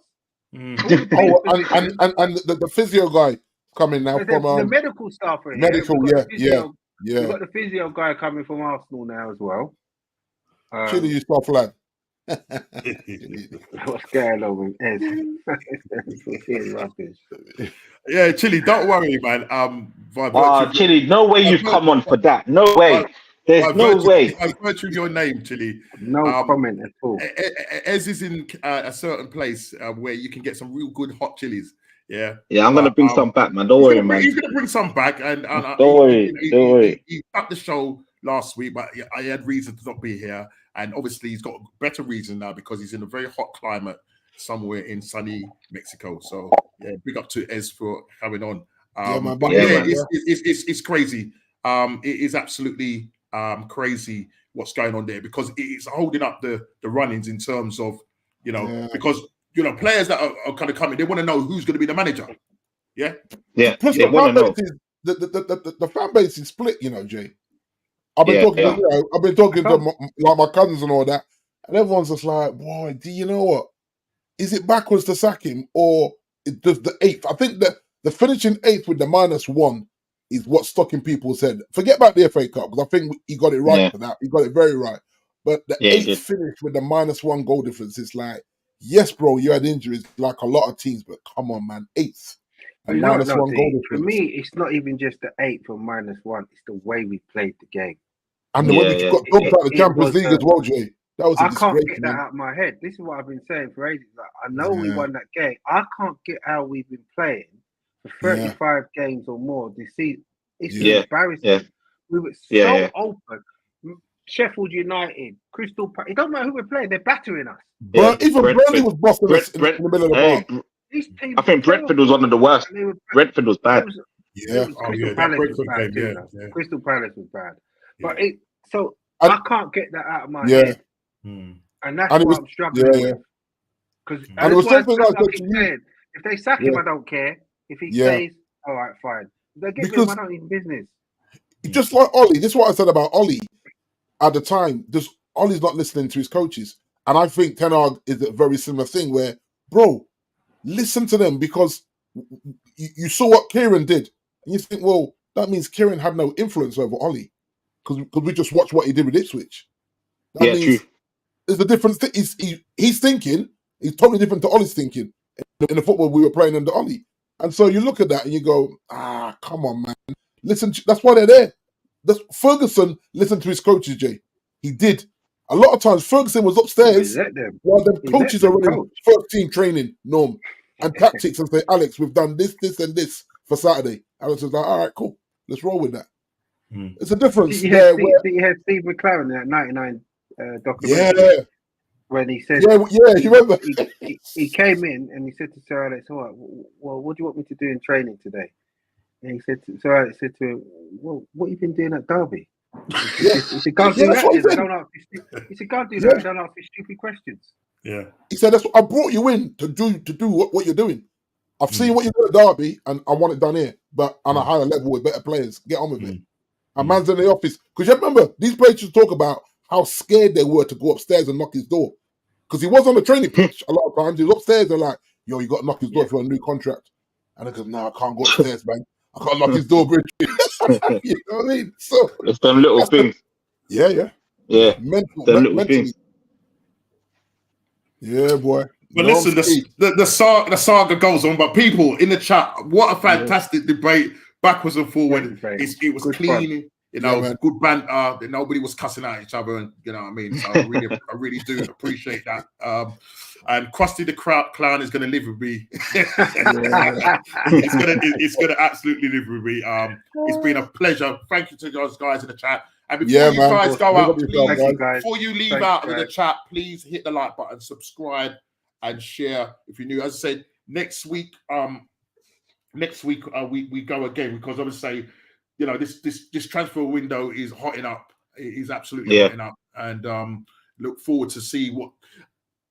And the physio guy coming now from the medical staff are here. Medical, We've got the physio guy coming from Arsenal now as well. Chile, you soft lad. What's going on with Ed? Yeah, Chile, don't worry, man. Chile, no way you've come on for that. No way. There's no way. By virtue of your name, Chile. No comment at all. Ez is in a certain place where you can get some real good hot chilies. Yeah, I'm gonna bring some back, man. Don't worry, man. He's gonna bring some back, and don't worry. He cut the show last week, but I had reason to not be here, and obviously he's got a better reason now because he's in a very hot climate somewhere in sunny Mexico. So big up to Ez for coming on. It's crazy. It is absolutely crazy what's going on there, because it's holding up the run-ins in terms of because players that are kind of coming, they want to know who's going to be the manager. Plus the fan base is split, Jay. I've been talking to my cousins and all that, and everyone's just like, boy, do you know what, is it backwards to sack him, or does the 8th? I think that the finishing 8th with the -1 is what's stuck in people's head. Forget about the FA Cup, because I think he got it right for that. He got it very right. But the 8th finish with the -1 goal difference, it's like, yes, bro, you had injuries like a lot of teams, but come on, man, 8th. And -1 goal difference. For me, it's not even just the 8th or -1. It's the way we played the game. And the way we got dumped out of the Champions League as well, Jay. That was a disgrace. I can't get that out of my head. This is what I've been saying for ages. Like, I know we won that game. I can't get how we've been playing for 35 games or more this season. It's embarrassing. We were so open. Sheffield United, Crystal Palace. It don't matter who we're playing. They're battering us. Even Burnley was bossing us in the middle of the park. I think Brentford was one of the worst. Brentford was bad. Crystal Palace was bad too. Crystal Palace was bad. But I can't get that out of my head. And that's what I'm struggling with. Because if they sack him, I don't care. If he stays, all right, fine. If they get rid of him, I don't need business. Just like Ollie, this is what I said about Ollie at the time. Just Ollie's not listening to his coaches. And I think Ten Hag is a very similar thing where, bro, listen to them, because you saw what Kieran did. And you think, well, that means Kieran had no influence over Ollie, because we just watched what he did with Ipswich. That means true. There's a different thing. He's thinking, he's totally different to Ollie's thinking in the football we were playing under Ollie. And so you look at that and you go, come on, man. Listen, that's why they're there. Ferguson listened to his coaches, Jay. He did. A lot of times, Ferguson was upstairs while the coaches are running first team training, Norm, and tactics, and say, Alex, we've done this, this, and this for Saturday. Alex was like, all right, cool. Let's roll with that. It's a difference. You had Steve McLaren in that 99 documentary. When he said, you remember? He came in and he said to Sir Alex, all right, well, what do you want me to do in training today? And he said, Sir Alex said to him, well, what have you been doing at Derby? He said, can't do that. He said, can't do that. I don't ask you stupid questions. Yeah. He said, that's what I brought you in to do what you're doing. I've seen what you do at Derby, and I want it done here, but on a higher level with better players. Get on with it. And man's in the office. Because you remember, these players used to talk about how scared they were to go upstairs and knock his door. Because he was on the training pitch a lot of times. He was upstairs and like, yo, you got to knock his door for a new contract. And he goes, no, I can't go upstairs, man. I can't knock his door, bridge. You know what I mean? So it's them little things. Yeah. Mentally. Yeah, boy. But listen, the saga goes on. But people in the chat, what a fantastic debate, backwards and forward. It was good clean, fun. Good banter. Nobody was cussing at each other, and you know what I mean. So I really do appreciate that. And Krusty the Clown is going to live with me. It's gonna absolutely live with me. It's been a pleasure. Thank you to those guys in the chat. And before you guys go out, before you leave out of the chat, please hit the like button, subscribe, and share if you're new. As I said, next week we go again, because obviously, this transfer window is hotting up. It is absolutely hotting up, and look forward to see what.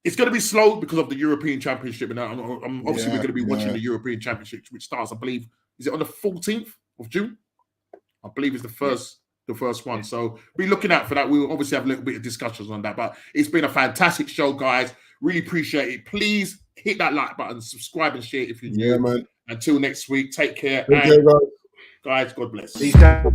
It's going to be slow because of the European Championship, and I'm obviously we're going to be watching the European Championship, which starts, I believe, is it on the 14th of June? I believe it's the first one. So be looking out for that. We'll obviously have a little bit of discussions on that, but it's been a fantastic show, guys. Really appreciate it. Please hit that like button, subscribe and share if you're new. Yeah, man. Until next week, take care. Okay, guys, God bless. Peace out.